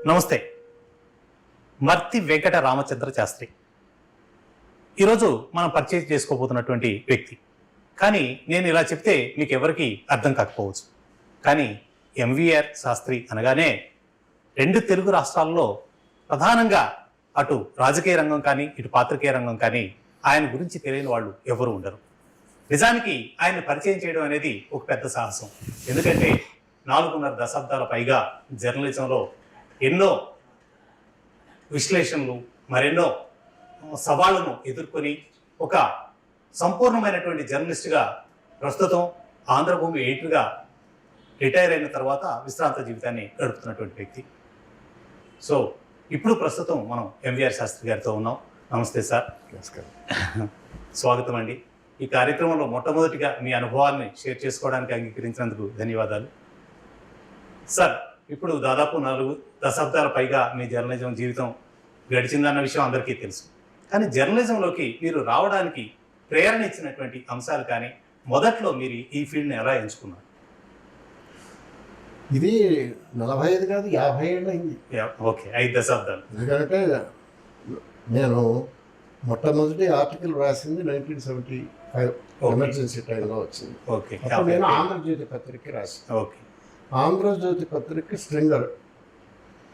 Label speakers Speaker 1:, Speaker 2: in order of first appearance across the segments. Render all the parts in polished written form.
Speaker 1: నమస్తే. మర్తి వెంకట రామచంద్ర శాస్త్రి ఈరోజు మనం పరిచయం చేసుకోబోతున్నటువంటి వ్యక్తి. కానీ నేను ఇలా చెప్తే మీకు ఎవరికి అర్థం కాకపోవచ్చు. కానీ ఎంవీఆర్ శాస్త్రి అనగానే రెండు తెలుగు రాష్ట్రాల్లో ప్రధానంగా అటు రాజకీయ రంగం కానీ ఇటు పాత్రికేయ రంగం కానీ ఆయన గురించి తెలియని వాళ్ళు ఎవరు ఉండరు. నిజానికి ఆయన పరిచయం చేయడం అనేది ఒక పెద్ద సాహసం. ఎందుకంటే 4.5 దశాబ్దాల పైగా జర్నలిజంలో ఎన్నో విశ్లేషణలు మరెన్నో సవాళ్లను ఎదుర్కొని ఒక సంపూర్ణమైనటువంటి జర్నలిస్ట్గా ప్రస్తుతం ఆంధ్రభూమి ఎడిటర్గా రిటైర్ అయిన తర్వాత విశ్రాంత జీవితాన్ని గడుపుతున్నటువంటి వ్యక్తి. సో ఇప్పుడు ప్రస్తుతం మనం ఎంవీఆర్ శాస్త్రి గారితో ఉన్నాం. నమస్తే సార్.
Speaker 2: నమస్కారం.
Speaker 1: స్వాగతం అండి. ఈ కార్యక్రమంలో మొట్టమొదటిగా మీ అనుభవాన్ని షేర్ చేసుకోవడానికి అంగీకరించినందుకు ధన్యవాదాలు సార్. ఇప్పుడు దాదాపు 4 దశాబ్దాల పైగా మీ జర్నలిజం జీవితం గడిచిందన్న విషయం అందరికీ తెలుసు. కానీ జర్నలిజంలోకి మీరు రావడానికి ప్రేరణ ఇచ్చినటువంటి అంశాలు కానీ మొదట్లో మీరు ఈ ఫీల్డ్ని ఎలా ఎంచుకున్నారు?
Speaker 2: ఇది 45 కాదు 50 ఏళ్ళు అయింది.
Speaker 1: ఓకే, 5 దశాబ్దాలు.
Speaker 2: ఎందుకంటే నేను మొట్టమొదటి ఆర్టికల్ రాసింది 1975 ఎమర్జెన్సీ టైంలో వచ్చింది.
Speaker 1: ఓకే,
Speaker 2: అప్పుడు నేను ఆంధ్రజ్యోతి పత్రిక రాసింది.
Speaker 1: ఓకే,
Speaker 2: ఆంధ్రజ్యోతి పత్రిక స్ట్రింగర్,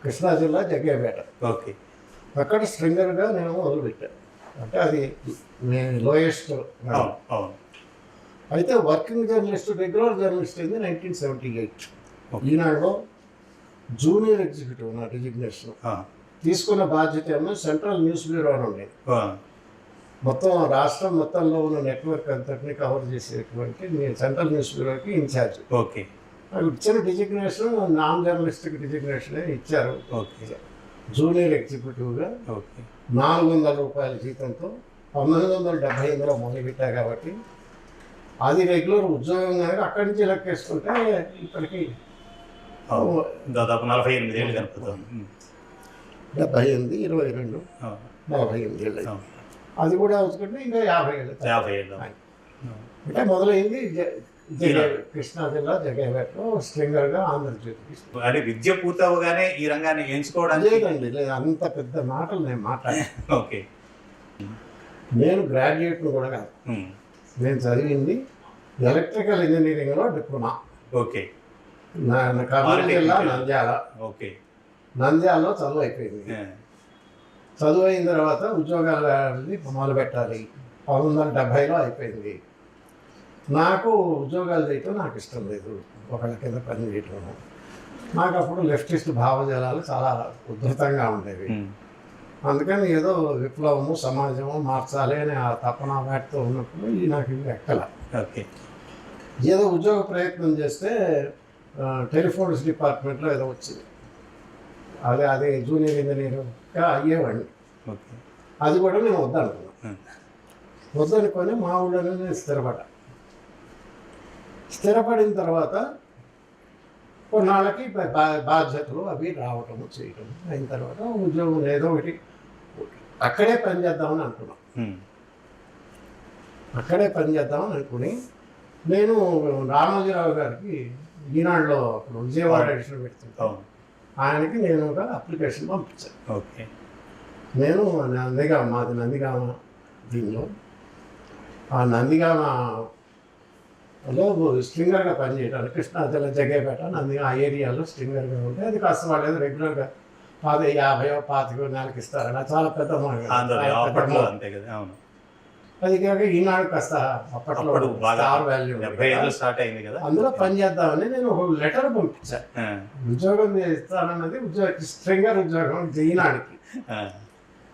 Speaker 2: కృష్ణా జిల్లా జగ్గయ్యపేట.
Speaker 1: ఓకే,
Speaker 2: అక్కడ స్ట్రింగర్గా నేను మొదలుపెట్టాను. అంటే అది లోయెస్ట్.
Speaker 1: అవును.
Speaker 2: అయితే వర్కింగ్ జర్నలిస్ట్, రెగ్యులర్ జర్నలిస్ట్ అయింది 1978. ఈనాడులో జూనియర్ ఎగ్జిక్యూటివ్ నా డిజిగ్నేషన్. తీసుకున్న బాధ్యత ఏమో సెంట్రల్ న్యూస్ బ్యూరో అని ఉండేది. మొత్తం రాష్ట్రం మొత్తంలో ఉన్న నెట్వర్క్ అంతటిని కవర్ చేసేటువంటి నేను సెంట్రల్ న్యూస్ బ్యూరోకి ఇన్ఛార్జ్.
Speaker 1: ఓకే,
Speaker 2: నాకు ఇచ్చిన డిజిగ్నేషన్ నాన్ జర్నలిస్టిక్ డిజిగ్నేషన్ ఇచ్చారు.
Speaker 1: ఓకే,
Speaker 2: జూనియర్ ఎగ్జిక్యూటివ్గా
Speaker 1: ఓకే.
Speaker 2: 400 రూపాయల జీతంతో 1978లో మొదలుపెట్టా కాబట్టి అది రెగ్యులర్ ఉద్యోగం కనుక అక్కడి నుంచి లెక్కేసుకుంటే ఇప్పటికి
Speaker 1: దాదాపు 48 ఏళ్ళు కనుపుతాను.
Speaker 2: 78, 22, 48 ఏళ్ళు. అది కూడా అవుతుంటే ఇంకా 50 ఏళ్ళు.
Speaker 1: 50 ఏళ్ళు
Speaker 2: అంటే మొదలైంది కృష్ణా జిల్లా జగ్గయ్యపేటలో స్ట్రింగర్గా ఆంధ్రజ్యోతికి.
Speaker 1: అంటే విద్య పూర్తి అవగానే ఈ రంగాన్ని ఎంచుకోవడానికి
Speaker 2: లేదండి, లేదు, అంత పెద్ద మాటలు నేను మాట్లాడాను.
Speaker 1: ఓకే,
Speaker 2: నేను గ్రాడ్యుయేట్ను కూడా కాదు. నేను చదివింది ఎలక్ట్రికల్ ఇంజనీరింగ్లో డిప్లొమా.
Speaker 1: ఓకే,
Speaker 2: కర్నూలు జిల్లా నంద్యాల.
Speaker 1: ఓకే,
Speaker 2: నంద్యాలలో చదువు అయిపోయింది. చదువు అయిన తర్వాత ఉద్యోగాలు మొదలు పెట్టాలి. 1970లో అయిపోయింది. నాకు ఉద్యోగాలు చేయటం నాకు ఇష్టం లేదు, ఒకళ్ళ కింద పని చేయటం. నాకు అప్పుడు లెఫ్టిస్ట్ భావజాలాలు చాలా ఉధృతంగా ఉండేవి. అందుకని ఏదో విప్లవము సమాజము మార్చాలి అనే ఆ తపన వాటితో ఉన్నప్పుడు నాకు ఇవి ఎక్కల.
Speaker 1: ఓకే,
Speaker 2: ఏదో ఉద్యోగ ప్రయత్నం చేస్తే టెలిఫోన్స్ డిపార్ట్మెంట్లో ఏదో వచ్చింది. అదే జూనియర్ ఇంజనీర్గా అయ్యేవాడిని.
Speaker 1: ఓకే,
Speaker 2: అది కూడా నేను వద్దనుకున్నాను. వద్దనుకొని మా ఊళ్ళోనే నేను స్థిరపడిన తర్వాత కొన్నాళ్ళకి బాధ్యతలు అవి రావటము చేయటం అయిన తర్వాత ఉద్యోగం ఏదో ఒకటి అక్కడే పనిచేద్దామని అనుకున్నాం. అక్కడే పనిచేద్దామని అనుకుని నేను రామోజీరావు గారికి ఈనాడులో అప్పుడు విజయవాడ ఎడిషన్ పెడుతుంటాను. ఆయనకి నేను ఒక అప్లికేషన్ పంపించాను.
Speaker 1: ఓకే, నేను
Speaker 2: మాది నందిగామ దీనిలో ఆ నందిగామలో స్ట్రింగర్గా పనిచేయడానికి కృష్ణా జిల్లా జగ్గయ్యపేట ఆ ఏరియాలో స్ట్రింగర్గా ఉంటే అది కాస్త వాళ్ళు ఏదో రెగ్యులర్గా 50, 25 నెలకి ఇస్తారని చాలా పెద్ద అది కాక ఈనాడు కాస్త అప్పట్లో స్టార్ వాల్యూ
Speaker 1: స్టార్ట్ అయింది కదా,
Speaker 2: అందులో పనిచేద్దామని నేను ఒక లెటర్ పంపించాను. ఉద్యోగం ఇస్తానన్నది స్ట్రింగర్ ఉద్యోగం ఈనాడుకి.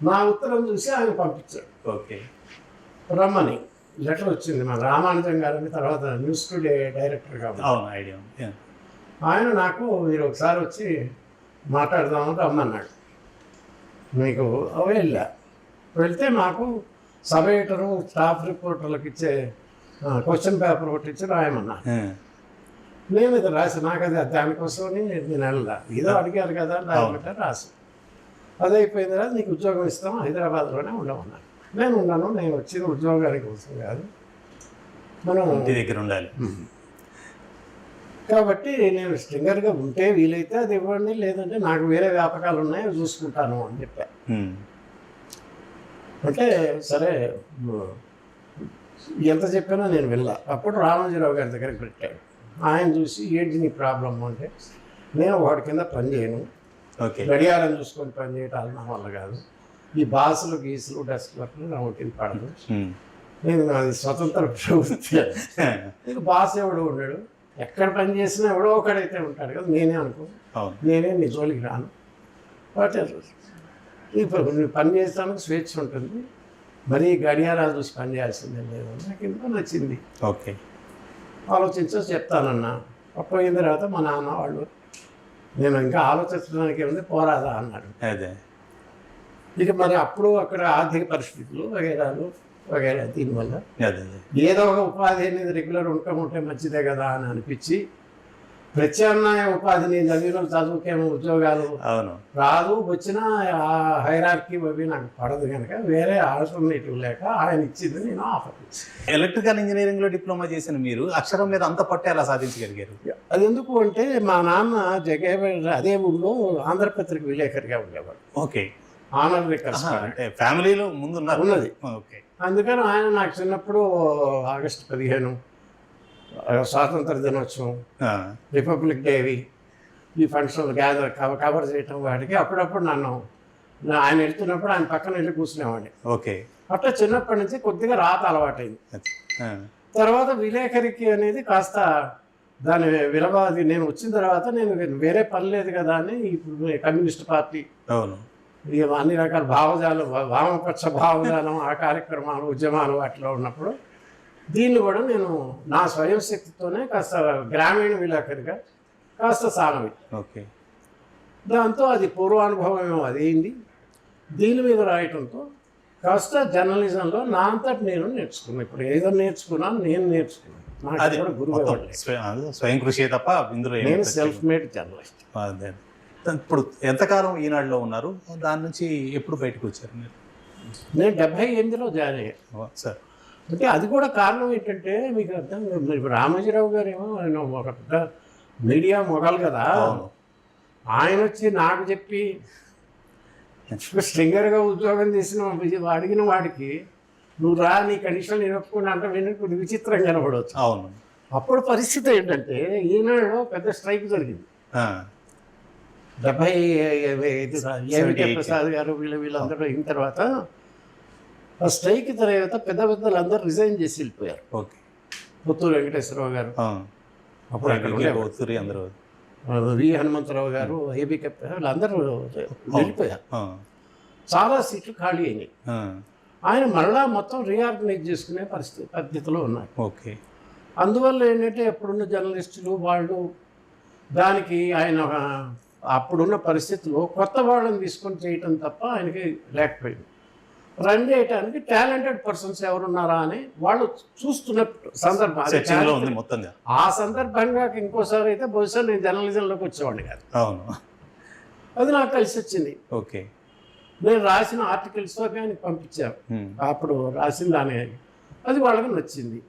Speaker 2: నా ఉత్తరం చూసి ఆయన పంపించాడు.
Speaker 1: ఓకే,
Speaker 2: రమ్మని లెటర్ వచ్చింది. మన రామానుజం గారిని తర్వాత న్యూస్ టుడే డైరెక్టర్గా
Speaker 1: ఐడియా.
Speaker 2: ఆయన నాకు మీరు ఒకసారి వచ్చి మాట్లాడదామని రమ్మన్నాడు. మీకు వెళ్తే నాకు సబ్ ఎడిటరు స్టాఫ్ రిపోర్టర్లకు ఇచ్చే క్వశ్చన్ పేపర్ ఒకటి ఇచ్చి రాయమన్నాను. నేను ఇది రాసి నాకు అది దానికోసమని నేను వెళ్ళా. ఏదో అడిగారు కదా రాయమంటే రాసి అది అయిపోయిన తర్వాత నీకు ఉద్యోగం ఇస్తాం హైదరాబాద్లోనే ఉండమన్నాను. నేను ఉన్నాను. నేను వచ్చిన ఉద్యోగానికి కోసం కాదు, మనం
Speaker 1: ఇంటి దగ్గర ఉండాలి.
Speaker 2: కాబట్టి నేను స్ట్రింగర్గా ఉంటే వీలైతే అది ఇవ్వండి, లేదంటే నాకు వేరే వ్యాపకాలు ఉన్నాయి అవి చూసుకుంటాను అని చెప్పాను. అంటే సరే ఎంత చెప్పినా నేను వెళ్ళా. అప్పుడు రామోజీరావు గారి దగ్గరికి పెట్టాడు. ఆయన చూసి ఏంటి నీ ప్రాబ్లం అంటే, నేను వాడి కింద పని చేయను,
Speaker 1: ఓకే,
Speaker 2: గడియారం చూసుకొని పని చేయటాలు నా వల్ల కాదు, ఈ బాసులు గీసులు డెస్క్ వర్క్లు నా ఒకటి పడదు, నేను అది స్వతంత్ర ప్రభుత్వం, నీకు బాస్ ఎవడో ఉన్నాడు, ఎక్కడ పని చేసినా ఎవడో ఒకడైతే ఉంటాడు కదా, నేనే అనుకో, నేనే నీ జోలికి రాను, వాటే ఇప్పుడు నువ్వు పని చేస్తానికి స్వేచ్ఛ ఉంటుంది, మరీ గడియారాలు చూసి పని చేయాల్సిందే లేదు, నాకు ఇంత నచ్చింది.
Speaker 1: ఓకే,
Speaker 2: ఆలోచించో చెప్తానన్నా. పోయిన తర్వాత మా నాన్న వాళ్ళు నేను ఇంకా ఆలోచించడానికి ఏముంది పోరాదా అన్నాడు.
Speaker 1: అదే
Speaker 2: ఇక మరి అప్పుడు అక్కడ ఆర్థిక పరిస్థితులు వగైరాలు వగైరా దీనివల్ల
Speaker 1: అదే
Speaker 2: ఏదో ఒక ఉపాధి అనేది రెగ్యులర్ ఇన్కమ్ ఉంటే మంచిదే కదా అని అనిపించి ప్రత్యామ్నాయ ఉపాధిని చదువుకేమో ఉద్యోగాలు
Speaker 1: అవును
Speaker 2: రాదు, వచ్చినా ఆ హైరార్కీ అవి నాకు పడదు కనుక వేరే ఆల్టర్నేటివ్ లేక ఆయన ఇచ్చింది నేను ఆఫర్ ఇచ్చాను.
Speaker 1: ఎలక్ట్రికల్ ఇంజనీరింగ్ లో డిప్లొమా చేసిన మీరు అక్షరం మీద అంత పట్టు ఎలా సాధించగలిగారు?
Speaker 2: అది ఎందుకు అంటే మా నాన్న అదే ఊళ్ళో ఆంధ్రపత్రిక విలేకరిగా ఉండేవాడు.
Speaker 1: ఓకే,
Speaker 2: ఆనరీ
Speaker 1: అంటే ఫ్యామిలీలో ముందు
Speaker 2: ఉన్నది.
Speaker 1: ఓకే,
Speaker 2: అందుకని ఆయన నాకు చిన్నప్పుడు ఆగస్టు 15 స్వాతంత్ర దినోత్సవం, రిపబ్లిక్ డేవి ఈ ఫంక్షన్లు కవర్ చేయటం వాడికి అప్పుడప్పుడు ఆయన వెళ్తున్నప్పుడు ఆయన పక్కన వెళ్ళి కూర్చునేవాడిని.
Speaker 1: ఓకే,
Speaker 2: అట్లా చిన్నప్పటి నుంచి కొద్దిగా రాత అలవాటైంది. తర్వాత విలేకరికి అనేది కాస్త దాని విలువది నేను వచ్చిన తర్వాత నేను వేరే పని లేదు కదా అని ఇప్పుడు కమ్యూనిస్ట్ పార్టీ
Speaker 1: అవును
Speaker 2: అన్ని రకాల భావజాలు వామపక్ష భావజాలం ఆ కార్యక్రమాలు ఉద్యమాలు వాటిలో ఉన్నప్పుడు దీన్ని కూడా నేను నా స్వయం శక్తితోనే కాస్త గ్రామీణ విలేకరిగా కాస్త సాగవి.
Speaker 1: ఓకే,
Speaker 2: దాంతో అది పూర్వానుభవం ఏమో అదేంది. దీని మీద రాయటంతో కాస్త జర్నలిజంలో నా అంతటి నేను నేర్చుకున్నాను. ఇప్పుడు ఏదో నేర్చుకున్నాను, నేను నేర్చుకున్నాను, నాకు కూడా గురువు
Speaker 1: స్వయం కృషి తప్ప ఇందులో
Speaker 2: నేను సెల్ఫ్ మేడ్ జర్నలిస్ట్.
Speaker 1: ఇప్పుడు ఎంతకాలం ఈనాడులో ఉన్నారు? దాని నుంచి ఎప్పుడు బయటకు వచ్చారు మీరు?
Speaker 2: నేను 78లో జాయిన్ అయ్యాను
Speaker 1: సార్.
Speaker 2: అంటే అది కూడా కారణం ఏంటంటే మీకు అర్థం, రామోజీరావు గారు ఏమో ఆయన ఒక పెద్ద మీడియా మొగలు కదా, ఆయన వచ్చి నాకు చెప్పి స్ట్రింగర్గా ఉద్యోగం చేసిన అడిగిన వాడికి నువ్వు రా నీ కండిషన్ నేను ఒప్పుకున్నా అంటే విని విచిత్రంగా కనపడవచ్చు.
Speaker 1: అవును,
Speaker 2: అప్పుడు పరిస్థితి ఏంటంటే ఈనాడులో పెద్ద స్ట్రైక్ జరిగింది. 75 ప్రసాద్ గారు వీళ్ళందరూ అయిన తర్వాత ఆ స్ట్రైక్ తర్వాత పెద్ద పెద్దలందరూ రిజైన్ చేసి వెళ్ళిపోయారు.
Speaker 1: ఓకే,
Speaker 2: పుత్తూరు వెంకటేశ్వరరావు గారు అప్పుడు అక్కడ
Speaker 1: అందరూ,
Speaker 2: వి హనుమంతరావు గారు, ఏబీ కెప్టెన్ వీళ్ళందరూ వెళ్ళిపోయారు. చాలా సీట్లు ఖాళీ అయినాయి. ఆయన మరలా మొత్తం రీఆర్గనైజ్ చేసుకునే పద్ధతిలో ఉన్నారు.
Speaker 1: ఓకే,
Speaker 2: అందువల్ల ఏంటంటే అప్పుడున్న జర్నలిస్టులు వాళ్ళు దానికి ఆయన అప్పుడున్న పరిస్థితుల్లో కొత్త వాళ్ళని తీసుకొని చేయటం తప్ప ఆయనకి లేకపోయింది. రన్ చేయటానికి టాలెంటెడ్ పర్సన్స్ ఎవరున్నారా అని వాళ్ళు చూస్తున్న సందర్భం. ఆ సందర్భంగా ఇంకోసారి అయితే బహుశా నేను జర్నలిజంలోకి వచ్చేవాడిని కాదు.
Speaker 1: అవును,
Speaker 2: అది నాకు కలిసి వచ్చింది.
Speaker 1: ఓకే,
Speaker 2: నేను రాసిన ఆర్టికల్స్ ఆయనకి పంపించాను. అప్పుడు రాసిన దాని అది వాళ్ళకి నచ్చింది,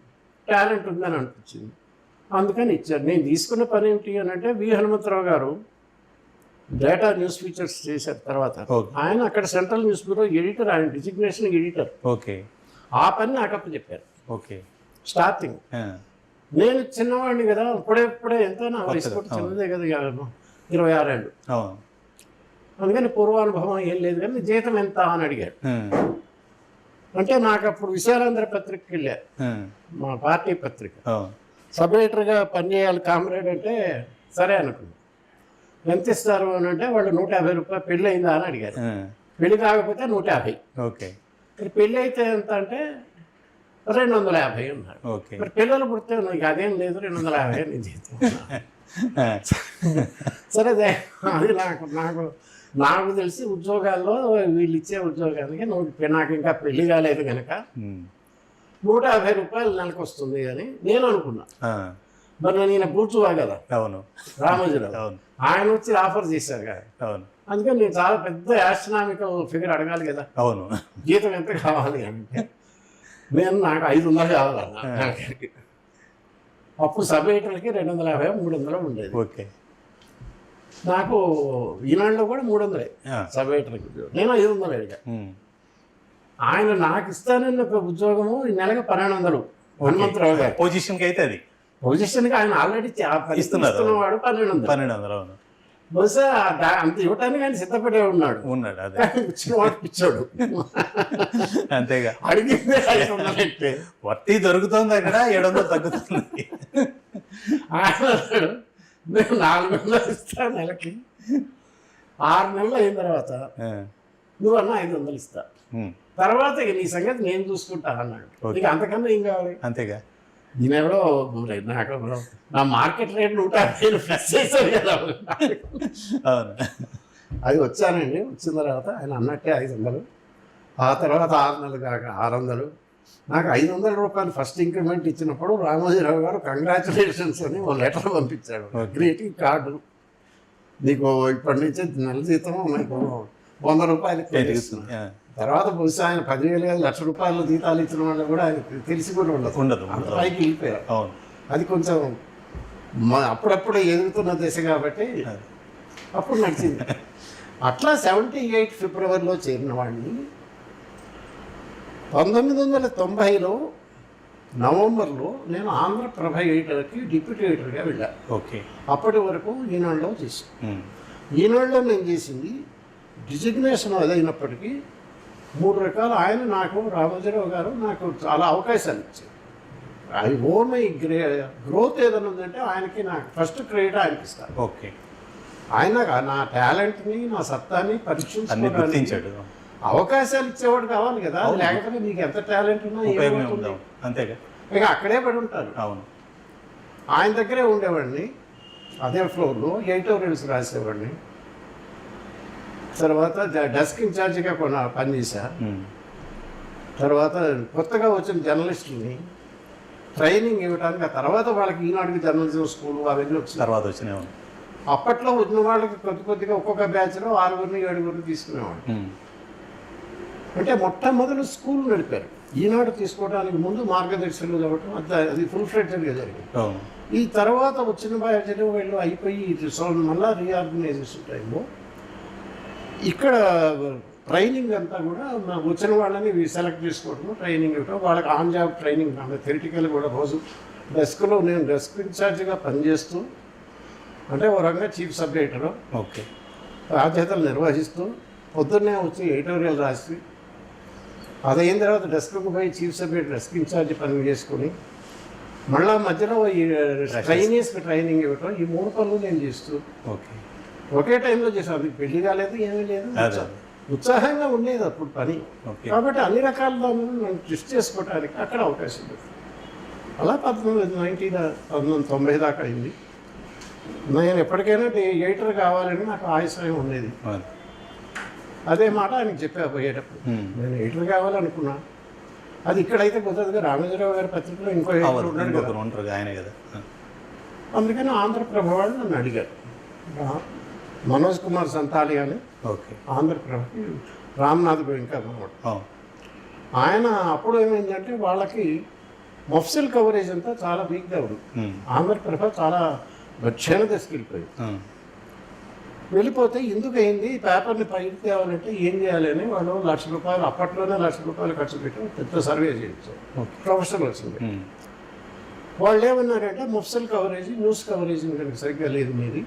Speaker 2: టాలెంట్ ఉందని అనిపించింది, అందుకని ఇచ్చారు. నేను తీసుకున్న పని ఏమిటి అని అంటే వి హనుమంతరావు గారు డేటా న్యూస్ ఫీచర్స్ చేశారు. తర్వాత ఆయన అక్కడ సెంట్రల్ న్యూస్ బ్యూరో ఎడిటర్, ఆయన డిజిగ్నేషన్ ఎడిటర్.
Speaker 1: ఓకే,
Speaker 2: ఆ పని నాకు అప్పుడు చెప్పారు.
Speaker 1: ఓకే,
Speaker 2: స్టార్టింగ్ నేను చిన్నవాడిని కదా, ఇప్పుడే ఎంతైనా వయసు కూడా చిన్నదే కదా, 26 ఏళ్ళు. అందుకని పూర్వానుభవం ఏం లేదు, కానీ జీతం ఎంత అని అడిగారు. అంటే నాకు అప్పుడు విశాలాంధ్ర పత్రికకి వెళ్ళారు, మా పార్టీ పత్రిక. సబ్ ఎడిటర్గా పనిచేయాలి కామ్రేడ్ అంటే సరే అనుకున్నాను. ఎంత ఇస్తారు అని అంటే వాళ్ళు 150 రూపాయలు. పెళ్ళి అయిందా అని అడిగారు. పెళ్ళి కాకపోతే 150.
Speaker 1: ఓకే,
Speaker 2: మరి పెళ్ళి అయితే ఎంత అంటే 250 ఉన్నారు. మరి పిల్లలు పుడితే నాకు అదేం లేదు, 250 నేను జీతం. సరే అది నాకు తెలిసి ఉద్యోగాల్లో వీళ్ళు ఇచ్చే ఉద్యోగానికి నాకు ఇంకా పెళ్లి కాలేదు కనుక 150 రూపాయలు నెలకు వస్తుంది అని నేను అనుకున్నా. మరి నేను కూర్చోవా కదా,
Speaker 1: అవును,
Speaker 2: రామోజీరావు ఆయన వచ్చి ఆఫర్ చేశారు కదా, అవును, అందుకని నేను చాలా పెద్ద యాస్ట్రానామికల్ ఫిగర్ అడగాలి కదా, అవును, జీతం ఎంత కావాలి అంటే నాకు 500 కావాలన్నా. అప్పుడు సబ్ ఎడిటర్కి 250 300 ఉండేది.
Speaker 1: ఓకే.
Speaker 2: నాకు ఈనాడులో కూడా 300
Speaker 1: ఆ.
Speaker 2: సబ్ ఎడిటర్కి ఉద్యోగం. నేను 500 అడిగా.
Speaker 1: ఉమ్.
Speaker 2: ఆయన నాకు ఇస్తానన్న ఉద్యోగము ఈ నెలకు 1200 హనుమంతరావు గారు.
Speaker 1: పొజిషన్కి అయితే అది
Speaker 2: పొజిషన్కి ఆయన ఆల్రెడీ
Speaker 1: ఇస్తున్నారు.
Speaker 2: ఇస్తున్నవాడు 1200.
Speaker 1: 1200. అవును.
Speaker 2: బహుశా అంత ఇవ్వటానికి ఆయన సిద్ధపడే ఉన్నాడు.
Speaker 1: అదే
Speaker 2: ఇచ్చిన వాడు పిచ్చాడు.
Speaker 1: అంతేగా.
Speaker 2: అడిగిందే 500 అంటే
Speaker 1: వర్తి దొరుకుతుంది అక్కడ 700 తగ్గుతుంది.
Speaker 2: ఆయన అన్నాడు, నేను 400 ఇస్తాను నెలకి, 6 నెలలు అయిన తర్వాత
Speaker 1: ఆ.
Speaker 2: నువ్వన్నా 500 ఇస్తా,
Speaker 1: ఉమ్.
Speaker 2: తర్వాత ఇక నీ సంగతి నేను చూసుకుంటా అన్నాడు. ఇక అంతకన్నా ఏం కావాలి?
Speaker 1: అంతేగా.
Speaker 2: ఈయన ఎవడో నాకు నా మార్కెట్ రేట్ 150 ఫిక్స్ చేశారు కదా.
Speaker 1: అవును.
Speaker 2: అది వచ్చానండి. వచ్చిన తర్వాత ఆయన అన్నట్టే 500, ఆ తర్వాత 6 నెలలు కాక 600. నాకు 500 రూపాయలు ఫస్ట్ ఇంక్రిమెంట్ ఇచ్చినప్పుడు రామోజీరావు గారు కంగ్రాచులేషన్స్ అని ఓ లెటర్ పంపించాడు. గ్రీటింగ్ కార్డు, నీకు ఇప్పటి నుంచి నెల జీతం నీకు 100 రూపాయలు పెరిగిస్తుంది. తర్వాత బహుశా ఆయన 10,000 1,00,000 రూపాయలు జీతాలు ఇచ్చిన వాళ్ళు కూడా ఆయన తెలిసి కూడా ఉండదు. అంత పైకి వెళ్ళిపోయారు.
Speaker 1: అవును.
Speaker 2: అది కొంచెం అప్పుడప్పుడు ఎదుగుతున్న దశ కాబట్టి అప్పుడు నడిచింది. అట్లా 78 ఫిబ్రవరిలో చేరిన వాడిని 1990లో నవంబర్లో నేను ఆంధ్రప్రభ ఎడిటర్కి డిప్యూటీ ఎడిటర్గా వెళ్ళాను.
Speaker 1: ఓకే.
Speaker 2: అప్పటి వరకు ఈనాడులో చేశాను.
Speaker 1: ఉమ్.
Speaker 2: ఈనాడులో నేను చేసింది డిజిగ్నేషన్ అదైనప్పటికీ 3 రకాలు ఆయన నాకు రామోజీరావు గారు నాకు చాలా అవకాశాలు ఇచ్చారు. ఐ ఓన్ మై గ్రోత్ ఏదైనా ఉందంటే ఆయనకి నాకు ఫస్ట్ క్రెడిట్ ఆయనకి ఇస్తాను.
Speaker 1: ఓకే.
Speaker 2: ఆయన నా టాలెంట్ని నా సత్తాన్ని
Speaker 1: అన్ని
Speaker 2: పరీక్షించుకోవడానికి
Speaker 1: గుర్తించాడు.
Speaker 2: అవకాశాలు ఇచ్చేవాడు కావాలి కదా. లేకపోతే మీకు ఎంత టాలెంట్ ఉన్నా
Speaker 1: ఉపయోగమే
Speaker 2: ఏమవుతుంది?
Speaker 1: ఉండదు. అంతేగా.
Speaker 2: ఇక అక్కడే పడి ఉంటారు.
Speaker 1: అవును.
Speaker 2: ఆయన దగ్గరే ఉండేవాడిని. అదే ఫ్లోర్లో ఎడిటోరియల్స్ రాసేవాడిని. తర్వాత డెస్క్ ఇన్ఛార్జిగా పనిచేశా.
Speaker 1: ఉమ్.
Speaker 2: తర్వాత కొత్తగా వచ్చిన జర్నలిస్టులని ట్రైనింగ్ ఇవ్వడానికి, ఆ తర్వాత వాళ్ళకి ఈనాడుకి జర్నలిజం స్కూల్ అవన్నీ వచ్చిన
Speaker 1: తర్వాత వచ్చినాయి.
Speaker 2: అప్పట్లో వచ్చిన వాళ్ళకి కొద్దిగా ఒక్కొక్క బ్యాచ్లో 6 7 తీసుకునేవాడు. అంటే మొట్టమొదటి స్కూల్ నడిపారు. ఈనాడు తీసుకోవడానికి ముందు మార్గదర్శకులు చదవటం అది ఫుల్ ఫ్లెడ్జ్డ్గా జరిగింది.
Speaker 1: అవును.
Speaker 2: ఈ తర్వాత వచ్చిన బ్యాచ్లు వీళ్ళు అయిపోయి మళ్ళీ రీఆర్గనైజేషన్ టైంలో ఇక్కడ ట్రైనింగ్ అంతా కూడా వచ్చిన వాళ్ళని సెలెక్ట్ చేసుకోవటం, ట్రైనింగ్ ఇవ్వటం, వాళ్ళకి ఆన్ జాబ్ ట్రైనింగ్. థెరిటికల్ కూడా రోజు డెస్క్లో నేను డెస్క్ ఇన్ఛార్జిగా పనిచేస్తూ, అంటే ఓ రకంగా చీఫ్ సబ్ ఎడిటర్,
Speaker 1: ఓకే,
Speaker 2: బాధ్యతలు నిర్వహిస్తూ పొద్దున్నే వచ్చి ఎడిటోరియల్ రాసి అదైన తర్వాత డెస్క్కు పోయి chief sub editor desk incharge పని చేసుకొని మళ్ళీ మధ్యలో ఈ ట్రైనీస్కి ట్రైనింగ్ ఇవ్వటం, ఈ 3 పనులు నేను చేస్తూ
Speaker 1: ఓకే,
Speaker 2: ఒకే టైంలో చేసాను. అది పెళ్లి కాలేదు, ఏమీ లేదు, ఉత్సాహంగా ఉండేది అప్పుడు పని. కాబట్టి అన్ని రకాల దాన్ని నన్ను ట్విస్ట్ చేసుకోవడానికి అక్కడ అవకాశం ఉంది. అలా 1990 దాకా అయింది. నేను ఎప్పటికైనా ఎడిటర్ కావాలని నాకు ఆశయం ఉండేది. అదే మాట ఆయనకి చెప్పా పోయేటప్పుడు, నేను ఎడిటర్ కావాలనుకున్నా. అది ఇక్కడైతే కుదరదుగా రామోజీరావు గారి పత్రికలో ఇంకో ఎడిటర్ ఉన్నాడు
Speaker 1: ఆయనే కదా.
Speaker 2: అందుకని ఆంధ్రప్రభ వాళ్ళు నన్ను అడిగారు. మనోజ్ కుమార్ సంతాలి అని ఆంధ్రప్రభకి రామ్నాథ్ గోయింకా అనమాట. ఆయన అప్పుడు ఏమైందంటే వాళ్ళకి మఫ్సిల్ కవరేజ్ అంతా చాలా వీక్గా ఉంది. ఆంధ్రప్రభ చాలా క్షీణ దశకి వెళ్ళిపోతే ఎందుకు అయింది, పేపర్ని పైకి తేవాలంటే ఏం చేయాలి అని వాళ్ళు ₹1,00,000 అప్పట్లోనే ₹1,00,000 ఖర్చు పెట్టి పెద్ద సర్వే చేయించారు. ప్రొఫెషనల్స్ ఉంది. వాళ్ళు ఏమన్నారంటే మఫ్సిల్ కవరేజ్, న్యూస్ కవరేజ్ కనుక సరిగ్గా లేదు మీది,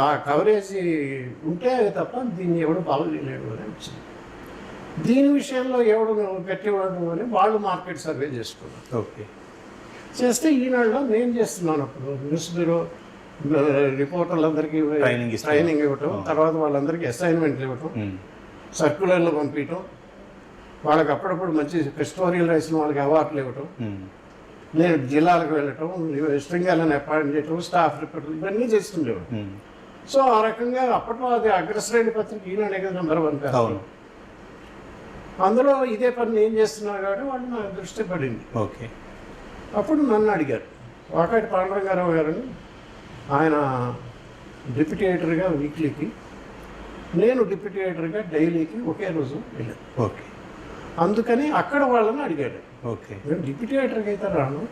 Speaker 2: ఆ కవరేజ్ ఉంటే తప్ప దీన్ని ఎవడు బాగు చేయలేడు అని వచ్చింది. దీని విషయంలో ఎవడు గట్టివాడు అని వాళ్ళు మార్కెట్ సర్వే చేసుకున్నారు.
Speaker 1: ఓకే,
Speaker 2: చేస్తే ఈనాడులో నేను చేస్తున్నాను. అప్పుడు న్యూస్ బ్యూరో రిపోర్టర్లందరికీ ట్రైనింగ్ ఇవ్వటం, తర్వాత వాళ్ళందరికీ అసైన్మెంట్లు ఇవ్వటం, సర్క్యులర్లు పంపించటం, వాళ్ళకి అప్పుడప్పుడు మంచి హిస్టోరియల్ రాసిన వాళ్ళకి అవార్డులు ఇవ్వటం, నేను జిల్లాలకు వెళ్ళటం, స్ట్రింగాలను అపాయింట్ చేయటం, స్టాఫ్ రిపోర్టర్లు ఇవన్నీ చేస్తుండేవాడు. సో ఆ రకంగా అప్పట్లో అది అగ్రశ్రేణి పత్రిక ఈనాడే కదా నెంబర్ 1. అందులో ఇదే పని ఏం చేస్తున్నారు కాబట్టి వాళ్ళు నాకు దృష్టి పడింది.
Speaker 1: ఓకే,
Speaker 2: అప్పుడు నన్ను అడిగారు. వాకాటి పాండురంగారావు గారని ఆయన డిప్యూటీ ఎడిటర్గా వీక్లీకి, నేను డిప్యూటీ ఎడిటర్గా డైలీకి ఒకే రోజు వెళ్ళాను.
Speaker 1: ఓకే,
Speaker 2: అందుకని అక్కడ వాళ్ళని అడిగాడు.
Speaker 1: ఓకే,
Speaker 2: నేను డిప్యూటీ ఎడిటర్కి అయితే రాను,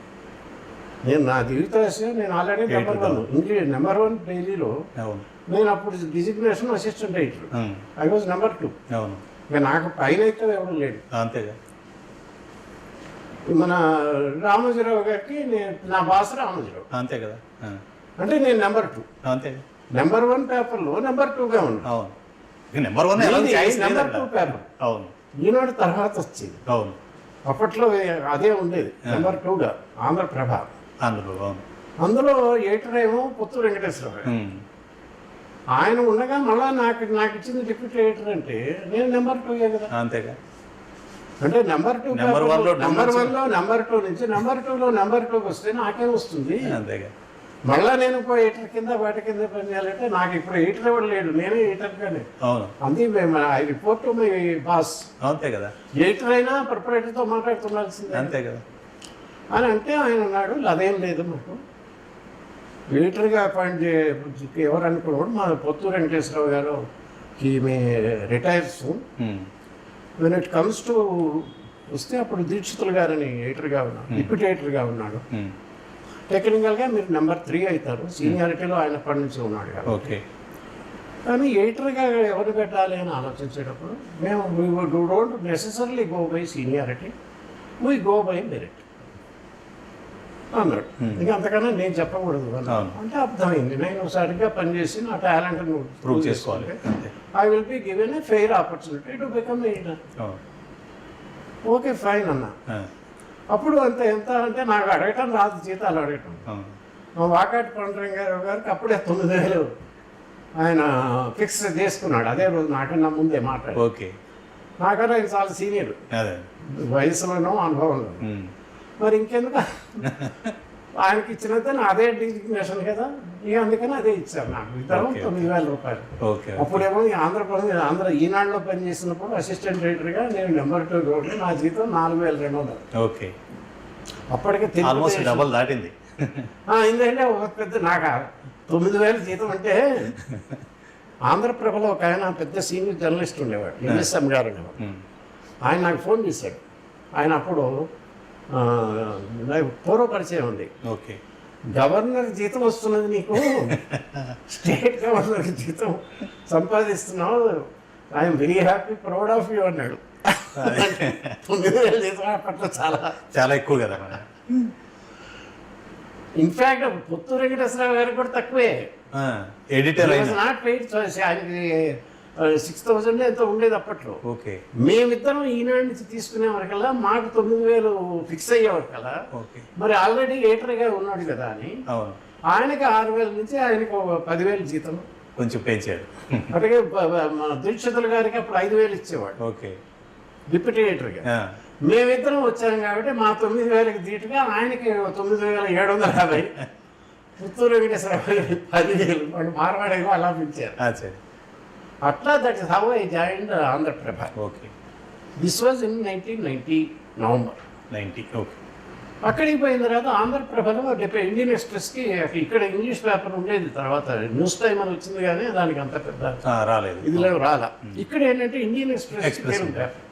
Speaker 2: నేను నా జీవిత విషయం నేను ఆల్రెడీ నెంబర్ 1 ఇంగ్లీష్ నెంబర్ 1 డైలీలో.
Speaker 1: అవును.
Speaker 2: నేను అప్పుడు designation assistant editor, I was number 2.
Speaker 1: అవును.
Speaker 2: ఇక నాకు పైన అయితే ఎవరు లేడు.
Speaker 1: అంతేగా.
Speaker 2: మన రామోజీరావు గారికి నా బాస్ రామోజీరావు.
Speaker 1: అంతే కదా.
Speaker 2: అంటే నేను నెంబర్ 2.
Speaker 1: అంతే.
Speaker 2: నెంబర్ 1 పేపర్లో నెంబర్ 2గా ఉన్నాను.
Speaker 1: అవును. Number 1
Speaker 2: number 2 paper.
Speaker 1: అవును.
Speaker 2: ఈనాడు తర్వాత వచ్చింది.
Speaker 1: అవును.
Speaker 2: అప్పట్లో అదే ఉండేది నెంబర్ 2గా ఆంధ్రప్రభ.
Speaker 1: అవును.
Speaker 2: అందులో ఎడిటర్ ఏమో పుత్తూరు వెంకటేశ్వరరావు గారు. ఆయన ఉండగా మళ్ళా నాకు ఇచ్చింది డిప్యూటీ ఎడిటర్ అంటే నేను నెంబర్ 2 కదా.
Speaker 1: అంతేగా.
Speaker 2: అంటే నెంబర్ 2
Speaker 1: నెంబర్ 1లో
Speaker 2: నెంబర్ 2 నుంచి నెంబర్ 2లో నెంబర్ 2కి వస్తే నాకేం వస్తుంది.
Speaker 1: అంతేగా.
Speaker 2: మళ్ళా నేను ఎడిటర్ కింద వాటి కింద పని చేయాలంటే నాకు ఇప్పుడు ఎడిటర్ ఎవరు లేడు, నేనే ఎడిటర్గానే.
Speaker 1: అవును.
Speaker 2: అంతే ఐ రిపోర్ట్ మై బాస్.
Speaker 1: అంతే కదా.
Speaker 2: ఎడిటర్ అయినా ప్రొపరేటర్తో మాట్లాడుతుండాల్సిందే.
Speaker 1: అంతే కదా
Speaker 2: అని అంటే ఆయన అన్నాడు అదేం లేదు మాకు ఎడిటర్గా అపాయింట్ ఎవరు అనుకున్నాడు మా పుత్తూరు వెంకటేశ్వరరావు గారు. ఈ may retire soon. When it comes to వస్తే అప్పుడు దీక్షితులు గారని ఎడిటర్గా ఉన్నాడు, డిప్యూటీ ఎడిటర్గా ఉన్నాడు. టెక్నికల్గా మీరు నెంబర్ 3 అవుతారు, సీనియారిటీలో ఆయన అప్పటి నుంచి ఉన్నాడు కదా.
Speaker 1: ఓకే.
Speaker 2: కానీ ఎడిటర్గా ఎవరు పెట్టాలి అని ఆలోచించేటప్పుడు మేము don't necessarily go by seniority, we go by merit అన్నాడు. ఇంకా అంతకన్నా నేను చెప్పకూడదు అంటే అర్థమైంది. నేను సరిగ్గా పనిచేసి నా టాలెంట్
Speaker 1: ప్రూవ్ చేసుకోవాలి.
Speaker 2: I will be given a fair opportunity to become editor. Okay fine అన్న. అప్పుడు ఎంత అంటే నాకు అడగటం రాదు, జీతాలు అడగటం. మా వాకాటి పాండురంగారావు గారికి అప్పుడే 9,000 ఆయన ఫిక్స్ చేసుకున్నాడు అదే రోజు నాకన్నా ముందే మాట్లాడు.
Speaker 1: ఓకే.
Speaker 2: నాకన్నా ఆయన చాలా సీనియర్ వయసులోనో అనుభవంలో. మరి ఇంకెందుకు ఆయనకి ఇచ్చినంత అదే డిజిగ్నేషన్ కదా, ఇక అందుకని అదే ఇచ్చారు నాకు. ఇద్దరు 9,000 రూపాయలు. అప్పుడేమో ఆంధ్ర ఈనాడులో పనిచేసినప్పుడు అసిస్టెంట్ ఎడిటర్గా నేను నెంబర్ 2 ఉంటే నా జీతం 4,200.
Speaker 1: ఓకే.
Speaker 2: అప్పటికే
Speaker 1: డబల్ దాటింది.
Speaker 2: ఎందుకంటే ఒక పెద్ద నాకు 9,000 జీతం అంటే ఆంధ్రప్రభలో ఒక ఆయన పెద్ద సీనియర్ జర్నలిస్ట్ ఉండేవాడు, ఎంఎస్ఎం గారు ఉండేవాడు. ఆయన నాకు ఫోన్ చేశాడు. ఆయన అప్పుడు పూర్వ పరిచయం ఉంది.
Speaker 1: ఓకే.
Speaker 2: గవర్నర్ జీతం వస్తున్నది నీకు, స్టేట్ గవర్నర్ జీతం సంపాదిస్తున్నావు, I'm very happy, proud of you అన్నాడు. 9,000 జీతం అప్పట్లో చాలా
Speaker 1: చాలా ఎక్కువ కదా.
Speaker 2: ఇన్ఫాక్ట్ పుత్తూరు వెంకటేశ్వరరావు గారికి కూడా తక్కువే.
Speaker 1: Editor
Speaker 2: not paid. ఆయనకి 6,000 ఎంతో ఉండేది అప్పట్లో.
Speaker 1: ఓకే.
Speaker 2: మేమిద్దరం ఈనాడు నుంచి తీసుకునే వరకల్లా మాకు 9,000 ఫిక్స్ అయ్యే వరకల్లా. మరి ఆల్రెడీ ఎడిటర్గా ఉన్నాడు కదా అని ఆయనకి 6,000 నుంచి ఆయనకు 10,000 జీతం
Speaker 1: కొంచెం పెంచాడు.
Speaker 2: అట్లాగే దీక్షితుల గారికి అప్పుడు 5,000 ఇచ్చేవాడు.
Speaker 1: ఓకే.
Speaker 2: డిప్యూటీ ఎడిటర్గా. మేమిద్దరం వచ్చాం కాబట్టి మా 9,000కి దీటుగా ఆయనకి 9,750, పుత్తూరు వెంకటేశ్వరరావు 10,000, వాళ్ళు మార్వాడేమో అలా పెంచారు. అట్లా that is how I joined Andhraprabha.
Speaker 1: Okay.
Speaker 2: This was in 1990 November
Speaker 1: 90. Okay.
Speaker 2: అక్కడికి పోయిన తర్వాత ఆంధ్రప్రభలో ఇండియన్ ఎక్స్ప్రెస్కి ఇక్కడ ఇంగ్లీష్ పేపర్ ఉండేది, తర్వాత న్యూస్ టైమ్ అని వచ్చింది కానీ దానికి అంత పెద్ద
Speaker 1: రాలేదు,
Speaker 2: ఇదిలో రాలా. ఇక్కడ ఏంటంటే ఇండియన్ ఎక్స్ప్రెస్ పేపర్.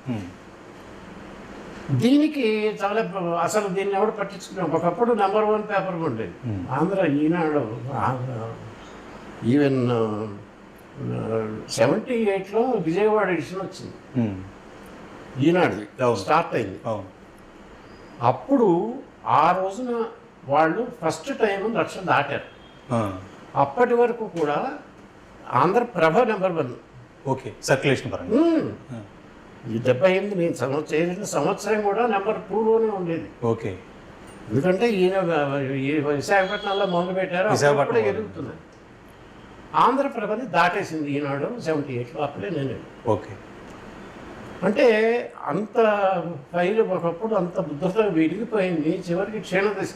Speaker 2: దీనికి చాలా అసలు దీన్ని ఎవరు పట్టించుకున్నాం. ఒకప్పుడు నెంబర్ 1 పేపర్ ఉండేది ఆంధ్ర ఈనాడు. ఈవెన్ 78లో విజయవాడ ఎడిషన్ వచ్చింది ఈనాడు, స్టార్ట్ అయింది. అప్పుడు ఆ రోజున వాళ్ళు ఫస్ట్ టైం 1,00,000 దాటారు. అప్పటి వరకు కూడా ఆంధ్రప్రభ నెంబర్ 1.
Speaker 1: ఓకే. సర్క్యులేషన్ పరంగా
Speaker 2: ఈ 78 నేను చేసిన సంవత్సరం కూడా నెంబర్ 2లోనే ఉండేది.
Speaker 1: ఓకే.
Speaker 2: ఎందుకంటే ఈయన విశాఖపట్నంలో మొదలు పెట్టారు, అప్పుడే ఎదుగుతుంది. ఆంధ్రప్రభని దాటేసింది ఈనాడు 78లో, అప్పుడే నేను.
Speaker 1: ఓకే.
Speaker 2: అంటే అంత ఫైల్ ఒకప్పుడు అంత బుద్ధతో విరిగిపోయింది, చివరికి క్షీణదశ.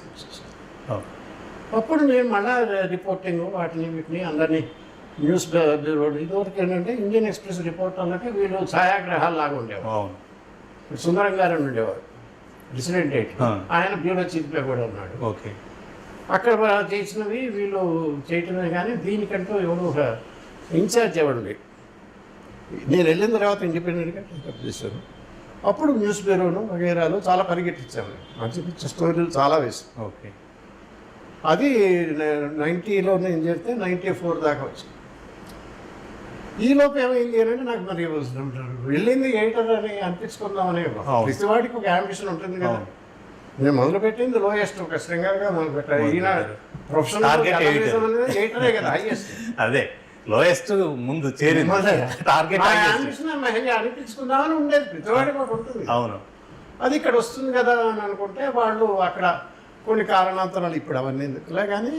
Speaker 2: అప్పుడు నేను మళ్ళా రిపోర్టింగ్ వాటిని వీటిని అందరినీ న్యూస్ బ్యూరో ఇదివరకు ఏంటంటే ఇండియన్ ఎక్స్ప్రెస్ రిపోర్టర్లకి వీళ్ళు ఛాయాగ్రహాలు లాగా ఉండేవారు. సుందరం గారు ఉండేవారు రెసిడెంట్ ఎడిటర్, ఆయన బ్యూరో చీఫ్గా కూడా ఉన్నాడు.
Speaker 1: ఓకే.
Speaker 2: అక్కడ చేసినవి వీళ్ళు చేయటమే కానీ దీనికంటూ ఎవరు ఒక ఇన్ఛార్జ్ ఎవరు. నేను వెళ్ళిన తర్వాత ఇండిపెండెంట్గా టేకప్ చేశాను. అప్పుడు న్యూస్ బ్యూరోను వగైరాలు చాలా పరిగెట్టించాము, మంచి పిచ్చి స్టోరీలు చాలా వేసాం.
Speaker 1: ఓకే.
Speaker 2: అది 90లో నేను చేస్తే 94 దాకా వచ్చింది. ఈలోపు ఏమైంది అని అంటే నాకు మరి వెళ్ళింది ఎడిటర్ అని అనిపించుకుందామని ప్రతివాడికి ఒక యాంబిషన్ ఉంటుంది కదా. నేను మొదలుపెట్టింది లోయెస్ట్, ఒక శృంగారుగా మొదలుపెట్టాను. ఈయన ప్రొఫెషనల్
Speaker 1: Target
Speaker 2: ఎడిటరే కదా హైయెస్ట్.
Speaker 1: అదే లోయెస్ట్ ముందు చేరింది టార్గెట్
Speaker 2: అనిపించుకుందామని ఉండేది, ప్రతివాడికి ఒకటి ఉంటుంది.
Speaker 1: అవును.
Speaker 2: అది ఇక్కడ వస్తుంది కదా అని అనుకుంటే వాళ్ళు అక్కడ కొన్ని కారణాంతరాలు ఇప్పుడు అవన్నీ ఎందుకులే కానీ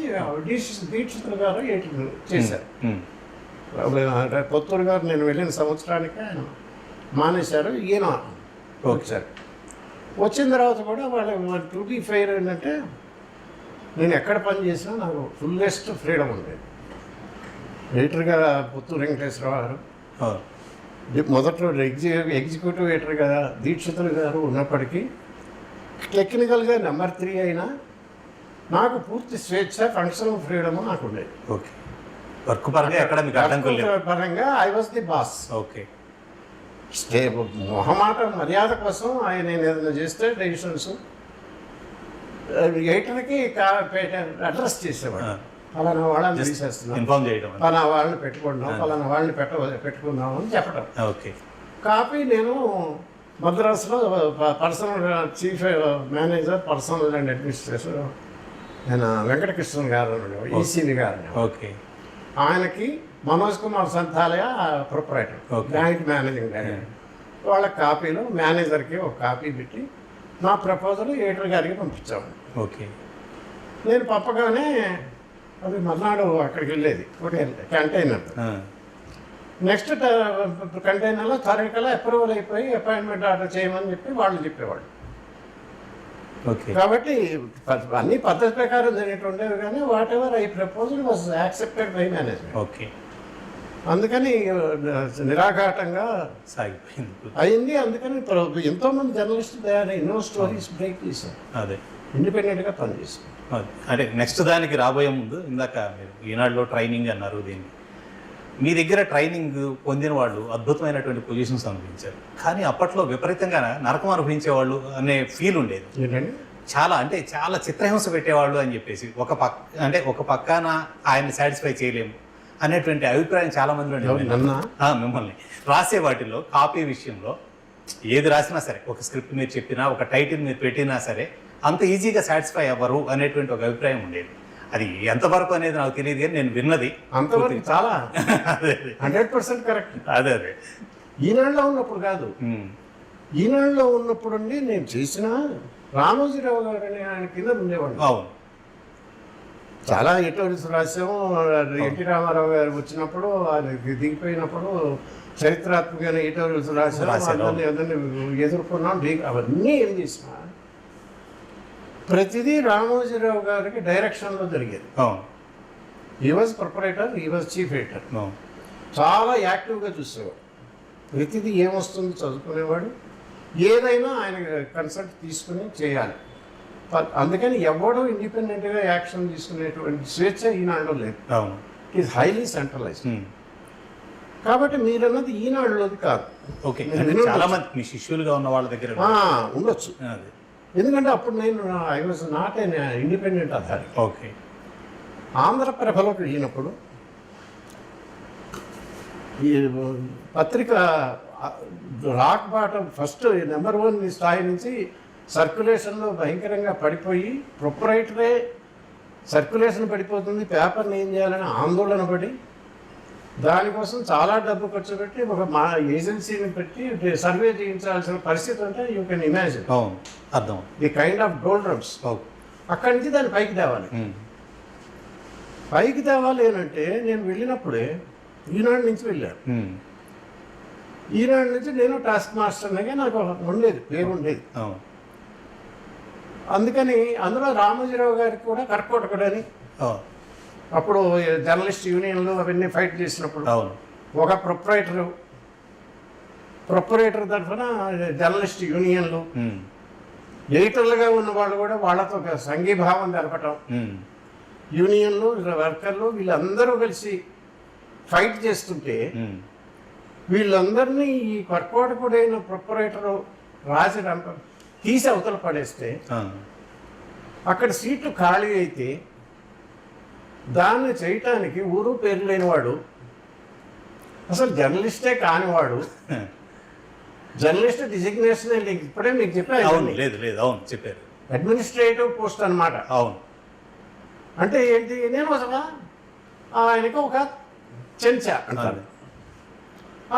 Speaker 2: దీక్షితులు గారు ఎడిటర్ చేశారు. పొత్తూరు గారు నేను వెళ్ళిన సంవత్సరానికి ఆయన మానేశారు, ఈయన వచ్చారు. వచ్చిన తర్వాత కూడా వాళ్ళ టు బీ ఫెయిర్ ఏంటంటే నేను ఎక్కడ పని చేసినా నాకు ఫుల్లెస్ట్ ఫ్రీడమ్ ఉండేది. ఎడిటర్గా పుత్తూరు వెంకటేశ్వరరావు గారు, మొదట్లో ఎగ్జిక్యూటివ్ ఎడిటర్గా దీక్షితులు గారు ఉన్నప్పటికీ టెక్నికల్గా నెంబర్ 3 అయినా నాకు పూర్తి స్వేచ్ఛ, ఫంక్షనల్ ఫ్రీడమ్ నాకు ఉండేది.
Speaker 1: ఓకే. వర్క్ పరంగా ఎక్కడ మీకు అడ్డంకులు లేవు.
Speaker 2: పరంగా I was the boss.
Speaker 1: Okay.
Speaker 2: మొహమాట మర్యాద కోసం ఆయన ఏదైనా చేస్తే డెసిషన్స్ ఎయిటర్కి అడ్రస్ చేసేవాడు. ఫలానా వాళ్ళని తీసేస్తున్నాం,
Speaker 1: ఇన్ఫార్మ్ చేయడం,
Speaker 2: ఫలానా వాళ్ళని పెట్టుకుంటున్నాం, ఫలానా వాళ్ళని పెట్టుకుందాం అని చెప్పడం.
Speaker 1: ఓకే.
Speaker 2: కాపీ నేను మద్రాసులో personnel chief manager personnel and administration ఆయన వెంకటకృష్ణ గారు, ఈసీవి గారు.
Speaker 1: ఓకే.
Speaker 2: ఆయనకి Manoj Kumar Santhalia proprietor, bank managing director. వాళ్ళ కాపీలో మేనేజర్కి ఒక కాపీ పెట్టి నా ప్రపోజల్ ఎడిటర్ గారికి పంపించాము.
Speaker 1: ఓకే.
Speaker 2: నేను పంపగానే అది మర్నాడు అక్కడికి వెళ్ళేది కంటైనర్. నెక్స్ట్ కంటైనర్లో తారీఖులో అప్రూవల్ అయిపోయి అపాయింట్మెంట్ ఆర్డర్ చేయమని చెప్పి వాళ్ళు చెప్పేవాళ్ళు.
Speaker 1: ఓకే.
Speaker 2: కాబట్టి అన్ని పద్ధతి ప్రకారం జరిగినట్టు ఉండేవి కానీ what ever I proposal was accepted by management.
Speaker 1: Okay.
Speaker 2: అందుకని నిరాఘాటంగా
Speaker 1: సాగిపోయింది
Speaker 2: అయింది. అందుకని ఎంతోమంది జర్నలిస్టులు తయారై ఎన్నో స్టోరీస్ బ్రేక్ చేశారు,
Speaker 1: అదే
Speaker 2: ఇండిపెండెంట్గా పనిచేశారు.
Speaker 1: అంటే నెక్స్ట్ దానికి రాబోయే ముందు ఇందాక మీరు ఈనాడులో ట్రైనింగ్ అన్నారు. దీన్ని మీ దగ్గర ట్రైనింగ్ పొందిన వాళ్ళు అద్భుతమైనటువంటి పొజిషన్స్ అనుభవించారు, కానీ అప్పట్లో విపరీతంగా నరకం అనుభవించేవాళ్ళు అనే ఫీల్ ఉండేది.
Speaker 2: ఏంటండి
Speaker 1: చాలా చిత్రహింస పెట్టేవాళ్ళు అని చెప్పేసి ఒక పక్కన ఆయన్ని సాటిస్ఫై చేయలేము అనేటువంటి అభిప్రాయం చాలా మందిలో మిమ్మల్ని రాసే వాటిలో కాపీ విషయంలో ఏది రాసినా సరే, ఒక స్క్రిప్ట్ మీరు చెప్పినా, ఒక టైటిల్ మీరు పెట్టినా సరే అంత ఈజీగా సాటిస్ఫై అవ్వరు అనేటువంటి ఒక అభిప్రాయం ఉండేది. అది ఎంతవరకు అనేది నాకు తెలియదు, కానీ నేను విన్నది
Speaker 2: అంతవరకు చాలా 100% కరెక్ట్.
Speaker 1: అదే
Speaker 2: ఈనాడులో ఉన్నప్పుడు కాదు, ఈనాడులో ఉన్నప్పుడు అండి నేను చేసిన రామోజీరావు గారు అని ఆయన కింద ఉండేవాడు.
Speaker 1: అవును.
Speaker 2: చాలా ఎటోరిస్ రాసాము. ఎన్టీ రామారావు గారు వచ్చినప్పుడు ఆయన దిగిపోయినప్పుడు చరిత్రాత్మకమైన ఎటోరిస్ రాసాము, అందరినీ ఎదుర్కొన్నాం. అవన్నీ ఏం చేసినా ప్రతిదీ రామోజీరావు గారికి డైరెక్షన్లో జరిగేది. He was proprietor, he was chief editor. చాలా యాక్టివ్గా చూసేవాడు, ప్రతిదీ ఏమొస్తుందో చదువుకునేవాడు, ఏదైనా ఆయన కన్సల్ట్ తీసుకుని చేయాలి. అందుకని ఎవడో ఇండిపెండెంట్గా యాక్షన్ తీసుకునేటువంటి స్వేచ్ఛ ఈనాడులో లేదు. It is highly centralized. కాబట్టి మీరన్నది ఈనాడులోది కాదు.
Speaker 1: ఓకే. చాలా మంది మీ శిష్యులుగా ఉన్న వాళ్ళ దగ్గర
Speaker 2: ఉండొచ్చు, ఎందుకంటే అప్పుడు నేను I was not an independent authority.
Speaker 1: Okay.
Speaker 2: ఆంధ్రప్రభలోకి వెళ్ళినప్పుడు ఈ పత్రిక రాక్ బాటం ఫస్ట్ నెంబర్ 1 స్థాయి నుంచి సర్క్యులేషన్లో భయంకరంగా పడిపోయి, ప్రొపరైటరే సర్క్యులేషన్ పడిపోతుంది, పేపర్ని ఏం చేయాలని ఆందోళన పడి దానికోసం చాలా డబ్బు ఖర్చు పెట్టి ఒక మా ఏజెన్సీని పెట్టి సర్వే చేయించాల్సిన పరిస్థితి అంటే యూ కెన్ ఇమాజిన్.
Speaker 1: అర్థం.
Speaker 2: The kind of doldrums. అక్కడి నుంచి దాన్ని పైకి తేవాలి. పైకి తేవాలి అంటే నేను వెళ్ళినప్పుడే ఈనాడు నుంచి వెళ్ళాను. ఈనాడు నుంచి నేను టాస్క్ మాస్టర్గా నాకు ఉండేది, పేరు ఉండేది. అందుకని అందులో రామోజీరావు గారికి కూడా కర్కోటకుడని, అప్పుడు జర్నలిస్ట్ యూనియన్లు అవన్నీ ఫైట్ చేసినప్పుడు ఒక ప్రొపరేటర్ తరఫున జర్నలిస్ట్ యూనియన్లు, ఎడిటర్లుగా ఉన్న వాళ్ళు కూడా వాళ్ళతో సంఘీభావం జరపటం, యూనియన్లు వర్కర్లు వీళ్ళందరూ కలిసి ఫైట్ చేస్తుంటే వీళ్ళందరినీ ఈ కర్కోటకుడైన ప్రొపరేటరు రాసి తీసి అవతల పడేస్తే అక్కడ సీట్లు ఖాళీ అయితే దాన్ని చేయటానికి ఊరు పేరు లేనివాడు, అసలు జర్నలిస్టే కానివాడు, జర్నలిస్ట్ డిజిగ్నేషన్ ఇప్పుడే మీకు
Speaker 1: అవును
Speaker 2: చెప్పాను,
Speaker 1: లేదు లేదు అవును చెప్పారు.
Speaker 2: అడ్మినిస్ట్రేటివ్ పోస్ట్ అన్నమాట.
Speaker 1: అవును
Speaker 2: అంటే ఏంటి, నేను అసలు ఆయనకి ఒక చెంచా అంటారు.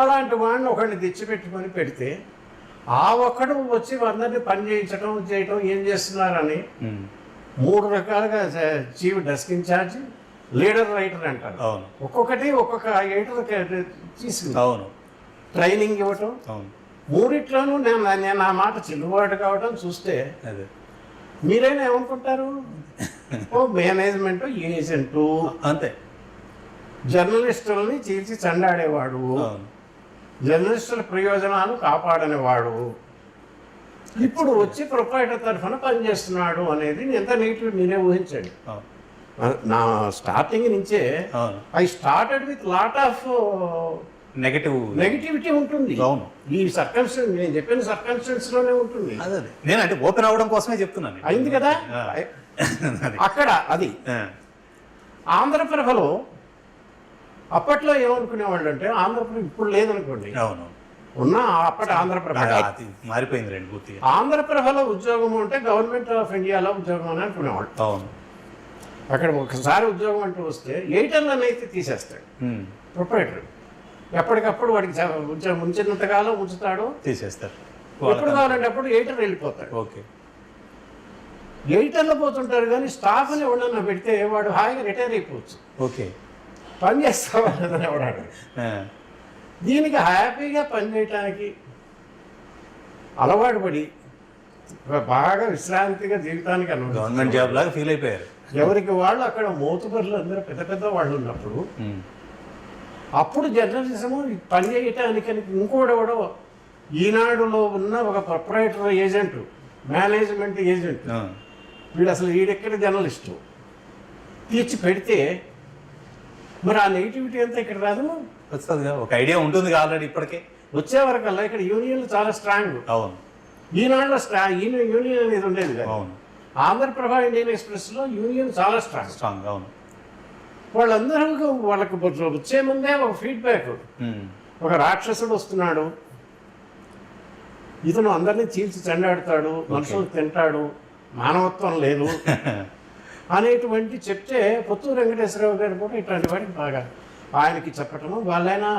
Speaker 2: అలాంటి వాడిని ఒకడిని తెచ్చిపెట్టుకొని పెడితే ఆ ఒక్కడు వచ్చి అందరినీ పని చేయటం ఏం చేస్తున్నారని
Speaker 1: ఉమ్.
Speaker 2: 3 రకాలుగా chief desk incharge, leader, writer అంటారు.
Speaker 1: అవును
Speaker 2: ఒక్కొక్క ఎడిటర్ తీసుకుంది
Speaker 1: అవును
Speaker 2: ట్రైనింగ్ ఇవ్వటం.
Speaker 1: అవును
Speaker 2: మూడిట్లోనూ నేను ఆ మాట చెల్లుబాటు కావటం చూస్తే
Speaker 1: అదే
Speaker 2: మీరైనా ఏమనుకుంటారు, ఓ మేనేజ్మెంట్ ఏజెంటు,
Speaker 1: అంతే.
Speaker 2: జర్నలిస్టులని చీల్చి చండాడేవాడు,
Speaker 1: అవును
Speaker 2: జర్నలిస్టుల ప్రయోజనాలు కాపాడనివాడు, ఇప్పుడు వచ్చి ప్రొపరైటర్ తరఫున పనిచేస్తున్నాడు అనేది ఎంత నీట్గా మీరే ఊహించండి.
Speaker 1: అవును
Speaker 2: నా స్టార్టింగ్ నుంచే
Speaker 1: అవును
Speaker 2: I started with lot of negativity ఉంటుంది.
Speaker 1: అవును
Speaker 2: ఈ సర్కమ్స్టెన్స్, నేను చెప్పిన సర్కమ్స్టెన్స్ లోనే ఉంటుంది.
Speaker 1: అదే నేను అంటే ఓపెన్ అవ్వడం కోసమే చెప్తున్నాను.
Speaker 2: అయింది కదా
Speaker 1: అది.
Speaker 2: అక్కడ. అది
Speaker 1: ఆ,
Speaker 2: ఆంధ్రప్రభలో అప్పట్లో ఏమనుకునేవాళ్ళు అంటే, ఆంధ్రప్రభ ఇప్పుడు లేదనుకోండి,
Speaker 1: అవును
Speaker 2: ఉన్న అప్పటి ఆంధ్రప్రభ,
Speaker 1: అది మారిపోయింది రండి పూర్తిగా.
Speaker 2: ఆంధ్రప్రభలో ఉద్యోగం అంటే గవర్నమెంట్ ఆఫ్ ఇండియాలో ఉద్యోగం అని అనుకునేవాళ్ళు.
Speaker 1: అవును
Speaker 2: అక్కడ ఒకసారి ఉద్యోగం అంటూ వస్తే ఎయిటర్లను అయితే తీసేస్తాడు
Speaker 1: ఉమ్.
Speaker 2: ప్రొపరేటర్. ఎప్పటికప్పుడు వాడికి ఉద్యోగం ఉంచినంతకాలం ఉంచుతాడు,
Speaker 1: తీసేస్తారు.
Speaker 2: ఎప్పుడు కావాలంటే అప్పుడు ఎయిటర్ వెళ్ళిపోతాడు.
Speaker 1: ఓకే
Speaker 2: ఎయిటర్లు పోతుంటారు కానీ స్టాఫ్ని ఎవడన్నా పెడితే వాడు హాయిగా రిటైర్ అయిపోవచ్చు,
Speaker 1: ఓకే
Speaker 2: పని చేస్తామని ఎవడాడు.
Speaker 1: ఆ,
Speaker 2: దీనికి హ్యాపీగా పనిచేయటానికి అలవాటు పడి బాగా విశ్రాంతిగా జీవితానికి
Speaker 1: గవర్నమెంట్ జాబ్ లాగా ఫీల్ అయిపోయారు.
Speaker 2: ఎవరికి వాళ్ళు అక్కడ మోతుబరులు అందరూ పెద్ద పెద్ద వాళ్ళు ఉన్నప్పుడు,
Speaker 1: ఉమ్.
Speaker 2: అప్పుడు జర్నలిజము పని చేయటానికి ఇంకోడెవడో ఈనాడులో ఉన్న ఒక ప్రొపరైటర్ ఏజెంట్, మేనేజ్మెంట్ ఏజెంట్,
Speaker 1: ఆ,
Speaker 2: వీడు అసలు వీడెక్కడ జర్నలిస్టు తీర్చి పెడితే మరి ఆ నెగిటివిటీ అంతా ఇక్కడ రాదు.
Speaker 1: వస్తుందిగా, ఒక ఐడియా ఉంటుంది ఆల్రెడీ ఇప్పటికే.
Speaker 2: వచ్చే వరకల్లా ఇక్కడ యూనియన్లు చాలా స్ట్రాంగ్.
Speaker 1: అవును
Speaker 2: ఈనాడులో యూనియన్ అనేది ఉండేది కాదు.
Speaker 1: అవును
Speaker 2: ఆంధ్రప్రభ ఇండియన్ ఎక్స్ప్రెస్లో యూనియన్ చాలా స్ట్రాంగ్.
Speaker 1: స్ట్రాంగ్. అవును
Speaker 2: వాళ్ళందరూ వాళ్ళకు వచ్చే ముందే ఒక ఫీడ్బ్యాక్,
Speaker 1: ఉమ్.
Speaker 2: ఒక రాక్షసుడు వస్తున్నాడు, ఇతను అందరినీ చీల్చి చెండాడుతాడు, మనుషులు తింటాడు, మానవత్వం లేదు అనేటువంటి చెప్తే పుత్తూరు వెంకటేశ్వరరావు గారు కూడా ఇట్లాంటి వాడికి బాగా ఆయనకి చెప్పటము, వాళ్ళైనా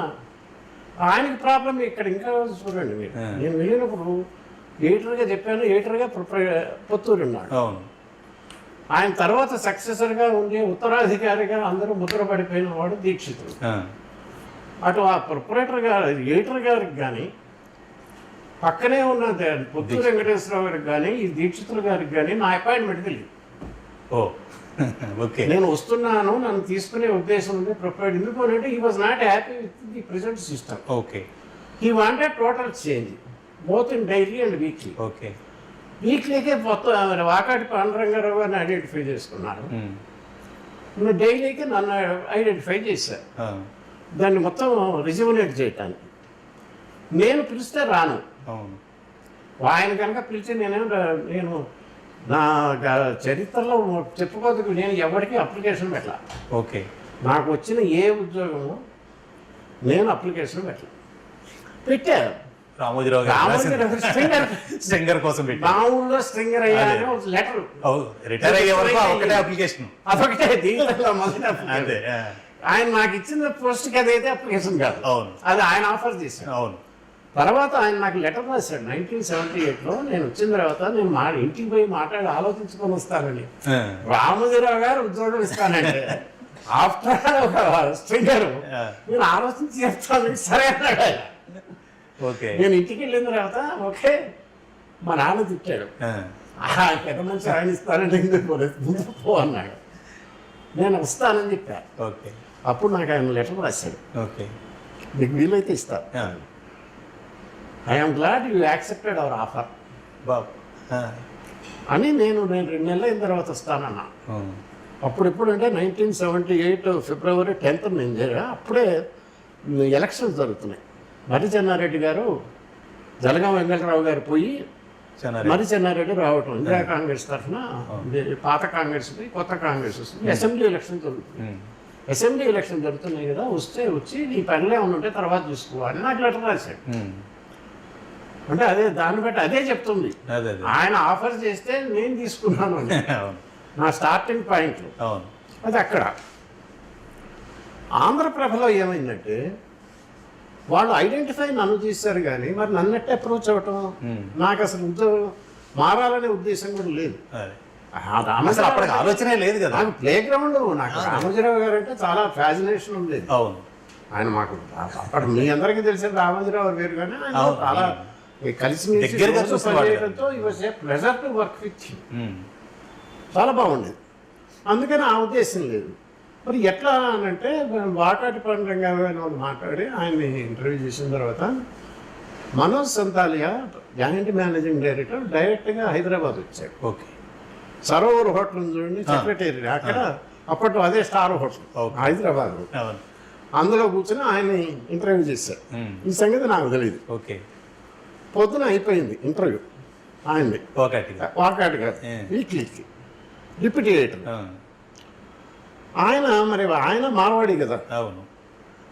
Speaker 2: ఆయనకి ప్రాబ్లం ఇక్కడ ఇంకా చూడండి మీరు. నేను వెళ్ళినప్పుడు ఎడిటర్గా చెప్పాను, ఎడిటర్గా పుత్తూరు ఉన్నాడు.
Speaker 1: అవును
Speaker 2: ఆయన తర్వాత సక్సెసర్గా ఉండి ఉత్తరాధికారిగా అందరూ ముద్రపడిపోయిన వాడు దీక్షితుడు.
Speaker 1: ఆ,
Speaker 2: అటు ఆ ప్రొపరేటర్ గారు, ఎడిటర్ గారికి కానీ, పక్కనే ఉన్న పుత్తూరు వెంకటేశ్వరరావు గారికి కానీ, ఈ దీక్షితుల గారికి కానీ నా అపాయింట్మెంట్ తెలియదు.
Speaker 1: ఓ ఓకే
Speaker 2: నేను వస్తున్నాను, నన్ను తీసుకునే ఉద్దేశం ఉంది ప్రొపరేటర్. ఎందుకు అంటే he was not happy with the present system.
Speaker 1: Okay
Speaker 2: he wanted total change both in daily and weekly.
Speaker 1: Okay
Speaker 2: వీక్లీకే మొత్తం వాకాటి పాండురంగారావు గారిని ఐడెంటిఫై చేసుకున్నారు,
Speaker 1: ఉమ్.
Speaker 2: డైలీకి నన్ను ఐడెంటిఫై చేశారు
Speaker 1: ఆ,
Speaker 2: దాన్ని మొత్తం రిజ్యూమినేట్ చేయటానికి. నేను పిలిస్తే రాను,
Speaker 1: అవును
Speaker 2: ఆయన కనుక పిలిచి నేను నా చరిత్రలో చెప్పుకోదకు నేను ఎవరికి అప్లికేషన్ పెట్టాల.
Speaker 1: ఓకే
Speaker 2: నాకు వచ్చిన ఏ ఉద్యోగము నేను అప్లికేషన్ పెట్టారు.
Speaker 1: రామోజీరావు గారు స్ట్రింగర్ కోసం పెట్టి
Speaker 2: మా ఊళ్ళో స్ట్రింగర్ అయ్యాను లెటర్,
Speaker 1: రిటైర్ అయ్యే వరకు ఒకటే అప్లికేషన్.
Speaker 2: అదొకటే దీంట్లో మొదటి
Speaker 1: అంతే.
Speaker 2: application. ఆయన నాకు ఇచ్చిన పోస్ట్కి అదైతే అప్లికేషన్ కాదు,
Speaker 1: అవును
Speaker 2: అది ఆయన ఆఫర్ చేశాడు.
Speaker 1: అవును
Speaker 2: తర్వాత ఆయన నాకు లెటర్ రాశాడు 1978లో. నేను వచ్చిన తర్వాత నేను ఇంటికి పోయి మాట్లాడి ఆలోచించుకొని వస్తానని.
Speaker 1: ఆ,
Speaker 2: రామోజీరావు గారు ఉద్యోగం ఇస్తానంటే ఆఫ్టర్ ఒక స్ట్రింగర్,
Speaker 1: ఆ,
Speaker 2: నేను ఆలోచించి చెప్తాను, సరే అన్నాడు ఆయన.
Speaker 1: ఓకే
Speaker 2: నేను ఇంటికి వెళ్ళిన తర్వాత ఓకే, మా నాన్న తిట్టాడు,
Speaker 1: ఆ,
Speaker 2: పెద్ద మనిషి ఆయన ఇస్తానంటే ఎందుకు పోలేదు, ముందు పో అన్నాడు. నేను వస్తానని చెప్పాను.
Speaker 1: ఓకే
Speaker 2: అప్పుడు నాకు ఆయన లెటర్ రాశాడు,
Speaker 1: ఓకే
Speaker 2: నీకు వీలైతే ఇస్తాను,
Speaker 1: ఆ,
Speaker 2: I'm glad you accepted our offer
Speaker 1: బాబు ఆ,
Speaker 2: అని. నేను 2 నెలలు అయిన తర్వాత వస్తానన్నా.
Speaker 1: ఉమ్.
Speaker 2: అప్పుడు ఎప్పుడంటే 1978 ఫిబ్రవరి 10th నేను చేరా. అప్పుడే ఎలక్షన్స్ జరుగుతున్నాయి. మర్రి చెన్నారెడ్డి గారు, జలగాం వెంకటరావు గారు పోయి
Speaker 1: చెన్నారెడ్డి.
Speaker 2: మరి చెన్నారెడ్డి రావటం ఇందిరా కాంగ్రెస్ తరఫున పాత కాంగ్రెస్ కొత్త కాంగ్రెస్ వస్తుంది. అసెంబ్లీ ఎలక్షన్ జరుగుతుంది. అసెంబ్లీ ఎలక్షన్ జరుగుతున్నాయి కదా, వస్తే వచ్చి నీ పనిలో ఉంటే తర్వాత చూసుకోవాలి నాకు లెటర్ రాశాడు. అంటే అదే దాన్ని బట్టి అదే చెప్తుంది. ఆయన ఆఫర్ చేస్తే నేను తీసుకున్నాను అని. నా స్టార్టింగ్ పాయింట్ అది అక్కడ. ఆంధ్రప్రభలో ఏమైందంటే వాళ్ళు ఐడెంటిఫై నన్ను చేశారు కానీ మరి నన్నట్టే అప్రోచ్ అవ్వటం, నాకు అసలు ఉద్యోగం మారాలనే ఉద్దేశం కూడా లేదు.
Speaker 1: ఆలోచనే లేదు కదా.
Speaker 2: నాకు ప్లే గ్రౌండ్, నాకు రామోజీరావు గారు అంటే చాలా ఫ్యాసినేషన్ ఉండేది. ఆయన మాకు అక్కడ మీ అందరికీ తెలిసిన రామోజీరావు వేరు కానీ ఆయన చాలా కలిసి పనిచేయడంతో ప్లెజర్ టు వర్క్ విత్ చాలా బాగుండేది. అందుకని ఆ ఉద్దేశం లేదు. మరి ఎట్లా అనంటే వాకాటి పాండురంగారావు అని వాళ్ళు మాట్లాడి ఆయన్ని ఇంటర్వ్యూ చేసిన తర్వాత మనోజ్ సంతాలియా జాయింట్ మేనేజింగ్ డైరెక్టర్ డైరెక్ట్గా హైదరాబాద్ వచ్చాడు.
Speaker 1: ఓకే.
Speaker 2: సరోవర్ హోటల్ చూడండి, సెక్రటరీ అక్కడ అప్పట్లో అదే స్టార్ హోటల్ హైదరాబాద్. అందులో కూర్చొని ఆయన్ని ఇంటర్వ్యూ చేశారు. ఈ సంగతి నాకు తెలియదు.
Speaker 1: ఓకే.
Speaker 2: పొద్దున అయిపోయింది ఇంటర్వ్యూ ఆయనది. వాకాటి గారు వీక్లీకి డిప్యూటీ ఎడిటర్. ఆయన మారవాడి కదా,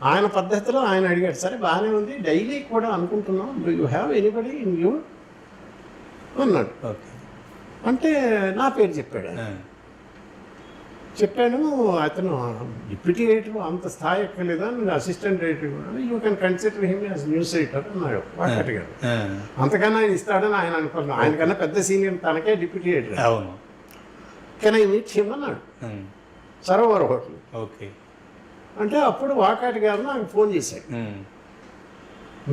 Speaker 2: ఆయన పద్ధతిలో ఆయన అడిగాడు. సరే బాగానే ఉంది, డైలీ కూడా అనుకుంటున్నాం, do you have anybody in you అన్నాడు. అంటే నా పేరు చెప్పాను. అతను డిప్యూటీ ఎడిటర్ అంత స్థాయి ఎక్కలేదా, మీరు అసిస్టెంట్ ఎడిటర్ కూడా, you can consider him as news editor అన్నాడు వాకాటి గారు. అంతకన్నా ఆయన ఇస్తాడని ఆయన అనుకున్నాను. ఆయనకన్నా పెద్ద సీనియర్ తనకే deputy editor. Can I meet him అన్నాడు సరోవర్ హోటల్.
Speaker 1: ఓకే.
Speaker 2: అంటే అప్పుడు వాకాటి గారు నాకు ఫోన్ చేశాడు.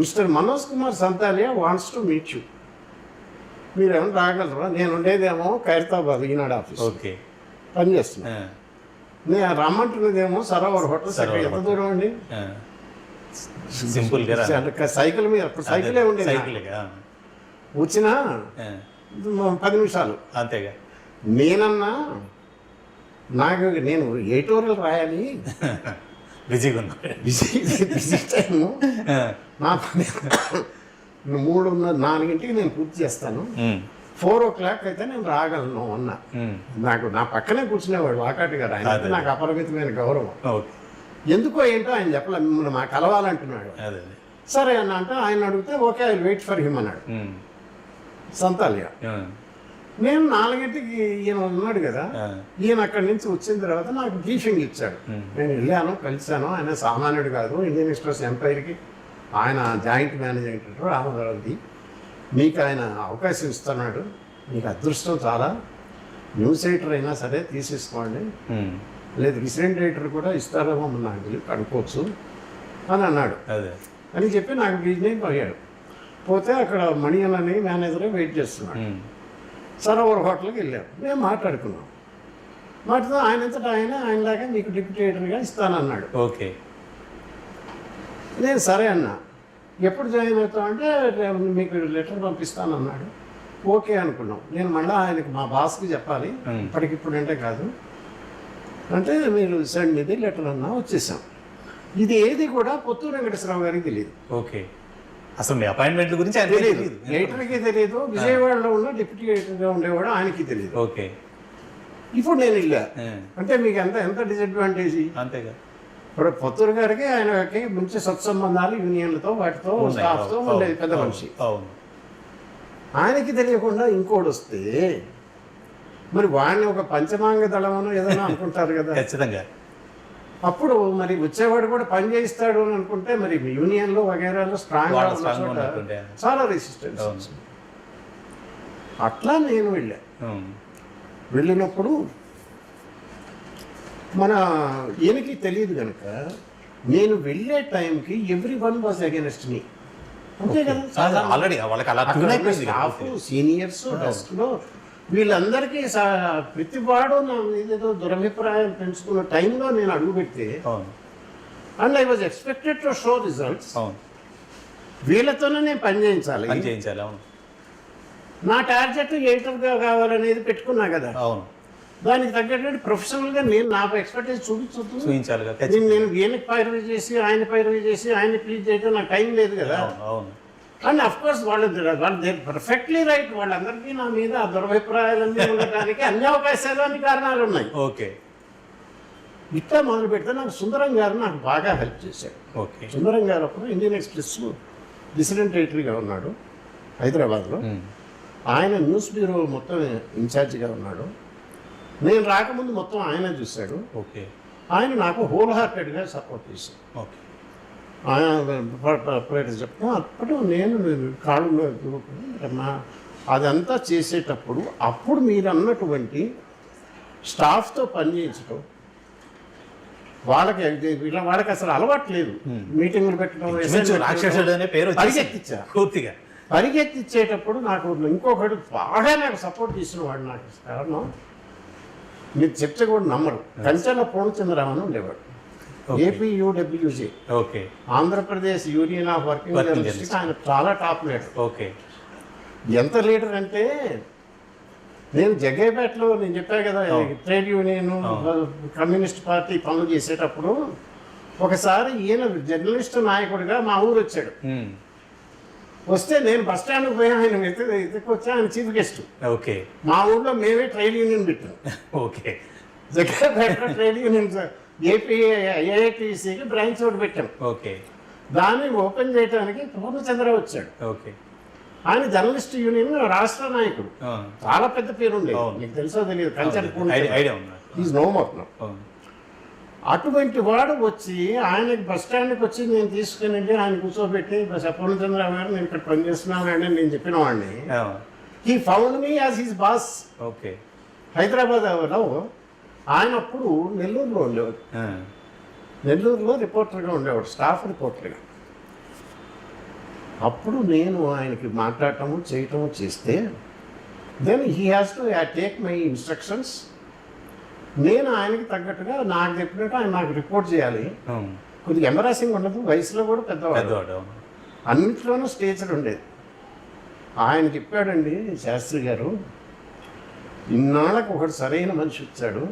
Speaker 2: Mister Manoj Kumar Santhalia wants to meet you, మీరేమన్నా రాగలరా? నేను ఉండేదేమో ఖైరతాబాద్ ఈనాడు ఆఫీస్.
Speaker 1: ఓకే.
Speaker 2: పనిచేస్తున్నా. నేను రమ్మంటున్నదేమో సరోవర్ హోటల్. ఎంత దూరం అండి? సైకిల్ మీద, అప్పుడు సైకిలే ఉండేది. వచ్చినా 10 నిమిషాలు
Speaker 1: అంతేగా.
Speaker 2: నేనన్నా నేను ఎడిటోరియల్ రాయాలి,
Speaker 1: బిజీగా ఉన్నా,
Speaker 2: బిజీ టైము నా పని 3:30-4 నేను పూర్తి చేస్తాను, 4 o'clock అయితే నేను రాగలను అన్నా. నా పక్కనే కూర్చునేవాడు వాకాటి గారు. ఆయన అంటే నాకు అపరిమితమైన గౌరవం. ఎందుకో ఏంటో ఆయన చెప్పలే, మిమ్మల్ని మా కలవాలంటున్నాడు. సరే అన్న అంటే ఆయన అడిగితే okay I wait for him అన్నాడు సంతాలియా. నేను 4 ఈయన ఉన్నాడు కదా, ఈయన అక్కడి నుంచి వచ్చిన తర్వాత నాకు బ్రీఫింగ్ ఇచ్చాడు. నేను వెళ్ళాను, కలిశాను. ఆయన సామాన్యుడు కాదు, ఇండియన్ ఎక్స్ప్రెస్ ఎంపైర్కి ఆయన జాయింట్ మేనేజింగ్ రామరావుది. మీకు ఆయన అవకాశం ఇస్తున్నాడు, మీకు అదృష్టం చాలా, న్యూస్ ఎడిటర్ అయినా సరే తీసేసుకోండి, లేదు రెసిడెంట్ ఎడిటర్ కూడా ఇస్తారేమో నాకు కనుక్కోవచ్చు అని అన్నాడు. అని చెప్పి నాకు బిజినెస్ పోయాడు. పోతే అక్కడ మణి అని మేనేజరే వెయిట్ చేస్తున్నాడు. సరోవర్ హోటల్కి వెళ్ళాం, మేము మాట్లాడుకున్నాం. మాట్లాడితే ఆయనలాగా మీకు డిప్యూటీ ఎడిటర్గా ఇస్తానన్నాడు.
Speaker 1: ఓకే.
Speaker 2: నేను సరే అన్నా. ఎప్పుడు జాయిన్ అవుతామంటే మీకు లెటర్ పంపిస్తానన్నాడు. ఓకే అనుకున్నాం. నేను మళ్ళీ ఆయనకి మా బాస్కి చెప్పాలి, ఇప్పటికిప్పుడు అంటే కాదు అంటే, మీరు సెండ్ మీద లెటర్ అన్నా. వచ్చేసాం. ఇది ఏది కూడా పుత్తూరు వెంకటేశ్వరరావు గారికి తెలియదు.
Speaker 1: ఓకే. అసలు మీ అపాయింట్మెంట్ గురించి
Speaker 2: తెలియదు, ఎడిటర్కి తెలియదు. విజయవాడలో ఉన్న డిప్యూటీ ఎడిటర్గా ఉండేవాడు, ఆయనకి తెలియదు.
Speaker 1: ఓకే.
Speaker 2: ఇప్పుడు నేను వెళ్ళా అంటే మీకు ఎంత డిసడ్వాంటేజ్.
Speaker 1: అంతేగా.
Speaker 2: ఇప్పుడు పుత్తూరు గారికి ఆయనకి మంచి సత్సంబంధాలు యూనియన్లతో వాటితో స్టాఫ్తో ఉండేది, పెద్ద మనిషి. ఆయనకి తెలియకుండా ఇంకోటి వస్తే మరి వాడిని ఒక పంచమాంగ దళమను ఏదైనా అనుకుంటారు కదా.
Speaker 1: ఖచ్చితంగా.
Speaker 2: అప్పుడు మరి వచ్చేవాడు కూడా పని చేయిస్తాడు అని అనుకుంటే మరి యూనియన్లో వగైరాలో స్ట్రాంగ్ చాలా రెసిస్టెన్స్. అట్లా నేను వెళ్ళినప్పుడు మన ఈయనకి తెలియదు కనుక నేను వెళ్ళే టైంకి ఎవ్రీ వన్ వాజ్ అగెన్స్ట్ మీ. అంతే కదా,
Speaker 1: ఆల్రెడీ వాళ్ళకి అలా
Speaker 2: స్టాఫ్ సీనియర్స్ డెస్క్లో వీళ్ళందరికీ ప్రతివాడు నా ఏదో దురభిప్రాయం పెంచుకున్న టైంలో నేను అడుగు పెడితే and I was expected to show results. వీళ్ళతోనే నేను పని చేయించాలి. నా టార్గెట్ ఎడిటర్గా కావాలనేది పెట్టుకున్నా కదా. దానికి తగ్గట్టు ప్రొఫెషనల్గా నేను నా ఎక్స్పర్టైజ్ చూపించాలి. నేను ఈయనకి పైరవీ చేసి ఆయన ప్లీజ్ చేయడం నాకు టైం లేదు కదా. అండ్ అఫ్ కోర్స్ వాళ్ళు పర్ఫెక్ట్లీ రైట్. వాళ్ళందరికీ నా మీద ఆ దురభిప్రాయాలన్నీ ఉండటానికి అన్ని అవకాశాలు అన్ని కారణాలు ఉన్నాయి.
Speaker 1: ఓకే
Speaker 2: ఇట్లా మొదలు పెడితే నాకు సుందరం గారు నాకు బాగా హెల్ప్ చేశాడు.
Speaker 1: ఓకే
Speaker 2: సుందరం గారు అప్పుడు ఇండియన్ ఎక్స్ప్రెస్ డిసిడెంట్ ఎడిటర్గా ఉన్నాడు హైదరాబాద్లో. ఆయన న్యూస్ బ్యూరో మొత్తం ఇన్ఛార్జిగా ఉన్నాడు. నేను రాకముందు మొత్తం ఆయన చూశాడు.
Speaker 1: ఓకే
Speaker 2: ఆయన నాకు హోల్ హార్టెడ్గా సపోర్ట్ చేశాడు.
Speaker 1: ఓకే
Speaker 2: ఆయన చెప్తాను అప్పుడు నేను కాళ్ళు అమ్మా అదంతా చేసేటప్పుడు అప్పుడు మీరు అన్నటువంటి స్టాఫ్తో పనిచేయించడం వాళ్ళకి అసలు అలవాటు లేదు. మీటింగులు పెట్టడం
Speaker 1: రాక్షసుడు అనే పేరు
Speaker 2: పరిగెత్తిచ్చా
Speaker 1: పూర్తిగా.
Speaker 2: పరిగెత్తిచ్చేటప్పుడు నాకు ఇంకొకటి బాగా నాకు సపోర్ట్ చేసిన వాడు నాకు కారణం మీరు చెప్తే కూడా నమ్మరు. కంచెల పూర్ణచంద్రరావు ఉండేవాడు. APUWJ
Speaker 1: okay
Speaker 2: Andhra Pradesh union of working journalist. ఆయన చాలా టాప్ లీడర్.
Speaker 1: ఓకే
Speaker 2: ఎంత లీడర్ అంటే నేను జగ్గయ్యపేటలో నేను చెప్పాను కదా ట్రేడ్ యూనియన్ కమ్యూనిస్ట్ పార్టీ పనులు చేసేటప్పుడు ఒకసారి ఈయన జర్నలిస్ట్ నాయకుడిగా మా ఊరు వచ్చాడు. వస్తే నేను బస్ స్టాండ్కి పోయి ఆయన వచ్చి ఆయన చీఫ్ గెస్ట్.
Speaker 1: ఓకే
Speaker 2: మా ఊళ్ళో మేమే ట్రేడ్ యూనియన్ పెట్టాం.
Speaker 1: ఓకే
Speaker 2: జగ్గయ్యపేటలో ట్రేడ్ యూనియన్ ఏపీ ఏఐటీసీకి బ్రాంచ్ ఒకటి పెట్టాం.
Speaker 1: ఓకే
Speaker 2: దాన్ని ఓపెన్ చేయడానికి పూర్ణచంద్ర వచ్చాడు.
Speaker 1: ఓకే
Speaker 2: ఆయన జర్నలిస్ట్ యూనియన్ రాష్ట్ర నాయకుడు. చాలా పెద్ద పేరు ఉండేది. మీకు తెలుసో తెలియదు. Is no more now. అటువంటి వాడు వచ్చి ఆయనకి బస్ స్టాండ్కి వచ్చి నేను తీసుకుని వెళ్ళి ఆయన కూర్చోబెట్టి పూర్ణచంద్రరావు గారు నేను ఇక్కడ పనిచేస్తున్నానండి నేను చెప్పిన వాడిని. He found me as his boss.
Speaker 1: Okay
Speaker 2: హైదరాబాద్లో ఆయన అప్పుడు నెల్లూరులో ఉండేవాడు. నెల్లూరులో రిపోర్టర్గా ఉండేవాడు, స్టాఫ్ రిపోర్టర్గా. అప్పుడు నేను ఆయనకి మాట్లాడటము చేయటము చేస్తే then he has to take my instructions. నేను ఆయనకి తగ్గట్టుగా నాకు చెప్పినట్టు ఆయన నాకు రిపోర్ట్ చేయాలి. కొద్దిగా ఎంబరాసింగ్ ఉండదు, వయసులో కూడా పెద్దవాడు, అన్నింటిలోనూ స్టేచర్ ఉండేది. ఆయన చెప్పాడండి శాస్త్రి గారు, ఇన్నాళ్ళకు ఒకటి సరైన మనిషి వచ్చాడు,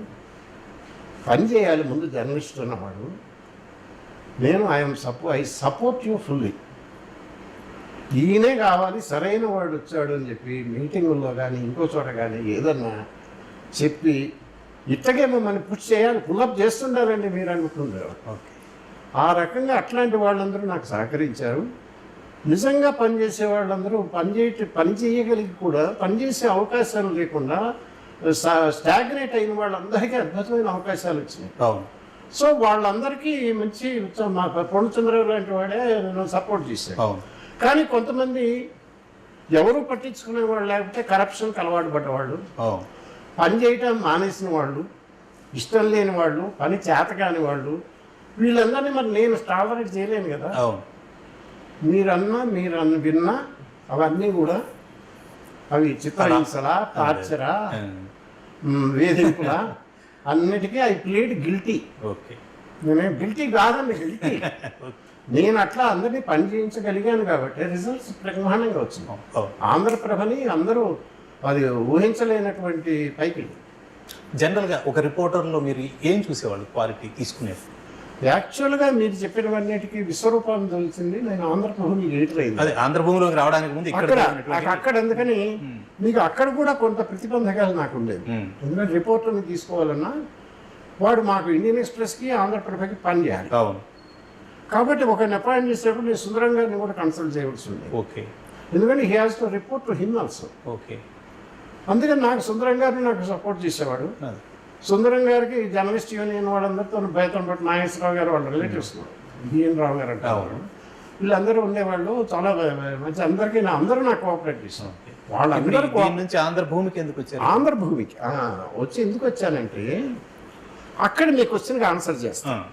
Speaker 2: పని చేయాలి ముందు జర్నలిస్ట్ ఉన్నవాడు. నేను ఐ సపోర్ట్ యూ ఫుల్లీ. ఈయనే కావాలి సరైన వాడు వచ్చాడు అని చెప్పి మీటింగుల్లో కానీ ఇంకో చోట కానీ ఏదన్నా చెప్పి ఇట్టగే మమ్మల్ని పుష్ చేయాలి, పుల్అప్ చేస్తుండాలండి మీరు అనుకుంటున్నారు. ఆ రకంగా అట్లాంటి వాళ్ళందరూ నాకు సహకరించారు. నిజంగా పనిచేసే వాళ్ళందరూ పని చేయగలిగి కూడా పనిచేసే అవకాశాలు లేకుండా స్టాగ్నేట్ అయిన వాళ్ళందరికీ అద్భుతమైన అవకాశాలు వచ్చినాయి. సో వాళ్ళందరికీ మంచి మా పూర్ణచంద్రరావు లాంటి వాడే నన్ను సపోర్ట్ చేశాడు. కానీ కొంతమంది ఎవరు పట్టించుకునేవాళ్ళు లేకపోతే కరప్షన్కి అలవాటు పడ్డవాళ్ళు, పని చేయటం మానేసిన వాళ్ళు, ఇష్టం లేని వాళ్ళు, పని చేత కాని వాళ్ళు, వీళ్ళందరినీ మరి నేను టాలరేట్ చేయలేను కదా. మీరు విన్నా అవన్నీ కూడా అవి చిత్రహింసలా, టార్చరా, వేధింపులా అన్నిటికీ ఐ ప్లేడ్ గిల్టీ. నేనేం గిల్టీ కాదండి, గిల్టీ. నేను అట్లా అందరినీ పని చేయించగలిగాను కాబట్టి రిజల్ట్స్ బ్రహ్మాండంగా వచ్చింది. ఆంధ్రప్రభని అందరూ అది ఊహించలేనటువంటి పైకి.
Speaker 1: జనరల్గా ఒక రిపోర్టర్లో మీరు ఏం చూసేవాళ్ళు క్వాలిటీ తీసుకునేది?
Speaker 2: యాక్చువల్గా మీరు చెప్పినవన్నిటికీ విశ్వరూపం తెలిసింది నేను ఆంధ్రప్రభని ఎడిటర్ అయింది.
Speaker 1: అదే ఆంధ్రభూమిలోకి రావడానికి ముందు
Speaker 2: అక్కడ అందుకని మీకు అక్కడ కూడా కొంత ప్రతిబంధకాలు నాకు ఉండేది. ఎందుకంటే రిపోర్టర్ని తీసుకోవాలన్నా వాడు మాకు ఇండియన్ ఎక్స్ప్రెస్కి ఆంధ్రప్రభకి పని చేయాలి. కాబట్టి ఒకరిని అపాయింట్ చేసేటప్పుడు నేను సుందరం గారిని కూడా కన్సల్ట్ చేయవలసి ఉంది.
Speaker 1: ఓకే,
Speaker 2: ఎందుకంటే he has to report to him also.
Speaker 1: Okay,
Speaker 2: అందుకని నాకు సుందరం గారిని నాకు సపోర్ట్ చేసేవాడు. సుందరం గారికి జర్నలిస్ట్ యూనియన్ వాళ్ళందరితో బయటపడి నాగేశ్వరరావు గారు వాళ్ళ రిలేటివ్స్, బిఎన్ రావు గారు అంటారు, వీళ్ళందరూ ఉండేవాళ్ళు. చాలా మంచి అందరికీ అందరూ నాకు కోఆపరేట్ చేశారు. వాళ్ళందరూ
Speaker 1: నుంచి ఆంధ్రభూమికి ఎందుకు వచ్చారు?
Speaker 2: ఆంధ్రభూమికి వచ్చి ఎందుకు వచ్చానంటే అక్కడ మీ క్వశ్చన్కి ఆన్సర్ చేస్తాను.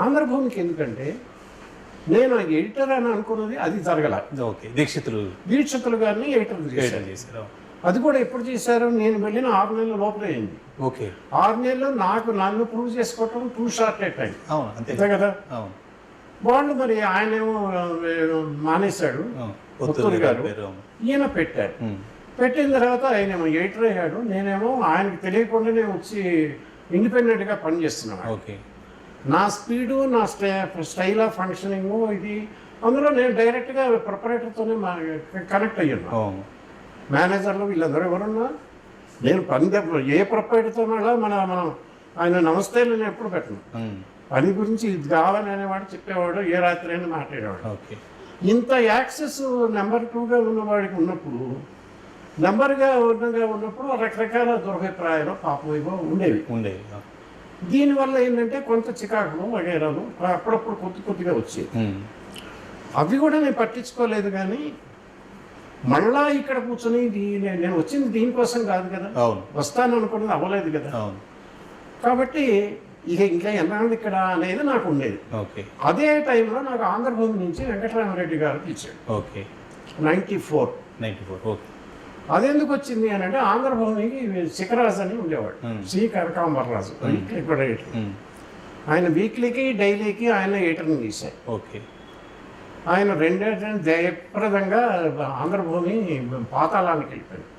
Speaker 2: ఆంధ్రభూమికి ఎందుకంటే నేను ఎడిటర్ అని అనుకున్నది అది జరగల. దీక్షితులు గారిని ఎడిటర్ చేశారు. అది కూడా ఎప్పుడు చేశారు? నేను వెళ్ళిన 6 నెలల లోపలే అయింది.
Speaker 1: ఓకే,
Speaker 2: 6 నెలలు నన్ను ప్రూవ్ చేసుకోవటం టూ షార్ట్ టైం. అంతే కదా. వాళ్ళు మరి ఆయనేమో మానేశాడు, పుత్తూరు గారు, ఈయన పెట్టాడు. పెట్టిన తర్వాత ఆయనేమో ఎడిటర్ అయ్యాడు. నేనేమో ఆయనకు తెలియకుండానే వచ్చి ఇండిపెండెంట్గా పనిచేస్తున్నాను.
Speaker 1: ఓకే,
Speaker 2: నా స్పీడు, నా స్టైల్ ఆఫ్ ఫంక్షనింగ్, ఇది అందులో నేను డైరెక్ట్గా ప్రొపరేటర్తోనే కనెక్ట్ అయ్యాను.
Speaker 1: అవును.
Speaker 2: మేనేజర్లు వీళ్ళందరూ ఎవరున్నా నేను పని ఏ ప్రొపరేటర్తో మనం ఆయన నమస్తే నేను ఎప్పుడు పెట్టను. పని గురించి ఇది కావాలని అనేవాడు, చెప్పేవాడు, ఏ రాత్రి అయినా మాట్లాడేవాడు.
Speaker 1: ఓకే.
Speaker 2: ఇంత యాక్సెస్ నెంబర్ 2గా ఉన్నవాడికి ఉన్నప్పుడు, నెంబర్గా ఉన్నప్పుడు రకరకాల దురభిప్రాయాలు పాపం ఉండేవి. దీనివల్ల ఏంటంటే కొంత చికాకులు వగైరాలు అప్పుడప్పుడు కొద్దిగా వచ్చేవి. అవి కూడా నేను పట్టించుకోలేదు. కానీ మళ్ళా ఇక్కడ కూర్చొని నేను వచ్చింది దీనికోసం కాదు కదా, వస్తాను అనుకున్నది అవ్వలేదు కదా. కాబట్టి ఇంకా ఎన్నాళ్ళు ఇక్కడ అనేది నాకు ఉండేది. అదే టైంలో నాకు ఆంధ్రభూమి నుంచి వెంకటరామరెడ్డి గారు ఇచ్చాడు. 94. అదెందుకు వచ్చింది అని అంటే, ఆంధ్రభూమికి శిఖరాజు అని ఉండేవాడు, సి కనకాంబరరాజు, ఆయన వీక్లీకి డైలీకి ఆయన ఎడిటర్ని తీశారు. ఆయన రెండేళ్ళ జయప్రదంగా ఆంధ్రభూమి పాతాళానికి వెళ్ళిపోయింది.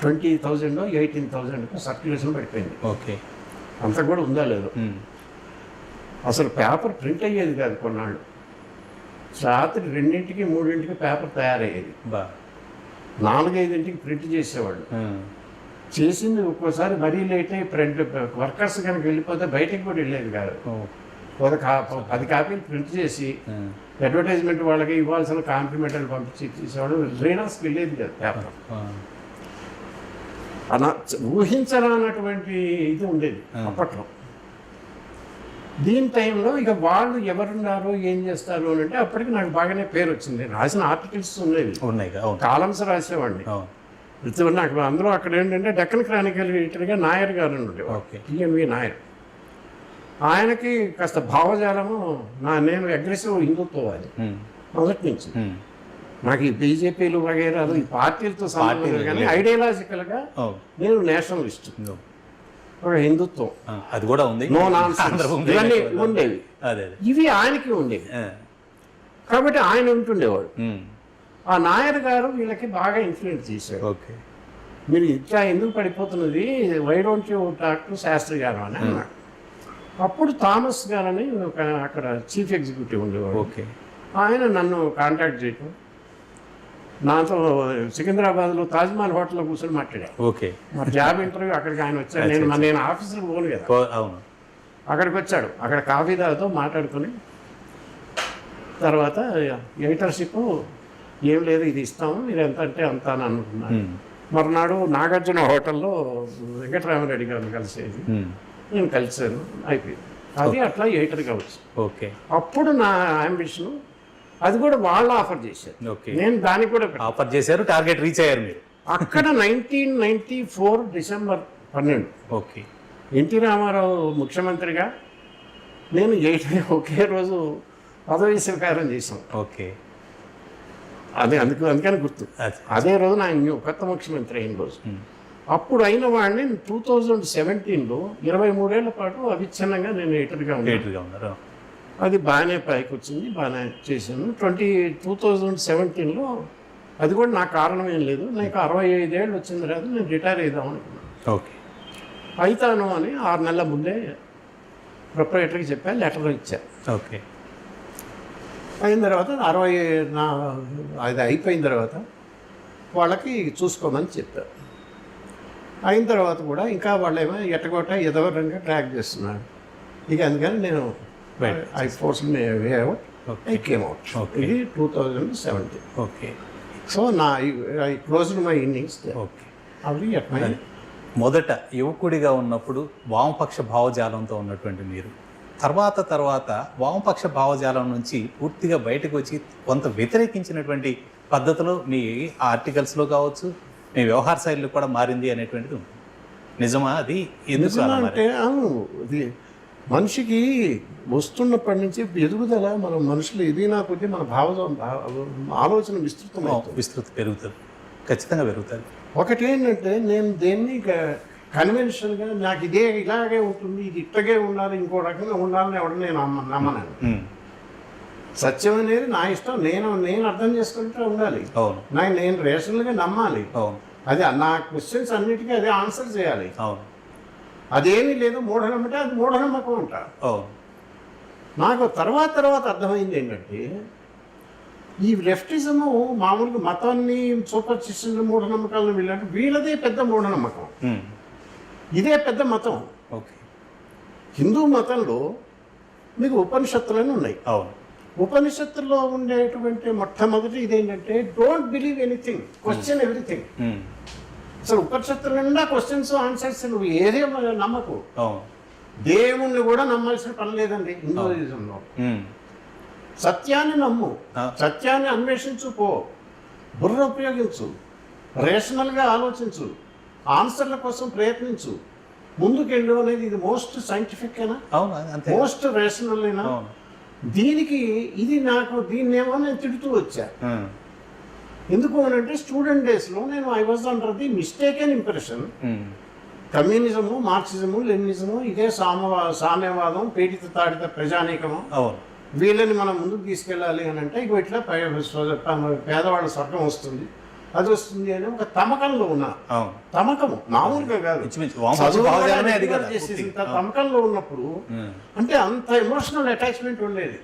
Speaker 2: 20,000 18,000 సర్క్యులేషన్ పడిపోయింది. అంత కూడా ఉందా లేదు. అసలు పేపర్ ప్రింట్ అయ్యేది కాదు కొన్నాళ్ళు. రాత్రి 2ంటికి 3ంటికి పేపర్ తయారయ్యేది. 4-5ంటికి ప్రింట్ చేసేవాళ్ళు. చేసింది ఒక్కోసారి మరీ లేట్ అయ్యి ప్రింట్ వర్కర్స్ కనుక వెళ్ళిపోతే బయటకు కూడా వెళ్ళేది కాదు. 10 కాపీలు ప్రింట్ చేసి అడ్వర్టైజ్మెంట్ వాళ్ళకి ఇవ్వాల్సిన కాంప్లిమెంటరీ పంపించి తీసేవాళ్ళు. రీడర్స్కి వెళ్ళేది కాదు పేపర్. ఊహించరానటువంటి ఇది ఉండేది అప్పట్లో. దీని టైంలో ఇక వాళ్ళు ఎవరున్నారు, ఏం చేస్తారు అని అంటే, అప్పటికి నాకు బాగానే పేరు వచ్చింది. రాసిన ఆర్టికల్స్ ఉన్నాయి, కాలమ్స్ రాసేవాడిని. నాకు అందులో అక్కడ ఏంటంటే డెక్కన్ క్రానికల్ ఎడిటర్గా నాయర్ గారు ఉండేవాడు, టిఎంవి నాయర్. ఆయనకి కాస్త భావజాలము, నేను అగ్రెసివ్ హిందుత్వం అది మొదటి నుంచి. నాకు ఈ బీజేపీలు వగైరాలు ఈ పార్టీలతో సంబంధం లేదు, కానీ ఐడియాలజికల్గా నేను నేషనలిస్ట్, ఒక హిందుత్వం,
Speaker 1: అది కూడా ఉంది,
Speaker 2: నో నాన్సెన్స్ ఇవన్నీ ఉండేవి. ఇవి ఆయనకి ఉండేవి. కాబట్టి ఆయన ఉంటుండేవాడు. ఆ నాయర్ గారు వీళ్ళకి బాగా ఇన్ఫ్లుయెన్స్ చేశాడు. మీరు ఇంకా ఎందుకు పడిపోతున్నది, why don't you talk to Shastri garu అని అన్నాడు. అప్పుడు థామస్ గారు అని ఒక అక్కడ చీఫ్ ఎగ్జిక్యూటివ్ ఉండేవాడు. ఆయన నన్ను కాంటాక్ట్ చేయటం, నాతో సికింద్రాబాద్లో తాజ్మహల్ హోటల్లో కూర్చొని మాట్లాడాను. మరి జాబ్ ఇంటర్వ్యూ అక్కడికి ఆయన వచ్చాడు. నేను ఆఫీసులో పోను కదా, అక్కడికి వచ్చాడు. అక్కడ కాఫీ తాగుతూ మాట్లాడుకొని తర్వాత ఎడిటర్షిప్ ఏం లేదు, ఇది ఇస్తాము, మీరు ఎంత అంటే అంత అని అనుకున్నాను. మరునాడు నాగార్జున హోటల్లో వెంకటరామరెడ్డి గారిని కలిసేది, నేను కలిసాను, అయిపోయింది. అది అట్లా ఎడిటర్గా వచ్చి. అప్పుడు నా అంబిషన్, అది కూడా వాళ్ళు ఆఫర్ చేశారు, నేను దానికి కూడా
Speaker 1: ఆఫర్ చేశారు, టార్గెట్ రీచ్ అయ్యారు మీరు.
Speaker 2: అక్కడ 1994 డిసెంబర్ 12 ఎన్టీ రామారావు ముఖ్యమంత్రిగా నేను ఒకే రోజు పదవి స్వీకారం చేశాం. అందుకని గుర్తు. అదే రోజు నా కొత్త ముఖ్యమంత్రి అయిన రోజు. అప్పుడు అయిన వాడిని 2017లో 23 ఏళ్ల పాటు అవిచ్ఛిన్నంగా నేను ఎడిటర్గా ఉన్నాను. అది బాగానే పైకి వచ్చింది, బాగానే చేశాను. 2017లో అది కూడా నా కారణం ఏం లేదు, నాకు 65 ఏళ్ళు వచ్చిన తర్వాత నేను రిటైర్ అవుదాం అనుకున్నాను. అవుతాను అని 6 నెలల ముందే ప్రొపరేటర్కి చెప్పాను, లెటర్ ఇచ్చాను. అయిన తర్వాత అది అయిపోయిన తర్వాత వాళ్ళకి చూసుకోమని చెప్పారు. అయిన తర్వాత కూడా ఇంకా వాళ్ళేమో ఎట్టగొట్ట ఎదవరంగా ట్రాక్ చేస్తున్నారు. ఇక అందుకని నేను I forced my way out. I came out. ఇది 2017. So I closed my innings there. అవి
Speaker 1: మొదట యువకుడిగా ఉన్నప్పుడు వామపక్ష భావజాలంతో ఉన్నటువంటి మీరు తర్వాత వామపక్ష భావజాలం నుంచి పూర్తిగా బయటకు వచ్చి కొంత వ్యతిరేకించినటువంటి పద్ధతిలో మీ ఆర్టికల్స్లో కావచ్చు, మీ వ్యవహార శైలిలో కూడా మారింది అనేటువంటిది ఉంటుంది. నిజమా? అది ఎందుకు
Speaker 2: అంటే మనిషికి వస్తున్నప్పటి నుంచి ఎదుగుదల, మనం మనుషులు ఎదిగినా కొద్దీ మన ఆలోచన
Speaker 1: విస్తృతి పెరుగుతుంది, ఖచ్చితంగా పెరుగుతుంది.
Speaker 2: ఒకటి ఏంటంటే, నేను దేన్ని కన్వెన్షన్గా నాకు ఇలాగే ఉంటుంది, ఇది ఇట్టగే ఉండాలి, ఇంకో రకంగా ఉండాలని ఎవడని నేను నమ్మను. సత్యం అనేది నా ఇష్టం, నేను అర్థం చేసుకుంటే ఉండాలి. నేను రేషనల్గా నమ్మాలి. అది నా క్వశ్చన్స్ అన్నిటికీ అదే ఆన్సర్ చేయాలి. అదేమీ లేదు, మూఢనమ్మటే అది మూఢనమ్మకం అంటారు. నాకు తర్వాత అర్థమైంది ఏంటంటే ఈ లెఫ్టిజము మామూలుగా మతాన్ని సూపర్స్టిషన్ మూఢనమ్మకాలను వీళ్ళదే పెద్ద మూఢనమ్మకం, ఇదే పెద్ద మతం.
Speaker 1: ఓకే.
Speaker 2: హిందూ మతంలో మీకు ఉపనిషత్తులని ఉన్నాయి.
Speaker 1: అవును.
Speaker 2: ఉపనిషత్తుల్లో ఉండేటువంటి మొట్టమొదటి ఇదేంటంటే don't believe anything, question everything. అసలు ఉపనిషత్తుల నిండా క్వశ్చన్స్ ఆన్సర్స్, నువ్వు ఏదే నమ్మకు. దేవుణ్ణి కూడా నమ్మాల్సిన పని లేదండి హిందూయిజంలో. సత్యాన్ని నమ్ము, సత్యాన్ని అన్వేషించు, పో, బుర్ర ఉపయోగించు, రేషనల్గా ఆలోచించు, ఆన్సర్ల కోసం ప్రయత్నించు, ముందుకెళ్ళు అనేది ఇది మోస్ట్ సైంటిఫిక్ అయినా, మోస్ట్ రేషనల్ అయినా. దీనికి ఇది నాకు దీన్నేమో నేను తిడుతూ వచ్చా. ఎందుకు అంటే స్టూడెంట్ డేస్లో నేను I was under the mistaken impression communism, Marxism, Leninism ఇదే సామ్యవాదం, పీడిత తాడిత ప్రజానీకము, వీళ్ళని మనం ముందుకు తీసుకెళ్ళాలి అని అంటే ఇక ఇట్లా పేదవాళ్ళ స్వర్గం వస్తుంది, అది వస్తుంది అని ఒక తమకంలో ఉన్నా. తమకము మామూలుగా కాదు, చేసేసింత తమకంలో ఉన్నప్పుడు అంటే అంత ఎమోషనల్ అటాచ్మెంట్ ఉండేది.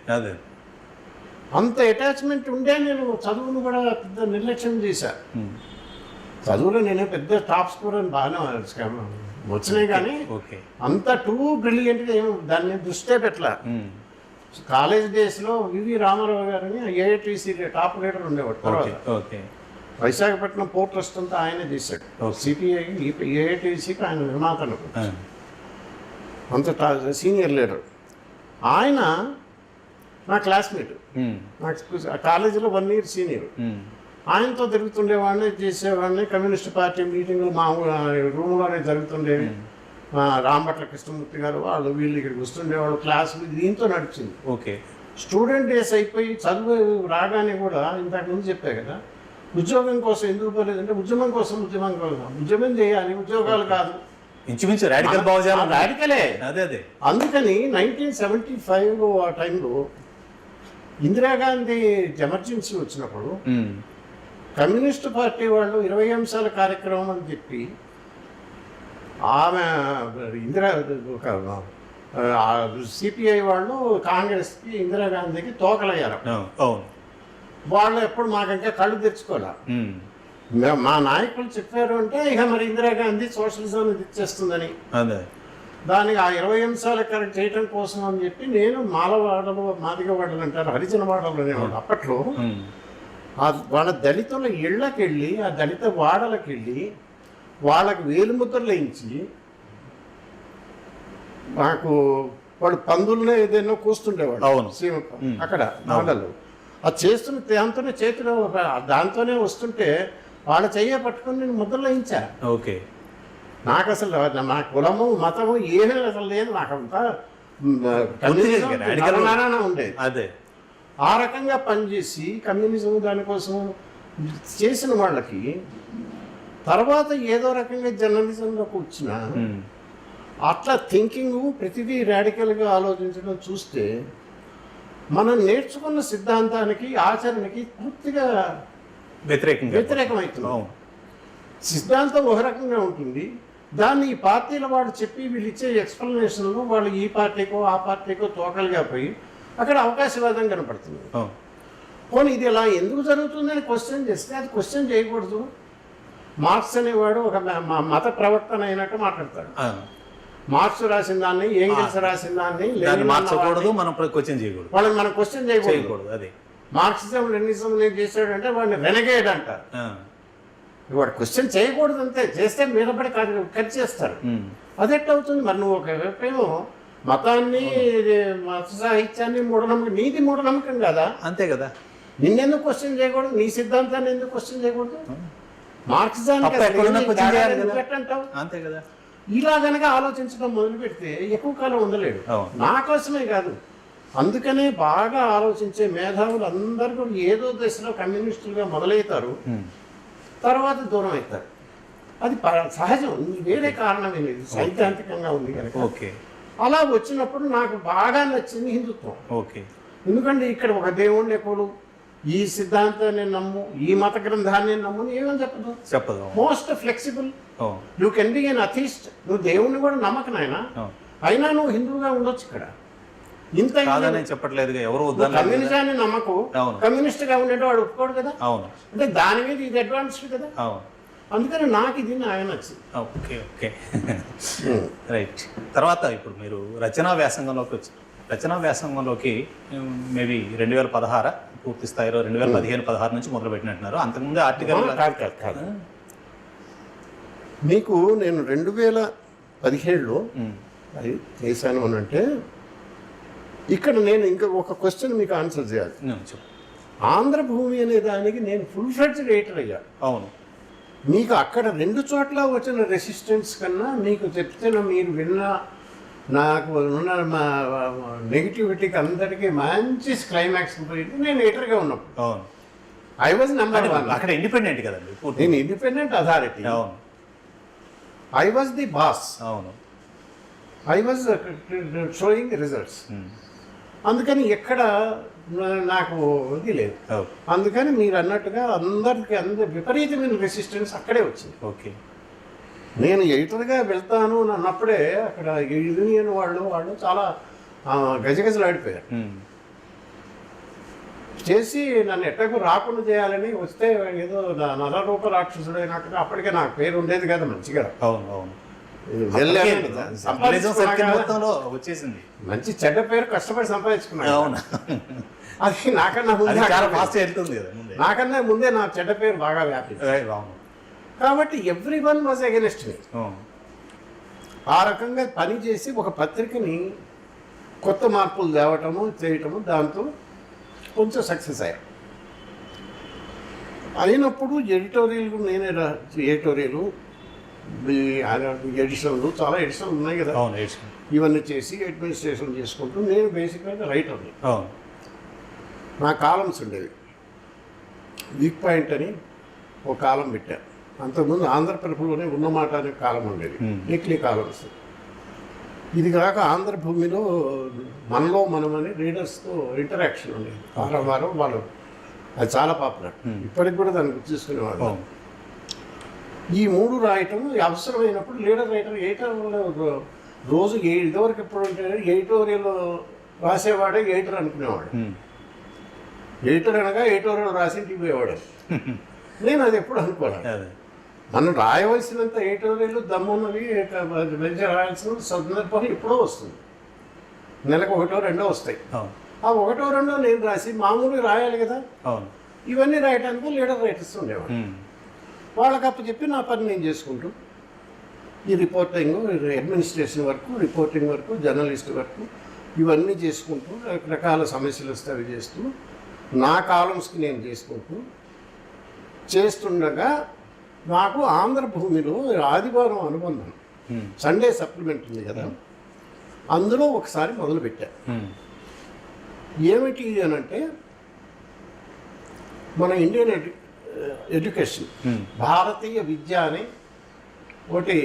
Speaker 2: అంత అటాచ్మెంట్ ఉండే నేను చదువును కూడా పెద్ద నిర్లక్ష్యం చేశా. చదువులో నేనే పెద్ద టాప్ స్కోర్ అని బాగానే వచ్చినాయి, కానీ అంత టూ బ్రిలియంట్గా ఏం దాన్ని దృష్టే పెట్టలా. కాలేజ్ డేస్లో వివి రామారావు గారని ఏఐటీసీ టాప్ లీడర్ ఉండేవాడు. తర్వాత విశాఖపట్నం పోర్ట్ ట్రస్ట్ అంతా ఆయనే చేశాడు. సిపిఐ ఏఐటీసీకి ఆయన నిర్మాతలు, అంత సీనియర్ లీడర్. ఆయన నా క్లాస్మేట్, నాకు కాలేజీలో 1 year సీనియర్. ఆయనతో తిరుగుతుండేవాడిని, చేసేవాడిని. కమ్యూనిస్ట్ పార్టీ మీటింగ్లు మా రూమ్లోనే జరుగుతుండేవి. రాంభట్ల కృష్ణమూర్తి గారు వాళ్ళు వీళ్ళు ఇక్కడికి వస్తుండేవాళ్ళు, క్లాసులు దీంతో నడిచింది.
Speaker 1: ఓకే.
Speaker 2: స్టూడెంట్ డేస్ అయిపోయి చదువు రాగానే కూడా ఇంతకు ముందు చెప్పే కదా, ఉద్యోగం కోసం ఎందుకు పోలేదంటే ఉద్యమం కోసం ఉద్యమం చేయాలి, ఉద్యోగాలు కాదు.
Speaker 1: ఇంచుమించు రాడికలే. అదే.
Speaker 2: అందుకని 1975 ఆ టైంలో ఇందిరాగాంధీ ఎమర్జెన్సీ వచ్చినప్పుడు కమ్యూనిస్ట్ పార్టీ వాళ్ళు 20 అంశాల కార్యక్రమం అని చెప్పి ఆమె సిపిఐ వాళ్ళు కాంగ్రెస్కి ఇందిరాగాంధీకి తోకలయ్యారు. వాళ్ళు ఎప్పుడు మాకంటే కళ్ళు తెచ్చుకోలే. మా నాయకులు చెప్పారు అంటే ఇక మరి ఇందిరాగాంధీ సోషలిజాన్ని తెచ్చేస్తుందని, దానికి ఆ 20 అంశాలు కరెక్ట్ చేయటం కోసం అని చెప్పి నేను మాలవాడలు, మాదిగవాడలు అంటారు, హరిజన వాడలు అనేవాడు అప్పట్లో. వాళ్ళ దళితుల ఇళ్ళకి వెళ్ళి, ఆ దళిత వాడలకు వెళ్ళి వాళ్ళకి వేలుముద్రలు వేయించి, మాకు వాళ్ళు పందులనే ఏదైనా కూస్తుండేవాడు అక్కడ వాళ్ళలు. అది చేస్తున్న దాంతోనే వస్తుంటే వాళ్ళ చెయ్య పట్టుకొని నేను ముద్రలు వేయించా.
Speaker 1: ఓకే.
Speaker 2: నాకు అసలు నా కులము మతము ఏమీ అసలు లేదు, నాకంతా ఉండేది.
Speaker 1: అదే
Speaker 2: ఆ రకంగా పనిచేసి కమ్యూనిజం దానికోసం చేసిన వాళ్ళకి తర్వాత ఏదో రకంగా జర్నలిజంలోకి వచ్చిన అట్లా థింకింగ్, ప్రతిదీ రాడికల్గా ఆలోచించడం చూస్తే మనం నేర్చుకున్న సిద్ధాంతానికి, ఆచరణకి పూర్తిగా వ్యతిరేకమవుతుంది. సిద్ధాంతం ఒక రకంగా ఉంటుంది, దాన్ని ఈ పార్టీల వాడు చెప్పి వీళ్ళు ఇచ్చే ఎక్స్ప్లెనేషన్లు వాళ్ళు ఈ పార్టీకో ఆ పార్టీకో తోకలుగా పోయి అక్కడ అవకాశవాదం కనపడుతుంది. పోనీ ఇది ఇలా ఎందుకు జరుగుతుందని క్వశ్చన్ చేస్తే అది క్వశ్చన్ చేయకూడదు. మార్క్స్ అనేవాడు ఒక మత ప్రవర్తన అయినట్టు మాట్లాడతాడు. మార్క్స్ రాసిన దాన్ని, ఏంగిల్స్ రాసిన దాన్ని
Speaker 1: మార్చకూడదు, మనం క్వశ్చన్ చేయకూడదు,
Speaker 2: వాళ్ళని మనం క్వశ్చన్ చేయకూడదు.
Speaker 1: అదే
Speaker 2: మార్క్సిజం లెనినిజం నేను చేశాడంటే వాడిని రెనగేడ్ అంటారు. వాడు క్వశ్చన్ చేయకూడదు, అంతే. చేస్తే మీద పడి కట్ చేస్తారు. అదెట్టవుతుంది? మరి నువ్వు ఒక వైపేమో మతాన్ని, మత సాహిత్యాన్ని మూఢనమ్మకం, నీది మూఢనమ్మకం కదా,
Speaker 1: అంతే కదా.
Speaker 2: నిన్నెందుకు క్వశ్చన్ చేయకూడదు? నీ సిద్ధాంతాన్ని ఎందుకు క్వశ్చన్ చేయకూడదు? మార్క్సిజానికి పెట్టంటావు,
Speaker 1: అంతే కదా.
Speaker 2: ఇలా కనుక ఆలోచించడం మొదలు పెడితే ఎక్కువ కాలం ఉండలేడు. నా కోసమే కాదు, అందుకనే బాగా ఆలోచించే మేధావులు అందరూ ఏదో దశలో కమ్యూనిస్టులుగా మొదలవుతారు, తర్వాత దూరం అవుతారు. అది సహజం, వేరే కారణమే లేదు, సైద్ధాంతికంగా ఉంది కనుక.
Speaker 1: ఓకే.
Speaker 2: అలా వచ్చినప్పుడు నాకు బాగా నచ్చింది హిందుత్వం.
Speaker 1: ఓకే.
Speaker 2: ఎందుకంటే ఇక్కడ ఒక దేవుణ్ణి ఎప్పుడు ఈ సిద్ధాంతాన్ని నమ్ము, ఈ మత గ్రంథాన్ని నమ్ము ఏమని చెప్పదు. Most flexible. You can be an atheist. నువ్వు దేవుణ్ణి కూడా నమ్మకనైనా అయినా నువ్వు హిందువుగా ఉండొచ్చు. ఇక్కడ ఇంత
Speaker 1: కాదని చెప్పట్లేదుగా, ఎవరు వద్దని.
Speaker 2: కమ్యూనిజాన్ని నమ్మకు,
Speaker 1: అవును.
Speaker 2: కమ్యూనిస్ట్గా ఉండేటో వాడు ఒప్పుకోడు కదా.
Speaker 1: అవును
Speaker 2: అంటే దాని మీద ఇది అడ్వాన్స్డ్ కదా.
Speaker 1: అవును.
Speaker 2: అందుకని నాకు ఇది ఆయన నచ్చింది.
Speaker 1: Okay okay right. తర్వాత ఇప్పుడు మీరు రచనా వ్యాసంగంలోకి వచ్చారు. రచనా వ్యాసంగంలోకి మేబీ 2016 పూర్తి స్థాయిలో 2015-16 నుంచి మొదలు పెట్టినట్టున్నారు. అంతకుముందు ఆర్టికల్
Speaker 2: కాదు. మీకు నేను 2017లో అది చేశాను అని అంటే, ఇక్కడ నేను ఇంకా ఒక క్వశ్చన్ మీకు ఆన్సర్ చేయాలి. ఆంధ్రభూమి అనే దానికి నేను ఫుల్ ఫ్లెడ్జ్డ్ ఎడిటర్ అయ్యా.
Speaker 1: అవును.
Speaker 2: మీకు అక్కడ 2 చోట్ల వచ్చిన రెసిస్టెన్స్ కన్నా మీకు చెప్తున్న మీరు విన్న నాకు ఉన్న మా నెగిటివిటీకి అందరికీ మంచి క్లైమాక్స్ పోయింది నేను ఎడిటర్గా ఉన్నప్పుడు.
Speaker 1: అవును.
Speaker 2: I was number 1.
Speaker 1: అక్కడ ఇండిపెండెంట్ కదండి,
Speaker 2: నేను ఇండిపెండెంట్ అథారిటీ.
Speaker 1: అవును.
Speaker 2: I was the boss.
Speaker 1: అవును.
Speaker 2: I was showing results. అందుకని ఎక్కడ నాకు ఇది లేదు. అందుకని మీరు అన్నట్టుగా అందరికి విపరీతమైన రెసిస్టెన్స్ అక్కడే వచ్చింది.
Speaker 1: ఓకే.
Speaker 2: నేను ఎడిటర్గా వెళ్తాను అని అన్నప్పుడే అక్కడ యూనియన్ వాళ్ళు చాలా గజగజలాడిపోయారు. చేసి నన్ను ఎట్టకు రాకుండా చేయాలని వస్తే ఏదో నరరూప రాక్షసుడు అయినట్టుగా అప్పటికే నాకు పేరు ఉండేది కదా మంచిగా.
Speaker 1: అవును అవును. వచ్చేసింది
Speaker 2: మంచి చెడ్డ పేరు కష్టపడి సంపాదించుకున్నాను.
Speaker 1: అవును.
Speaker 2: అది నాకన్నా ముందే నాకన్నా ముందే నా చెడ్డ పేరు బాగా వ్యాపింది. కాబట్టి ఎవ్రీ వన్ వాజ్ అగెనిస్ట్ మీ. ఆ రకంగా పని చేసి ఒక పత్రికని కొత్త మార్పులు తేవటము చేయటము, దాంతో కొంచెం సక్సెస్ అయ్యా. అయినప్పుడు ఎడిటోరియల్ నేనే ఎడిటోరియల్ ఎడిషన్లు చాలా ఎడిషన్లు ఉన్నాయి కదా, ఇవన్నీ చేసి అడ్మినిస్ట్రేషన్ చేసుకుంటూ నేను బేసిక్గా రైటర్ని. నా కాలమ్స్ ఉండేవి. వీక్ పాయింట్ అని ఒక కాలం పెట్టాను. అంతకుముందు ఆంధ్రప్రభలోనే ఉన్నమాట అనే కాలం ఉండేది, వీక్లీ కాలమ్స్. ఇది కాక ఆంధ్రభూమిలో మనలో మనమని రీడర్స్తో ఇంటరాక్షన్ ఉండేది వారం వాళ్ళు. అది చాలా పాపులర్, ఇప్పటికి కూడా దాన్ని గుర్తు చేసుకునేవాడు. ఈ 3 రాయటం అవసరమైనప్పుడు లీడర్ రైటర్ రోజు ఇదివరకు ఎప్పుడు ఉంటే ఎడిటోరియల్ రాసేవాడే ఎడిటర్ అనుకునేవాడు. ఎడిటర్ అనగా ఎడిటోరియల్ రాసి ఇంటికి పోయేవాడు. నేను అది ఎప్పుడు అనుకోవాలి. మనం రాయవలసినంత ఎడిటోరియల్ దమ్మున్నవి మంచిగా రాయాల్సిన సందర్భం ఎప్పుడో వస్తుంది. నెలకు 1, 2 వస్తాయి. ఆ 1, 2 నేను రాసి మామూలుగా రాయాలి కదా. ఇవన్నీ రాయటానికి లీడర్ రైటర్స్ ఉండేవాడు. వాళ్ళకి అప్పు చెప్పి నా పని నేను చేసుకుంటూ ఈ reporting, administration work, reporting work, journalist work ఇవన్నీ చేసుకుంటూ రకరకాల సమస్యలు వస్తే అవి చేస్తూ నా కాలమ్స్కి నేను చేసుకుంటూ చేస్తుండగా నాకు ఆంధ్రభూమిలో ఆదివారం అనుబంధం సండే సప్లిమెంట్ ఉంది కదా, అందులో ఒకసారి మొదలుపెట్టాను. ఏమిటి అని అంటే మన ఇండియన్ ఎడ్యుకేషన్, భారతీయ విద్య అని ఒకటి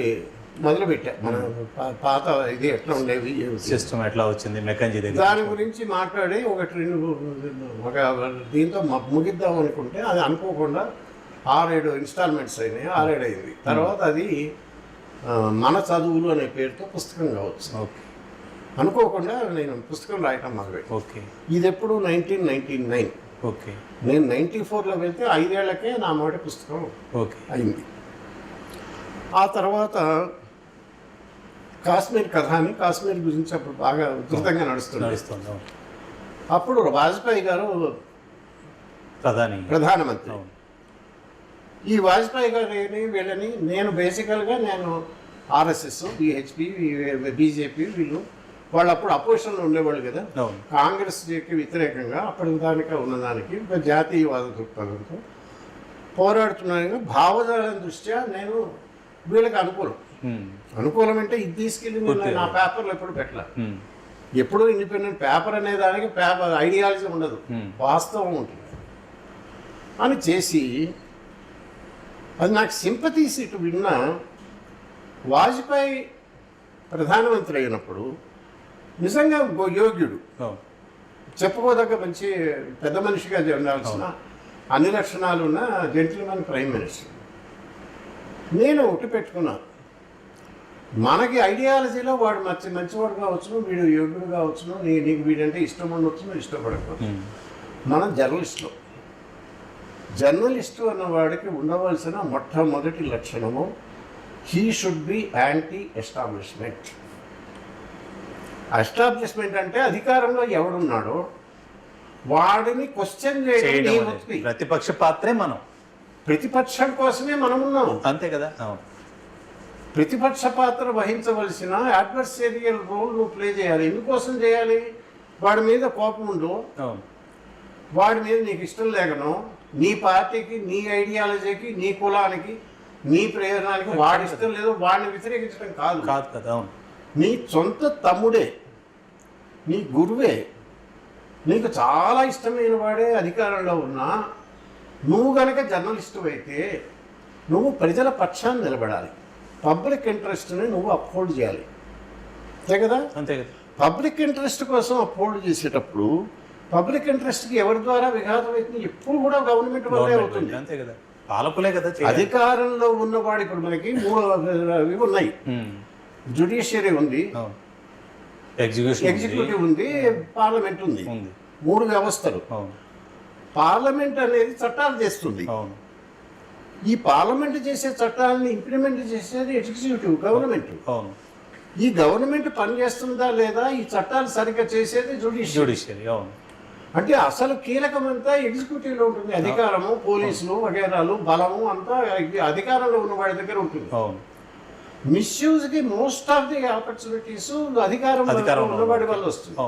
Speaker 2: మొదలుపెట్టా. మన పాత ఇది ఎట్లా ఉండేవి,
Speaker 1: సిస్టమ్ ఎట్లా వచ్చింది, మెకానిజం,
Speaker 2: దాని గురించి మాట్లాడి ఒక దీంతో ముగిద్దాం అనుకుంటే అది అనుకోకుండా 6-7 ఇన్స్టాల్మెంట్స్ అయినాయి. 6-7 అయింది. తర్వాత అది మన చదువులు అనే పేరుతో పుస్తకం కావచ్చు. అనుకోకుండా నేను పుస్తకం రాయటం మొదలుపెట్టాను.
Speaker 1: ఓకే.
Speaker 2: ఇది ఎప్పుడు 1999.
Speaker 1: ఓకే.
Speaker 2: నేను 94లో వెళ్తే 5 ఏళ్లకే నా మొదటి పుస్తకం అయింది. ఆ తర్వాత కాశ్మీర్ కథ అని, కాశ్మీర్ గురించి అప్పుడు బాగా ఉధృతంగా నడుస్తుంది. అప్పుడు వాజ్పేయి గారు ప్రధానమంత్రి. ఈ వాజ్పేయి గారిని వీళ్ళని నేను బేసికల్గా ఆర్ఎస్ఎస్, బిహెచ్పి, బీజేపీ వీళ్ళు వాళ్ళు అప్పుడు అపోజిషన్లో ఉండేవాళ్ళు కదా. కాంగ్రెస్కి వ్యతిరేకంగా అప్పటి దానిక ఉన్నదానికి ఒక జాతీయవాద దృక్పథంతో పోరాడుతున్నాను. భావజాలం దృష్ట్యా నేను వీళ్ళకి అనుకూలం అంటే ఇది తీసుకెళ్ళి నేను నా పేపర్లో ఎప్పుడు పెట్టలేదు. ఎప్పుడూ ఇండిపెండెంట్ పేపర్ అనే దానికి పేపర్ ఐడియాలజీ ఉండదు, వాస్తవం ఉంటుంది అని చేసి అది నాకు సింపతీ సీటు విన్నా. వాజ్పేయి ప్రధానమంత్రి అయినప్పుడు నిజంగా యోగ్యుడు, చెప్పుకోదగ్గ మంచి పెద్ద మనిషిగా ఉండాల్సిన అన్ని లక్షణాలు ఉన్న జెంటిల్మెన్ ప్రైమ్ మినిస్టర్. నేను ఒకటి పెట్టుకున్నాను, మనకి ఐడియాలజీలో వాడు మంచివాడు కావచ్చును, వీడు యోగ్యుడు కావచ్చును, నీకు వీడంటే ఇష్టం ఉండొచ్చును, ఇష్టపడకపోవచ్చు. మనం జర్నలిస్టు అన్నవాడికి ఉండవలసిన మొట్టమొదటి లక్షణము he should be anti establishment. Establishment అంటే అధికారంలో ఎవడున్నాడో వాడిని క్వశ్చన్ చేయడం నీ వృత్తి.
Speaker 1: ప్రతిపక్ష పాత్రే మనం,
Speaker 2: ప్రతిపక్షం కోసమే మనం ఉన్నాము,
Speaker 1: అంతే కదా.
Speaker 2: ప్రతిపక్ష పాత్ర వహించవలసిన అడ్వర్సేరియల్ రోల్ నువ్వు ప్లే చేయాలి. ఎందుకోసం చేయాలి? వాడి మీద కోపం ఉండు, వాడి మీద నీకు ఇష్టం లేకనో, నీ పార్టీకి, నీ ఐడియాలజీకి, నీ కులానికి, నీ ప్రయోజనానికి వాడి ఇష్టం లేదు వాడిని వ్యతిరేకించడం కాదు
Speaker 1: కదా.
Speaker 2: నీ సొంత తమ్ముడే, నీ గురువే, నీకు చాలా ఇష్టమైన వాడే అధికారంలో ఉన్నా నువ్వు గనక జర్నలిస్టు అయితే నువ్వు ప్రజల పక్షాన్ని నిలబడాలి. పబ్లిక్ ఇంట్రెస్ట్ని నువ్వు అప్హోల్డ్ చేయాలి, అంతే కదా. పబ్లిక్ ఇంట్రెస్ట్ కోసం అప్హోల్డ్ చేసేటప్పుడు పబ్లిక్ ఇంట్రెస్ట్కి ఎవరి ద్వారా విఘాతం అవుతుంది? ఎప్పుడు కూడా గవర్నమెంట్ వల్లే అవుతుంది,
Speaker 1: అంతే కదా. పాలకులే కదా.
Speaker 2: అధికారంలో ఉన్నవాడు ఇప్పుడు మనకి 3 ఇవి ఉన్నాయి. జ్యుడిషియరీ ఉంది, ఎగ్జిక్యూటివ్ ఉంది, పార్లమెంట్ ఉంది. 3 వ్యవస్థలు. పార్లమెంట్ అనేది చట్టాలు చేస్తుంది. ఈ పార్లమెంట్ చేసే చట్టాలని ఇంప్లిమెంట్ చేసేది ఎగ్జిక్యూటివ్, గవర్నమెంట్. ఈ గవర్నమెంట్ పనిచేస్తుందా లేదా, ఈ చట్టాలు సరిగ్గా చేసేది జ్యుడిషియరీ. అంటే అసలు కీలకమంతా ఎగ్జిక్యూటివ్లో ఉంటుంది. అధికారము, పోలీసులు వగేరాలు, బలము అంతా అధికారంలో ఉన్న వాడి దగ్గర ఉంటుంది. మిస్యూజ్కి మోస్ట్ ఆఫ్ ది ఆపర్చునిటీస్ అధికారంలో ఉన్నవాడి వల్ల వస్తుంది.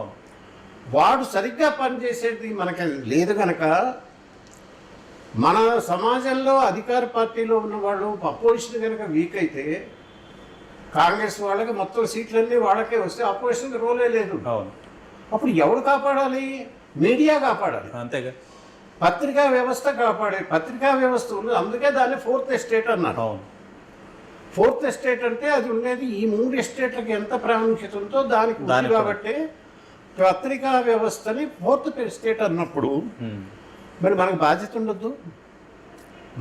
Speaker 2: వాడు సరిగ్గా పనిచేసేది మనకి లేదు కనుక మన సమాజంలో అధికార పార్టీలో ఉన్నవాళ్ళు అపోజిషన్ కనుక వీక్ అయితే కాంగ్రెస్ వాళ్ళకి మొత్తం సీట్లన్నీ వాళ్ళకే వస్తే అపోజిషన్ రోలే లేదు. అప్పుడు ఎవరు కాపాడాలి? మీడియా కాపాడాలి,
Speaker 1: అంతేగా.
Speaker 2: పత్రికా వ్యవస్థ కాపాడాలి. పత్రికా వ్యవస్థ ఉంది, అందుకే దాన్ని 4th ఎస్టేట్ అన్నారు. 4th ఎస్టేట్ అంటే అది ఉండేది ఈ 3 ఎస్టేట్లకి ఎంత ప్రాముఖ్యత ఉందో దానికి ఉంది. కాబట్టి పత్రికా వ్యవస్థని 4th ఎస్టేట్ అన్నప్పుడు మరి మనకు బాధ్యత ఉండొద్దు?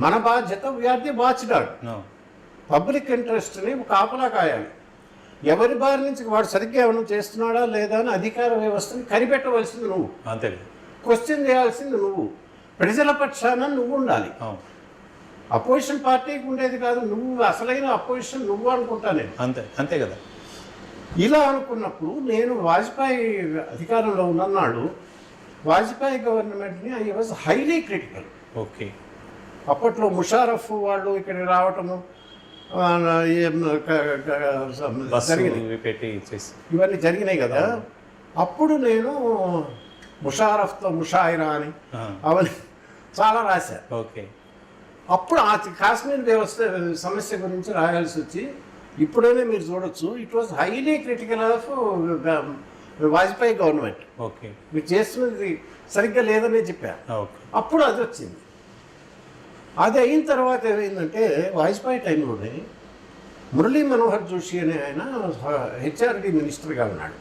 Speaker 2: మన బాధ్యత we're the watchdog. Public ఇంట్రెస్ట్ని కాపలా కాయాలి. ఎవరి బారి నుంచి వాడు సరిగ్గా ఏమైనా చేస్తున్నాడా లేదా అని అధికార వ్యవస్థని కనిపెట్టవలసింది నువ్వు,
Speaker 1: అంతే.
Speaker 2: క్వశ్చన్ చేయాల్సింది నువ్వు. ప్రజల పక్షాన నువ్వు ఉండాలి. అపోజిషన్ పార్టీకి ఉండేది కాదు. నువ్వు అసలైన అపోజిషన్ నువ్వు అనుకుంటా నేను,
Speaker 1: అంతే కదా.
Speaker 2: ఇలా అనుకున్నప్పుడు నేను వాజ్పేయి అధికారంలో ఉన్ననాడు వాజ్పేయి గవర్నమెంట్ని I was highly critical.
Speaker 1: Okay.
Speaker 2: అప్పట్లో ముషారఫ్ వాళ్ళు ఇక్కడికి రావటము ఇవన్నీ జరిగినాయి కదా. అప్పుడు నేను ముషారఫ్తో ముషాయిరా అని అవన్నీ చాలా రాశాను.
Speaker 1: ఓకే.
Speaker 2: అప్పుడు ఆ కాశ్మీర్ వ్యవస్థ సమస్య గురించి రాయాల్సి వచ్చి ఇప్పుడైనా మీరు చూడొచ్చు, it was highly critical of Vajpayee government.
Speaker 1: Okay.
Speaker 2: మీరు చేస్తున్నది సరిగ్గా లేదనే చెప్పారు. అప్పుడు అది వచ్చింది. అది అయిన తర్వాత ఏమైందంటే వాజ్పేయి టైంలోనే మురళీ మనోహర్ జోషి అనే ఆయన హెచ్ఆర్డి మినిస్టర్గా ఉన్నాడు.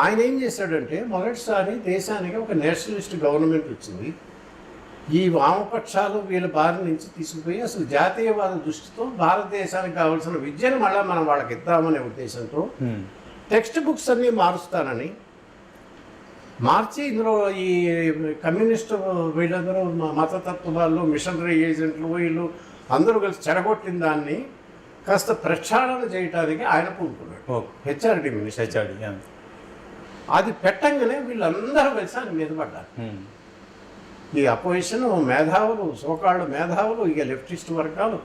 Speaker 2: ఆయన ఏం చేశాడంటే మొదటిసారి దేశానికి ఒక నేషనలిస్ట్ గవర్నమెంట్ వచ్చింది. ఈ వామపక్షాలు వీళ్ళ బారి నుంచి తీసుకుపోయి అసలు జాతీయవాద దృష్టితో భారతదేశానికి కావాల్సిన విద్యను మళ్ళీ మనం వాళ్ళకి ఇద్దామనే ఉద్దేశంతో టెక్స్ట్ బుక్స్ అన్నీ మారుస్తానని మార్చి ఇందులో ఈ కమ్యూనిస్టు వీళ్ళందరూ మతతత్వ వాళ్ళు, మిషనరీ ఏజెంట్లు, వీళ్ళు అందరూ కలిసి చెడగొట్టిన దాన్ని కాస్త ప్రక్షాళన చేయడానికి ఆయన పూనుకున్నాడు, హెచ్ఆర్డి మినిస్టర్. అది పెట్టంగానే వీళ్ళందరూ కలిసి ఆయన మీద పడ్డారు. ఈ అపోజిషన్ మేధావులు, సోకాళ్ళు మేధావులు, ఇక లెఫ్టిస్ట్ వర్గాలు,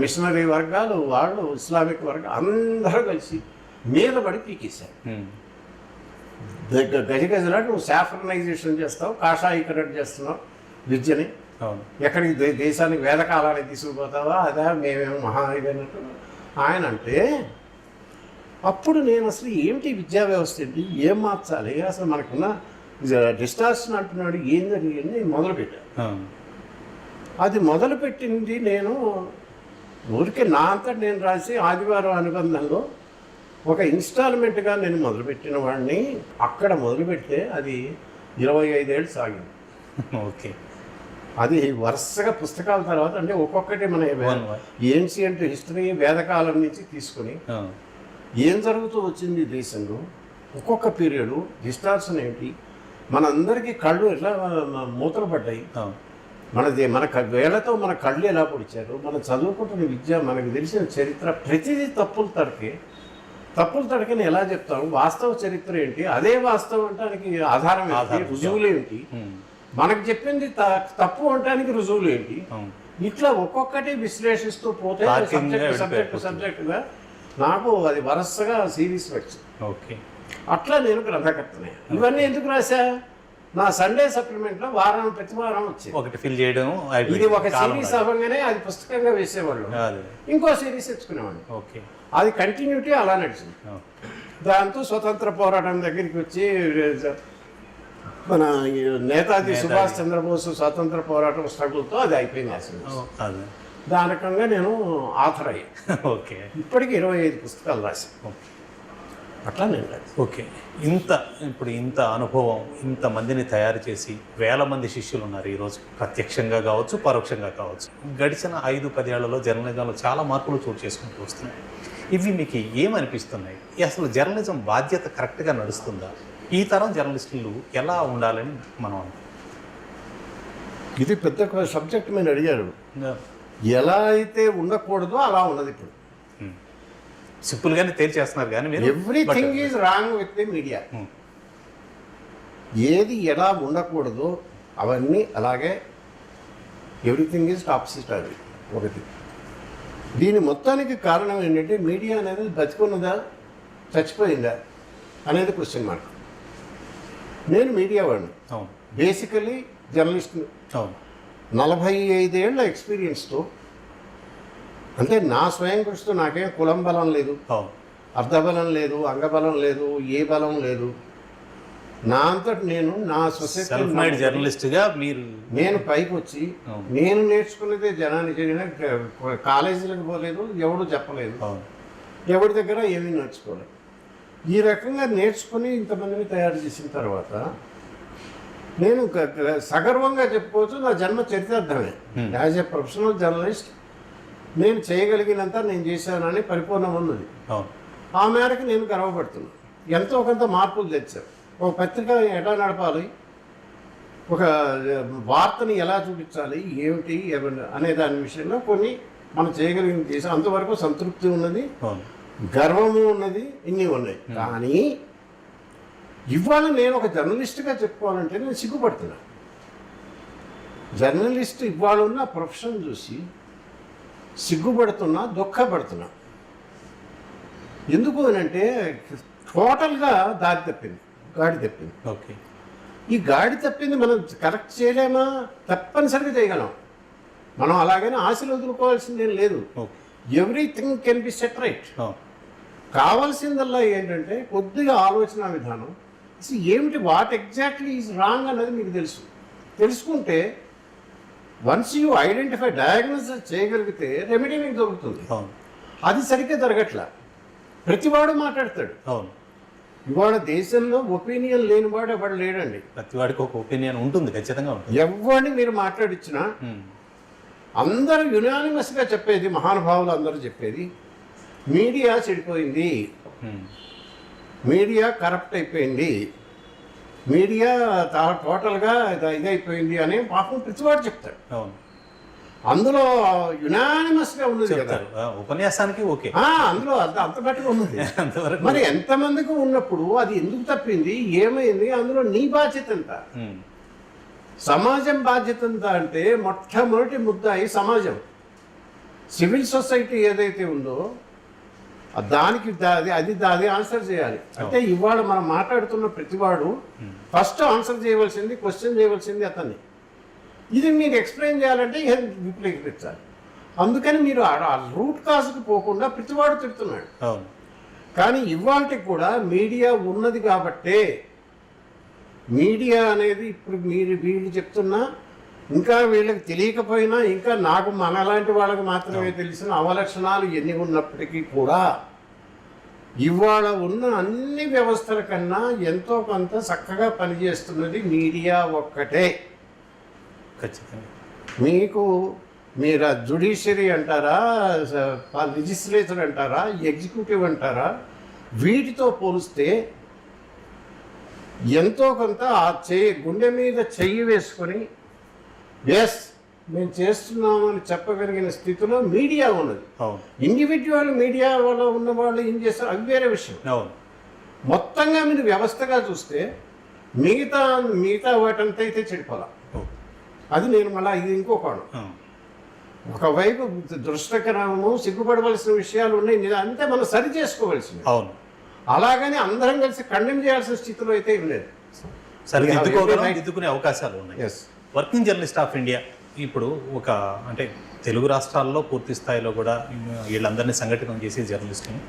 Speaker 2: మిషనరీ వర్గాలు, వాళ్ళు ఇస్లామిక్ వర్గాలు అందరూ కలిసి మీద పడి పీకేశారు. గజగజలాంటి నువ్వు సాఫ్రనైజేషన్ చేస్తావు, కాషాయీకరణ చేస్తున్నావు విద్యని, ఎక్కడికి దేశానికి వేదకాలానికి తీసుకుపోతావా, అదా మేమేమో మహా ఇదన్నట్టు ఆయన అంటే. అప్పుడు నేను అసలు ఏమిటి విద్యా వ్యవస్థ ఏంటి, ఏం మార్చాలి, అసలు మనకున్న డిస్టార్షన్ అంటున్నాడు, ఏం జరిగింది నేను మొదలుపెట్టాను. అది మొదలుపెట్టింది నేను ఊరికే నా అంతటి నేను రాసి ఆదివారం అనుబంధంలో ఒక ఇన్స్టాల్మెంట్గా నేను మొదలుపెట్టిన వాడిని. అక్కడ మొదలుపెడితే అది 25 ఏళ్ళు సాగింది.
Speaker 1: ఓకే.
Speaker 2: అది వరుసగా పుస్తకాల తర్వాత అంటే ఒక్కొక్కటి మన
Speaker 1: One by.
Speaker 2: ఏన్షియంట్ హిస్టరీ వేదకాలం నుంచి తీసుకుని
Speaker 1: అవును.
Speaker 2: ఏం జరుగుతూ వచ్చింది ఈ దేశంలో, ఒక్కొక్క పీరియడ్ డిస్టార్షన్ ఏంటి, మనందరికీ కళ్ళు ఎట్లా మూతలు పడ్డాయి,
Speaker 1: అవును.
Speaker 2: మన వేళతో మన కళ్ళు ఎలా పొడిచారు, మనం చదువుకుంటున్న విద్య, మనకు తెలిసిన చరిత్ర ప్రతిదీ తప్పులు తడకని ఎలా చెప్తాం, వాస్తవ చరిత్ర ఏంటి, అదే వాస్తవం అంటానికి ఆధారం ఏంటి, రుజువులు ఏంటి, మనకు చెప్పింది తప్పు అంటానికి రుజువులు ఏంటి,
Speaker 1: అవును.
Speaker 2: ఇట్లా ఒక్కొక్కటి విశ్లేషిస్తూ పోతే సబ్జెక్టుగా నాకు అది వరుసగా సిరీస్ వచ్చింది.
Speaker 1: ఓకే.
Speaker 2: అట్లా నేను గ్రంథకర్తనే. ఇవన్నీ ఎందుకు రాశా, నా సండే సప్లిమెంట్లో ప్రతి వారం వచ్చేది.
Speaker 1: ఒకటి ఫిల్ చేయడం
Speaker 2: ఇది ఒక సిరీస్ అవ్వగానే అది పుస్తకంగా వేసేవాళ్ళు, ఇంకో సిరీస్ తెచ్చుకునేవాళ్ళు.
Speaker 1: ఓకే.
Speaker 2: అది కంటిన్యూటీ అలా నడిచింది. దాంతో స్వతంత్ర పోరాటం దగ్గరికి వచ్చి మన నేతాజీ సుభాష్ చంద్రబోస్ స్వతంత్ర పోరాటం స్ట్రగుల్తో అది అయిపోయింది. అసలు దానికంగా నేను ఆథర్ అయ్యాను.
Speaker 1: ఓకే.
Speaker 2: ఇప్పటికి 25 పుస్తకాలు రాశాను. అట్లా నేను రాశాను.
Speaker 1: ఓకే. ఇప్పుడు ఇంత అనుభవం, ఇంత మందిని తయారు చేసి వేల మంది శిష్యులు ఉన్నారు ఈరోజు, ప్రత్యక్షంగా కావచ్చు, పరోక్షంగా కావచ్చు. గడిచిన 5-10 ఏళ్లలో జర్నలిజంలో చాలా మార్పులు చోటు చేసుకుంటూ వస్తున్నాయి. ఇవి మీకు ఏమనిపిస్తున్నాయి? అసలు జర్నలిజం బాధ్యత కరెక్ట్గా నడుస్తుందా? ఈ తరం జర్నలిస్టులు ఎలా ఉండాలని మనం అనుకుంటున్నాం?
Speaker 2: ఇది పెద్ద సబ్జెక్ట్ మీరు అడిగారు. ఎలా అయితే ఉండకూడదో అలా ఉన్నది ఇప్పుడు.
Speaker 1: సింపుల్గానే తేల్చేస్తున్నారు కానీ మీరు
Speaker 2: everything is wrong with the media. ఏది ఎలా ఉండకూడదో అవన్నీ అలాగే, ఎవ్రీథింగ్ ఈజ్ టాప్సిట్. అది ఒకటి. దీని మొత్తానికి కారణం ఏంటంటే మీడియా అనేది బతికున్నదా చచ్చిపోయిందా అనేది క్వశ్చన్ మార్క్. నేను మీడియా వాడిని,
Speaker 1: అవును,
Speaker 2: బేసికలీ జర్నలిస్ట్.
Speaker 1: అవును.
Speaker 2: 45 ఏళ్ల ఎక్స్పీరియన్స్తో, అంటే నా స్వయం కృషితో నాకేం కులం బలం లేదు,
Speaker 1: అవును,
Speaker 2: అర్ధబలం లేదు, అంగబలం లేదు, ఏ బలం లేదు. నా అంతటి నేను నా
Speaker 1: సెల్ఫ్ మేడ్ జర్నలిస్ట్గా మీరు
Speaker 2: నేను పైకి వచ్చి నేను నేర్చుకున్నదే జనాన్ని చేయడం. కాలేజీలకు పోలేదు, ఎవడు చెప్పలేదు, ఎవరి దగ్గర ఏమీ నేర్చుకోలేదు. ఈ రకంగా నేర్చుకుని ఇంతమందిని తయారు చేసిన తర్వాత నేను సగర్వంగా చెప్పుకోవచ్చు, నా జన్మ చరితార్థమే. యాజ్ ఏ ప్రొఫెషనల్ జర్నలిస్ట్ నేను చేయగలిగినంత నేను చేశానని పరిపూర్ణం ఉన్నది. ఆ మేరకు నేను గర్వపడుతున్నాను. ఎంతో కొంత మార్పులు తెచ్చారు. ఒక పత్రిక ఎలా నడపాలి, ఒక వార్తని ఎలా చూపించాలి, ఏమిటి అనే దాని విషయంలో కొన్ని మనం చేయగలిగిన చేసాం. అంతవరకు సంతృప్తి ఉన్నది, గర్వము ఉన్నది, ఇన్ని ఉన్నాయి. కానీ ఇవాళ నేను ఒక జర్నలిస్ట్గా చెప్పుకోవాలంటే నేను సిగ్గుపడుతున్నా. జర్నలిస్ట్ ఇవాళ ఉన్న ప్రొఫెషన్ చూసి సిగ్గుపడుతున్నా, దుఃఖపడుతున్నా. ఎందుకు అని అంటే టోటల్గా గాడి తప్పింది.
Speaker 1: ఓకే.
Speaker 2: ఈ గాడి తప్పింది మనం కరెక్ట్ చేయలేమా? తప్పనిసరిగా చేయగలం. మనం అలాగని ఆశలు వదులుకోవాల్సిందేం లేదు. Everything can be set right. కావాల్సిందల్లా ఏంటంటే కొద్దిగా ఆలోచన విధానం. ఏమిటి, వాట్ ఎగ్జాక్ట్లీ ఈజ్ రాంగ్ అన్నది మీకు తెలుసుకుంటే వన్స్ యూ ఐడెంటిఫై, డయాగ్నోస్ చేయగలిగితే రెమెడీ మీకు దొరుకుతుంది. అది సరిగ్గా జరగట్లా. ప్రతివాడు మాట్లాడతాడు.
Speaker 1: అవును.
Speaker 2: ఇవాళ దేశంలో ఒపీనియన్ లేనివాడు ఎవడు లేడండి.
Speaker 1: ప్రతివాడికి ఒక ఒపీనియన్ ఉంటుంది, ఖచ్చితంగా ఉంటుంది.
Speaker 2: ఎవరిని మీరు మాట్లాడించినా అందరూ యునానిమస్గా చెప్పేది, మహానుభావులు అందరూ చెప్పేది, మీడియా చెడిపోయింది, మీడియా కరప్ట్ అయిపోయింది, మీడియా టోటల్గా ఇదైపోయింది అని పాపం ప్రతివాడు చెప్తాడు.
Speaker 1: అవును.
Speaker 2: అందులో యునానిమస్గా ఉన్నది కదా
Speaker 1: ఉపన్యాసానికి. ఓకే.
Speaker 2: అందులో అంత బట్టిగా ఉన్నది. మరి ఎంతమందికి ఉన్నప్పుడు అది ఎందుకు తప్పింది, ఏమైంది, అందులో నీ బాధ్యత ఎంత, సమాజం బాధ్యత ఎంత అంటే మొట్టమొదటి ముద్దాయి సమాజం. సివిల్ సొసైటీ ఏదైతే ఉందో దానికి అది ఆన్సర్ చేయాలి. అంటే ఇవాళ మనం మాట్లాడుతున్న ప్రతివాడు ఫస్ట్ ఆన్సర్ చేయవలసింది, క్వశ్చన్ చేయవలసింది అతన్ని. ఇది మీకు ఎక్స్ప్లెయిన్ చేయాలంటే విప్లవించాలి. అందుకని మీరు ఆ రూట్ కాజ్కి పోకుండా ప్రతివాడు తిడుతున్నాడు. కానీ ఇవాళకి కూడా మీడియా ఉన్నది కాబట్టే, మీడియా అనేది ఇప్పుడు వీళ్ళు చెప్తున్నా ఇంకా వీళ్ళకి తెలియకపోయినా, ఇంకా నాకు మనలాంటి వాళ్ళకి మాత్రమే తెలిసిన అవలక్షణాలు ఎన్ని ఉన్నప్పటికీ కూడా ఇవాళ ఉన్న అన్ని వ్యవస్థల కన్నా ఎంతో కొంత చక్కగా పనిచేస్తున్నది మీడియా ఒక్కటే.
Speaker 1: ఖచ్చితంగా.
Speaker 2: మీకు మీరు జ్యుడిషియరీ అంటారా, లెజిస్లేచర్ అంటారా, ఎగ్జిక్యూటివ్ అంటారా, వీటితో పోలిస్తే ఎంతో కొంత ఆ గుండె మీద చెయ్యి వేసుకొని ఎస్ మేము చేస్తున్నామని చెప్పగలిగిన స్థితిలో మీడియా ఉన్నది.
Speaker 1: అవును
Speaker 2: ఇండివిజువల్ మీడియాలో ఉన్న వాళ్ళు ఏం చేస్తారు అది వేరే విషయం.
Speaker 1: అవును
Speaker 2: మొత్తంగా మీరు వ్యవస్థగా చూస్తే మిగతా వాటంతా అయితే చెడిపోలా. అది నేను మళ్ళీ ఇది ఇంకో కోణం. ఒకవైపు దురదృష్టకరము, సిగ్గుపడవలసిన విషయాలు ఉన్నాయి, అంతే మనం సరి చేసుకోవలసింది.
Speaker 1: అవును
Speaker 2: అలాగని అందరం కలిసి కండెమ్ చేయాల్సిన స్థితిలో అయితే ఏం లేదు.
Speaker 1: సరిదిద్దుకునే అవకాశాలు ఉన్నాయి.
Speaker 2: Yes,
Speaker 1: working journalist of India ఇప్పుడు ఒక అంటే తెలుగు రాష్ట్రాల్లో పూర్తి స్థాయిలో కూడా వీళ్ళందరినీ సంఘటితం చేసే జర్నలిస్టుని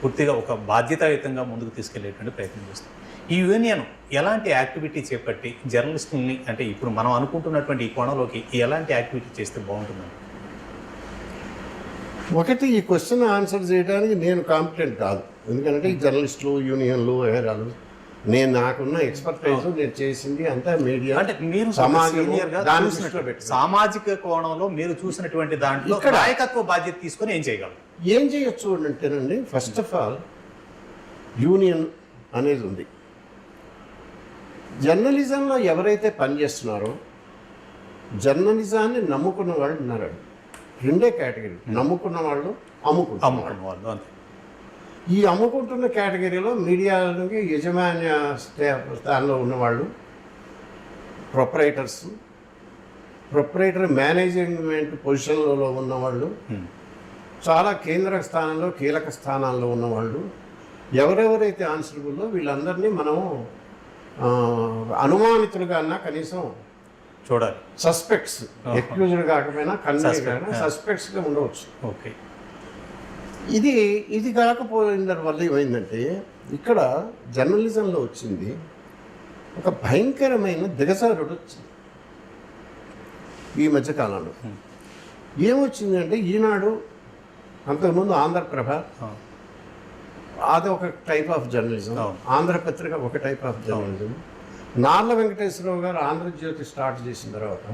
Speaker 1: పూర్తిగా ఒక బాధ్యతాయుతంగా ముందుకు తీసుకెళ్లేటువంటి ప్రయత్నం చేస్తాం. ఈ యూనియన్ ఎలాంటి యాక్టివిటీ చేపట్టి జర్నలిస్టుల్ని అంటే ఇప్పుడు మనం అనుకుంటున్నటువంటి ఈ కోణంలోకి ఎలాంటి యాక్టివిటీ చేస్తే బాగుంటుందని?
Speaker 2: ఒకటి, ఈ క్వశ్చన్ ఆన్సర్ చేయడానికి నేను కాంపిటెంట్ కాదు. ఎందుకంటే ఈ జర్నలిస్టులు, యూనియన్లు, వేరాలు, నేను నాకున్న ఎక్స్పర్టైజ్ నేను చేసింది అంతా మీడియా
Speaker 1: అంటే మీరు సామాజిక కోణంలో మీరు చూసినటువంటి దాంట్లో నాయకత్వ బాధ్యత తీసుకొని ఏం చేయగలరు?
Speaker 2: ఏం చేయొచ్చు అంటేనండి, ఫస్ట్ ఆఫ్ ఆల్ యూనియన్ అనేది ఉంది. జర్నలిజంలో ఎవరైతే పనిచేస్తున్నారో జర్నలిజాన్ని నమ్ముకున్న వాళ్ళు ఉన్నారు. రెండే కేటగిరీ, నమ్ముకున్న వాళ్ళు, అమ్ముకున్న వాళ్ళు.
Speaker 1: అంతే.
Speaker 2: ఈ అమ్ముకుంటున్న కేటగిరీలో మీడియాకి యజమాన్య స్థానంలో ఉన్నవాళ్ళు, ప్రొపరేటర్ మేనేజ్మెంట్ పొజిషన్లలో ఉన్నవాళ్ళు, చాలా కేంద్ర స్థానంలో కీలక స్థానాల్లో ఉన్నవాళ్ళు, ఎవరెవరైతే ఆన్సరబుల్లో వీళ్ళందరినీ మనము అనుమానితులుగా అన్నా కనీసం
Speaker 1: చూడాలి.
Speaker 2: సస్పెక్ట్స్, ఎక్యూజ్డ్ కాకపోయినా సస్పెక్ట్స్గా ఉండవచ్చు.
Speaker 1: ఓకే.
Speaker 2: ఇది కాకపోయిన వల్ల ఏమైందంటే ఇక్కడ జర్నలిజంలో వచ్చింది ఒక భయంకరమైన దిగజారుడు వచ్చింది ఈ మధ్యకాలంలో. ఏమొచ్చిందంటే ఈనాడు, అంతకుముందు ఆంధ్రప్రభ, అది ఒక టైప్ ఆఫ్ జర్నలిజం, ఆంధ్రపత్రిక ఒక type of journalism. Narla Venkateswara Rao గారు ఆంధ్రజ్యోతి స్టార్ట్ చేసిన తర్వాత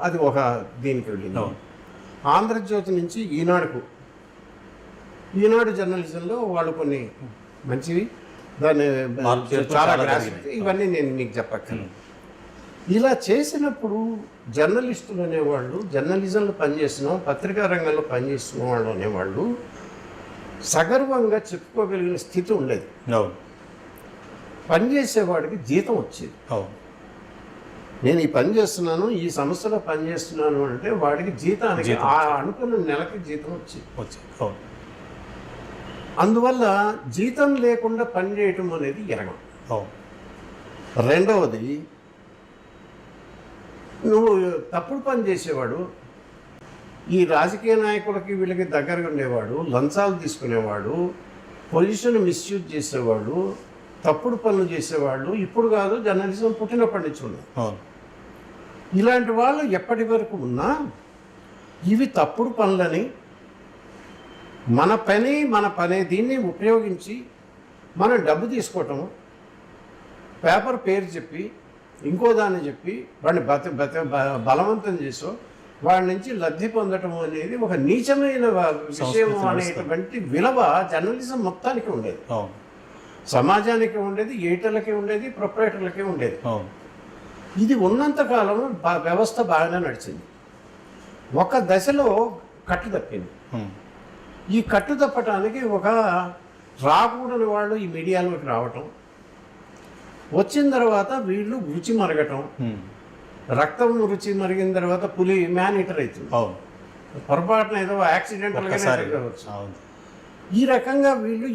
Speaker 2: అది ఒక దీనికి వెళ్ళింది. ఆంధ్రజ్యోతి నుంచి ఈనాడు జర్నలిజంలో వాళ్ళు కొన్ని మంచివి, దాన్ని చాలా ఇవన్నీ నేను మీకు చెప్పక్కర్లేదు. ఇలా చేసినప్పుడు జర్నలిస్టులు అనేవాళ్ళు, జర్నలిజంలో పనిచేస్తున్నాం, పత్రికా రంగంలో పనిచేస్తున్న వాళ్ళు అనేవాళ్ళు సగర్వంగా చెప్పుకోగలిగిన స్థితి ఉండేది. పనిచేసేవాడికి జీతం వచ్చేది. నేను ఈ పని చేస్తున్నాను, ఈ సంస్థలో పనిచేస్తున్నాను అంటే వాడికి జీతానికి అనుకున్న నెలకి జీతం వచ్చేది. అందువల్ల జీతం లేకుండా పనిచేయటం అనేది ఎరగం. రెండవది, నువ్వు తప్పుడు పని చేసేవాడు, ఈ రాజకీయ నాయకులకి వీళ్ళకి దగ్గరగా ఉండేవాడు, లంచాలు తీసుకునేవాడు, పొజిషన్ మిస్యూజ్ చేసేవాడు, తప్పుడు పనులు చేసేవాళ్ళు ఇప్పుడు కాదు, జర్నలిజం పుట్టినప్పటి నుంచి ఉన్నారు. ఇలాంటి వాళ్ళు ఎప్పటి వరకు ఉన్నా ఇవి తప్పుడు పనులని, మన పని దీన్ని ఉపయోగించి మనం డబ్బు తీసుకోవటం, పేపర్ పేరు చెప్పి ఇంకో దాన్ని చెప్పి వాడిని బలవంతం చేసో వాడి నుంచి లబ్ధి పొందటం అనేది ఒక నీచమైన విషయం అనేటువంటి విలువ జర్నలిజం మొత్తానికి ఉండేది. సమాజానికి ఉండేది, ఎడిటర్లకి ఉండేది, ప్రొపరేటర్లకి ఉండేది. ఇది ఉన్నంతకాలం వ్యవస్థ బాగానే నడిచింది. ఒక దశలో కట్టు తప్పింది. ఈ కట్టు తప్పటానికి ఒక రాకూడని వాళ్ళు ఈ మీడియాలోకి రావటం, వచ్చిన తర్వాత వీళ్ళు రుచి మరగటం, రక్తం రుచి మరిగిన తర్వాత పులి మ్యాన్ ఈటర్ అవుతుంది. పొరపాటున ఏదో యాక్సిడెంటల్గా జరగవచ్చు. ఈ రకంగా వీళ్ళు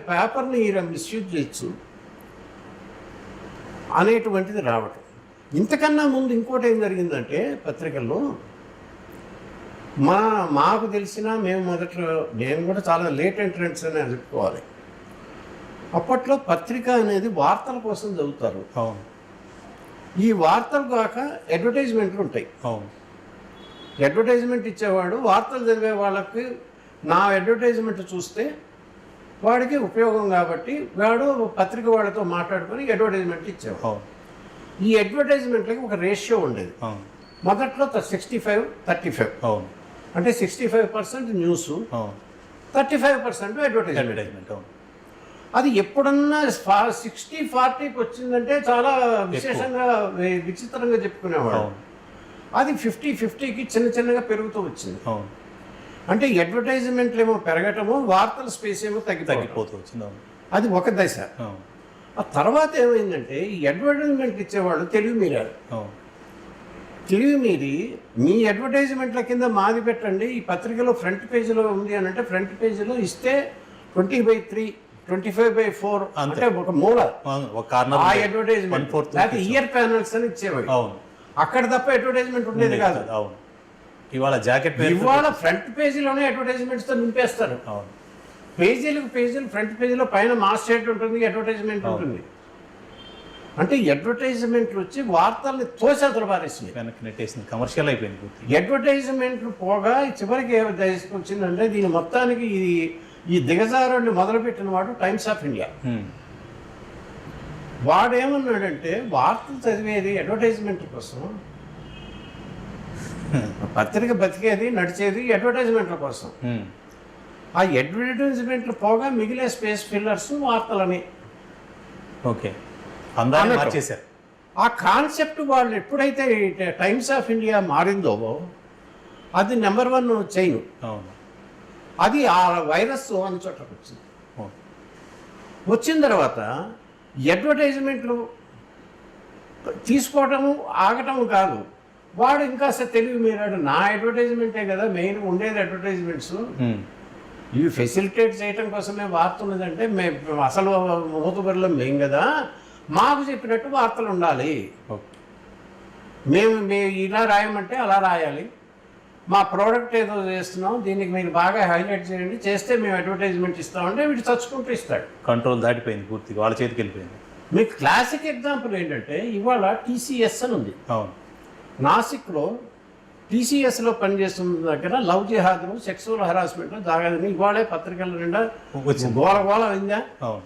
Speaker 2: పేపర్ని మిస్యూజ్ చేయొచ్చు అనేటువంటిది రావటం. ఇంతకన్నా ముందు ఇంకోటి ఏం జరిగిందంటే పత్రికల్లో మాకు తెలిసిన మేము మొదట్లో, నేను కూడా చాలా లేట్ ఎంట్రెన్స్ అని చెప్పుకోవాలి. అప్పట్లో పత్రిక అనేది వార్తల కోసం చదువుతారు. ఈ వార్తలు కాక అడ్వర్టైజ్మెంట్లు ఉంటాయి. అడ్వర్టైజ్మెంట్ ఇచ్చేవాడు వార్తలు చదివే వాళ్ళకి నా అడ్వర్టైజ్మెంట్ చూస్తే వాడికి ఉపయోగం కాబట్టి వాడు పత్రిక వాళ్ళతో మాట్లాడుకొని అడ్వర్టైజ్మెంట్ ఇచ్చేవాడు. ఈ అడ్వర్టైజ్మెంట్లకి ఒక రేషియో ఉండేది.
Speaker 1: అవును
Speaker 2: మొదట్లో 65-35,
Speaker 1: అవును
Speaker 2: అంటే 65% న్యూస్,
Speaker 1: అవును
Speaker 2: 35% అడ్వర్టైజ్మెంట్.
Speaker 1: అడ్వర్టైజ్మెంట్ అవును
Speaker 2: అది ఎప్పుడన్నా 60-40కి వచ్చిందంటే చాలా విశేషంగా విచిత్రంగా చెప్పుకునేవాడు.
Speaker 1: అవును
Speaker 2: అది 50-50కి చిన్న చిన్నగా పెరుగుతూ వచ్చింది.
Speaker 1: అవును
Speaker 2: అంటే అడ్వర్టైజ్మెంట్లు ఏమో పెరగటము, వార్తల స్పేస్ ఏమో
Speaker 1: తగ్గిపోతూ వచ్చింది. అవును
Speaker 2: అది ఒక దశ.
Speaker 1: అవును
Speaker 2: ఆ తర్వాత ఏమైందంటే ఈ అడ్వర్టైజ్మెంట్ ఇచ్చేవాళ్ళు తెలివి మీరారు.
Speaker 1: అవును
Speaker 2: తెలివి మీరి మీ అడ్వర్టైజ్మెంట్ల కింద మాది పెట్టండి, ఈ పత్రికలో ఫ్రంట్ పేజీలో ఉంది అని అంటే ఫ్రంట్ పేజీలో ఇస్తే 20/3, 25/4
Speaker 1: అంతే.
Speaker 2: అంటే ఒక మూల
Speaker 1: అవును ఒక కార్నర్
Speaker 2: ఆ అడ్వర్టైజ్మెంట్,
Speaker 1: 1/4
Speaker 2: లేకపోతే ఇయర్ ప్యానల్స్ అని ఇచ్చేవాడు.
Speaker 1: అవును
Speaker 2: అక్కడ తప్ప అడ్వర్టైజ్మెంట్ ఉండేది కాదు.
Speaker 1: అవును ఇవాళ జాకెట్ పేరు
Speaker 2: ఇవాళ ఫ్రంట్ పేజీలోనే అడ్వర్టైజ్మెంట్స్ తో నింపేస్తారు.
Speaker 1: అవును
Speaker 2: పేజీలు ఫ్రంట్ పేజీలో పైన మాస్ షేట్ ఉంటుంది, అడ్వర్టైజ్మెంట్ ఉంటుంది. అంటే అడ్వర్టైజ్మెంట్లు వచ్చి వార్తల్ని తోసేతలు పారేసినాయి.
Speaker 1: వెనక్కి నెట్టేసింది, కమర్షియల్ అయిపోయింది పూర్తి.
Speaker 2: అడ్వర్టైజ్మెంట్లు పోగా చివరికి ఏ దశకు వచ్చిందంటే దీని మొత్తానికి ఈ దిగజారుని మొదలుపెట్టిన వాడు టైమ్స్ ఆఫ్ ఇండియా. వాడేమన్నాడంటే వార్తలు చదివేది అడ్వర్టైజ్మెంట్ కోసం, పత్రిక బతికేది నడిచేది అడ్వర్టైజ్మెంట్ల కోసం. ఆ అడ్వర్టైజ్మెంట్లు పోగా మిగిలే స్పేస్ ఫిల్లర్స్ వార్తలని.
Speaker 1: ఓకే అందరూ
Speaker 2: అన్నట్టు.
Speaker 1: మార్చేశారు.
Speaker 2: ఆ కాన్సెప్ట్ వాళ్ళు ఎప్పుడైతే టైమ్స్ ఆఫ్ ఇండియా మారిందో అది నెంబర్ 1 చైన్.
Speaker 1: అవును
Speaker 2: అది ఆ వైరస్ అన్న చోటకు వచ్చింది.
Speaker 1: అవును
Speaker 2: వచ్చిన తర్వాత అడ్వర్టైజ్మెంట్లు తీసుకోవటము ఆగటము కాదు, వాడు ఇంకా తెలివి మీరాడు. నా అడ్వర్టైజ్మెంటే కదా మెయిన్ ఉండేది, అడ్వర్టైజ్మెంట్స్ ఇవి ఫెసిలిటేట్ చేయటం కోసమే వార్త ఉన్నదంటే మేము అసలు మూతుబరిలో మేం కదా, మాకు చెప్పినట్టు వార్తలు ఉండాలి,
Speaker 1: ఓకే
Speaker 2: మేము ఇలా రాయమంటే అలా రాయాలి, మా ప్రోడక్ట్ ఏదో చేస్తున్నాం దీనికి మీరు బాగా హైలైట్ చేయండి, చేస్తే మేము అడ్వర్టైజ్మెంట్ ఇస్తామంటే వీడు చచ్చుకుంటూ ఇస్తాడు.
Speaker 1: కంట్రోల్ దాటిపోయింది పూర్తిగా, వాళ్ళ చేతికి వెళ్ళిపోయింది.
Speaker 2: మీకు క్లాసిక్ ఎగ్జాంపుల్ ఏంటంటే ఇవాళ టీసీఎస్ అని ఉంది
Speaker 1: అవును
Speaker 2: నాసిక్లో. టీసీఎస్లో పనిచేస్తున్న దగ్గర లవ్ జిహాద్లు, సెక్సువల్ హరాస్మెంట్ జాగ్రత్తని ఇవాళే పత్రికల నిండా
Speaker 1: వచ్చింది.
Speaker 2: గోల అయిందా.
Speaker 1: అవును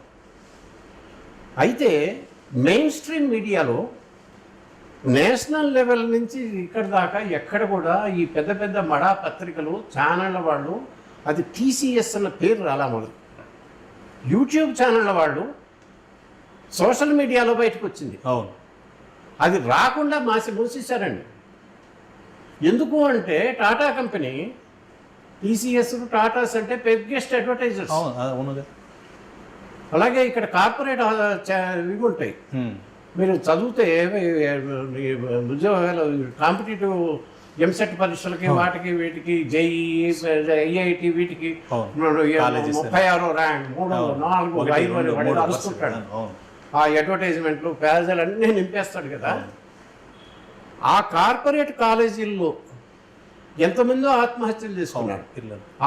Speaker 2: అయితే మెయిన్ స్ట్రీమ్ మీడియాలో నేషనల్ లెవెల్ నుంచి ఇక్కడ దాకా ఎక్కడ కూడా ఈ పెద్ద పెద్ద మడా పత్రికలు ఛానళ్ళ వాళ్ళు అది టీసీఎస్ అన్న పేరు రాలా మొదలు. యూట్యూబ్ ఛానళ్ళ వాళ్ళు సోషల్ మీడియాలో బయటకు వచ్చింది.
Speaker 1: అవును
Speaker 2: అది రాకుండా మూసేశారండి. ఎందుకు అంటే టాటా కంపెనీ, టీసీఎస్ టాటాస్ అంటే బిగ్గెస్ట్ అడ్వర్టైజర్స్.
Speaker 1: అవును అవునుగా.
Speaker 2: అలాగే ఇక్కడ కార్పొరేట్ ఇవి ఉంటాయి. మీరు చదివితే ఉద్యోగాలు కాంపిటేటివ్ ఎంసెట్ పరీక్షలకి వాటికి వీటికి జేఈ, ఐఐటి వీటికి 36వ ర్యాంక్, 3, 4, 5 అరుస్తుంటాడు. ఆ అడ్వర్టైజ్మెంట్లు పేజీలు అన్నీ నింపేస్తాడు కదా. ఆ కార్పొరేట్ కాలేజీల్లో ఎంతమందో ఆత్మహత్యలు చేసుకున్నారు.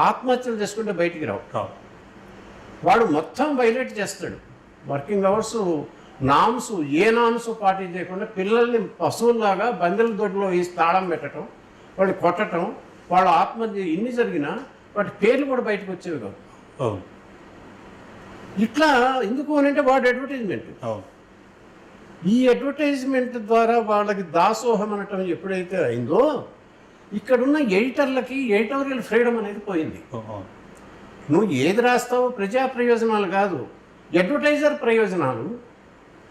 Speaker 2: ఆత్మహత్యలు చేసుకుంటే బయటికి రావు. వాడు మొత్తం వైలేట్ చేస్తాడు. వర్కింగ్ అవర్స్ నామ్స్ ఏ నామ్స్ పాటించకుండా పిల్లల్ని పశువుల్లాగా బందెల దొడ్లో వేసి తాళం పెట్టడం, వాళ్ళు కొట్టడం, వాళ్ళ ఆత్మహత్య ఇన్ని జరిగినా వాటి పేర్లు కూడా బయటకు వచ్చేవి కాదు. ఇట్లా ఎందుకు అని అంటే వాడు అడ్వర్టైజ్మెంట్. ఈ అడ్వర్టైజ్మెంట్ ద్వారా వాళ్ళకి దాసోహం అనటం ఎప్పుడైతే అయిందో ఇక్కడున్న ఎడిటర్లకి ఎడిటోరియల్ ఫ్రీడమ్ అనేది పోయింది. నువ్వు ఏది రాస్తావో ప్రజా ప్రయోజనాలు కాదు, అడ్వర్టైజర్ ప్రయోజనాలు,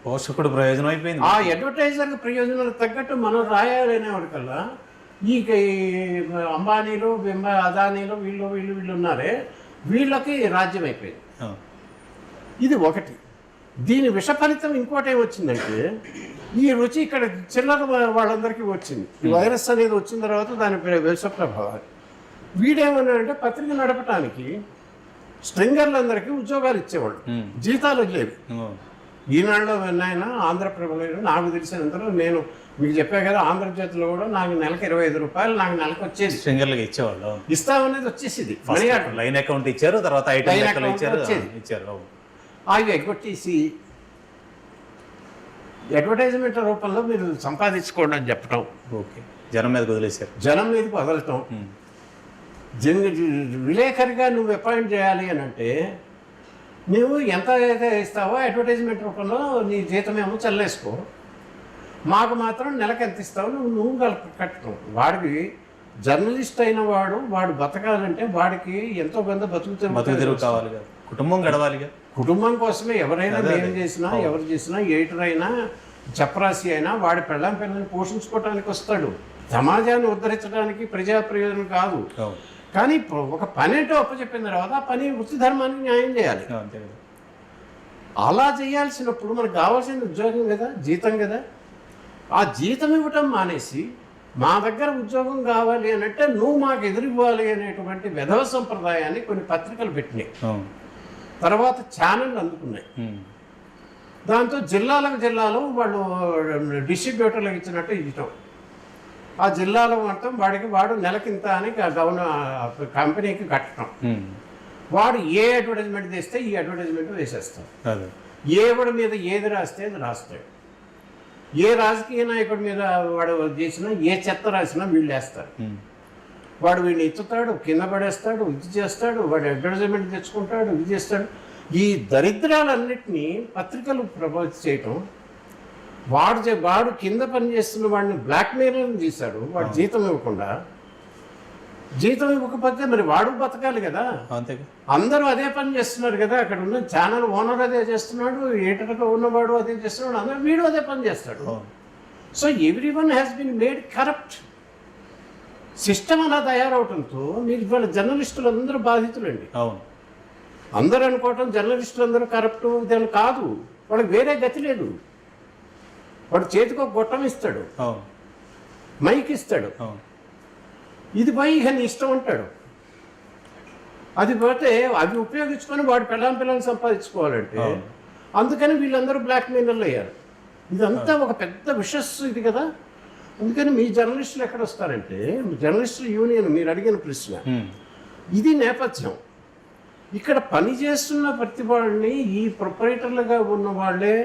Speaker 1: పోషకుడు ప్రయోజనం అయిపోయింది.
Speaker 2: ఆ అడ్వర్టైజర్ ప్రయోజనాలకు తగ్గట్టు మనం రాయాలనేవాడికల్లా ఈ అంబానీలు, అదానీలు, వీళ్ళు ఉన్నారే, వీళ్ళకి రాజ్యం అయిపోయింది. ఇది ఒకటి. దీని విషఫలితం ఇంకోటి ఏమొచ్చిందంటే ఈ రుచి ఇక్కడ చిల్లర వాళ్ళందరికీ వచ్చింది. ఈ వైరస్ అనేది వచ్చిన తర్వాత దాని విష ప్రభావాలు. వీడేమన్నాడంటే పత్రిక నడపడానికి స్ట్రింగర్లందరికీ ఉద్యోగాలు ఇచ్చేవాళ్ళు, జీతాలు వదిలేవి. ఈనాడులో విన్నాయన, ఆంధ్రప్రభలో నాకు తెలిసినంతలో, నేను మీకు చెప్పా కదా, ఆంధ్రజ్యోతిలో కూడా నాకు నెలకు 25 రూపాయలు నాకు నెలకు వచ్చేది.
Speaker 1: స్ట్రింగర్లుగా ఇచ్చేవాళ్ళు.
Speaker 2: ఇస్తామనేది వచ్చేసింది.
Speaker 1: లైన్ అకౌంట్ ఇచ్చారు, తర్వాత ఇచ్చారు.
Speaker 2: అవి ఎగ్గొట్టేసి అడ్వర్టైజ్మెంట్ల రూపంలో మీరు సంపాదించుకోండి అని చెప్పడం.
Speaker 1: ఓకే, జనం మీదకి వదిలేశారు.
Speaker 2: జనం మీదకి వదలటం. విలేకరిగా నువ్వు అపాయింట్ చేయాలి అని అంటే నువ్వు ఎంత అయితే ఇస్తావో అడ్వర్టైజ్మెంట్ రూపంలో నీ జీతం ఏమో చల్లేసుకో. మాకు మాత్రం నెలకు ఎంత ఇస్తావు నువ్వు కట్టడం. వాడికి జర్నలిస్ట్ అయిన వాడు బతకాలంటే వాడికి ఎంతో కొంత
Speaker 1: బతుకు తెరువు కావాలి కదా, కుటుంబం గడవాలిగా.
Speaker 2: కుటుంబం కోసమే ఎవరైనా ఏం చేసినా, ఎవరు చేసినా, ఎయిటర్ అయినా, చపరాసి అయినా వాడి పిల్లని పోషించుకోవటానికి వస్తాడు. సమాజాన్ని ఉద్ధరించడానికి, ప్రజా ప్రయోజనం కాదు. కానీ ఒక పని ఏంటో అప్పచెప్పిన తర్వాత ఆ పని వృత్తి ధర్మానికి న్యాయం చేయాలి. అలా చేయాల్సినప్పుడు మనకు కావాల్సిన ఉద్యోగం కదా, జీతం కదా. ఆ జీతం ఇవ్వటం మానేసి మా దగ్గర ఉద్యోగం కావాలి అని అంటే నువ్వు మాకు ఎదురివ్వాలి అనేటువంటి విధవ సంప్రదాయాన్ని కొన్ని పత్రికలు పెట్టినాయి. తర్వాత ఛానళ్ళు అందుకున్నాయి. దాంతో జిల్లాలో వాళ్ళు డిస్ట్రిబ్యూటర్లకు ఇచ్చినట్టు ఇవ్వటం. ఆ జిల్లాలో మొత్తం వాడు నెలకింత అని కంపెనీకి కట్టడం. వాడు ఏ అడ్వర్టైజ్మెంట్ తెస్తే ఈ అడ్వర్టైజ్మెంట్ వేసేస్తాడు. ఎవడి మీద ఏది రాస్తే అది రాస్తాడు. ఏ రాజకీయ నాయకుడి మీద వాడు చేసినా, ఏ చెత్త రాసినా వీళ్ళు వేస్తారు. వాడు వీడిని ఎత్తుతాడు, కింద పడేస్తాడు, ఇది చేస్తాడు, వాడు అడ్వర్టైజ్మెంట్ తెచ్చుకుంటాడు, ఇది చేస్తాడు. ఈ దరిద్రాలన్నింటినీ పత్రికలు ప్రపోజ్ చేయటం. వాడు కింద పనిచేస్తున్న వాడిని బ్లాక్మెయిల్ చేశాడు. వాడు జీతం ఇవ్వకుండా. జీతం ఇవ్వకపోతే మరి వాడు బతకాలి కదా. అందరూ అదే పని చేస్తున్నారు కదా. అక్కడ ఉన్న ఛానల్ ఓనర్ అదే చేస్తున్నాడు, ఎడిటర్గా ఉన్నవాడు అదే చేస్తున్నాడు, అందరూ వీడు అదే పని చేస్తాడు. So everyone has been made corrupt. System అలా తయారవటంతో మీరు ఇవాళ జర్నలిస్టులు అందరూ బాధితులండి. అందరూ అనుకోవటం జర్నలిస్టులు అందరూ కరప్ట్ దాని కాదు. వాడికి వేరే గతి లేదు. వాడు చేతికి ఒక గొట్టం ఇస్తాడు, మైక్ ఇస్తాడు, ఇది పోయి ఇక నీ ఇష్టం అంటాడు. అది పోతే అవి ఉపయోగించుకొని వాడు పిల్లల్ని సంపాదించుకోవాలంటే అందుకని వీళ్ళందరూ బ్లాక్మెయిలర్లు అయ్యారు. ఇదంతా ఒక పెద్ద విషస్ ఇది కదా. అందుకని మీ జర్నలిస్టులు ఎక్కడ వస్తారంటే, జర్నలిస్టుల యూనియన్ మీరు అడిగిన ప్రశ్న ఇది నేపథ్యం. ఇక్కడ పనిచేస్తున్న ప్రతి వాళ్ళని ఈ ప్రొపరేటర్లుగా ఉన్న వాళ్ళే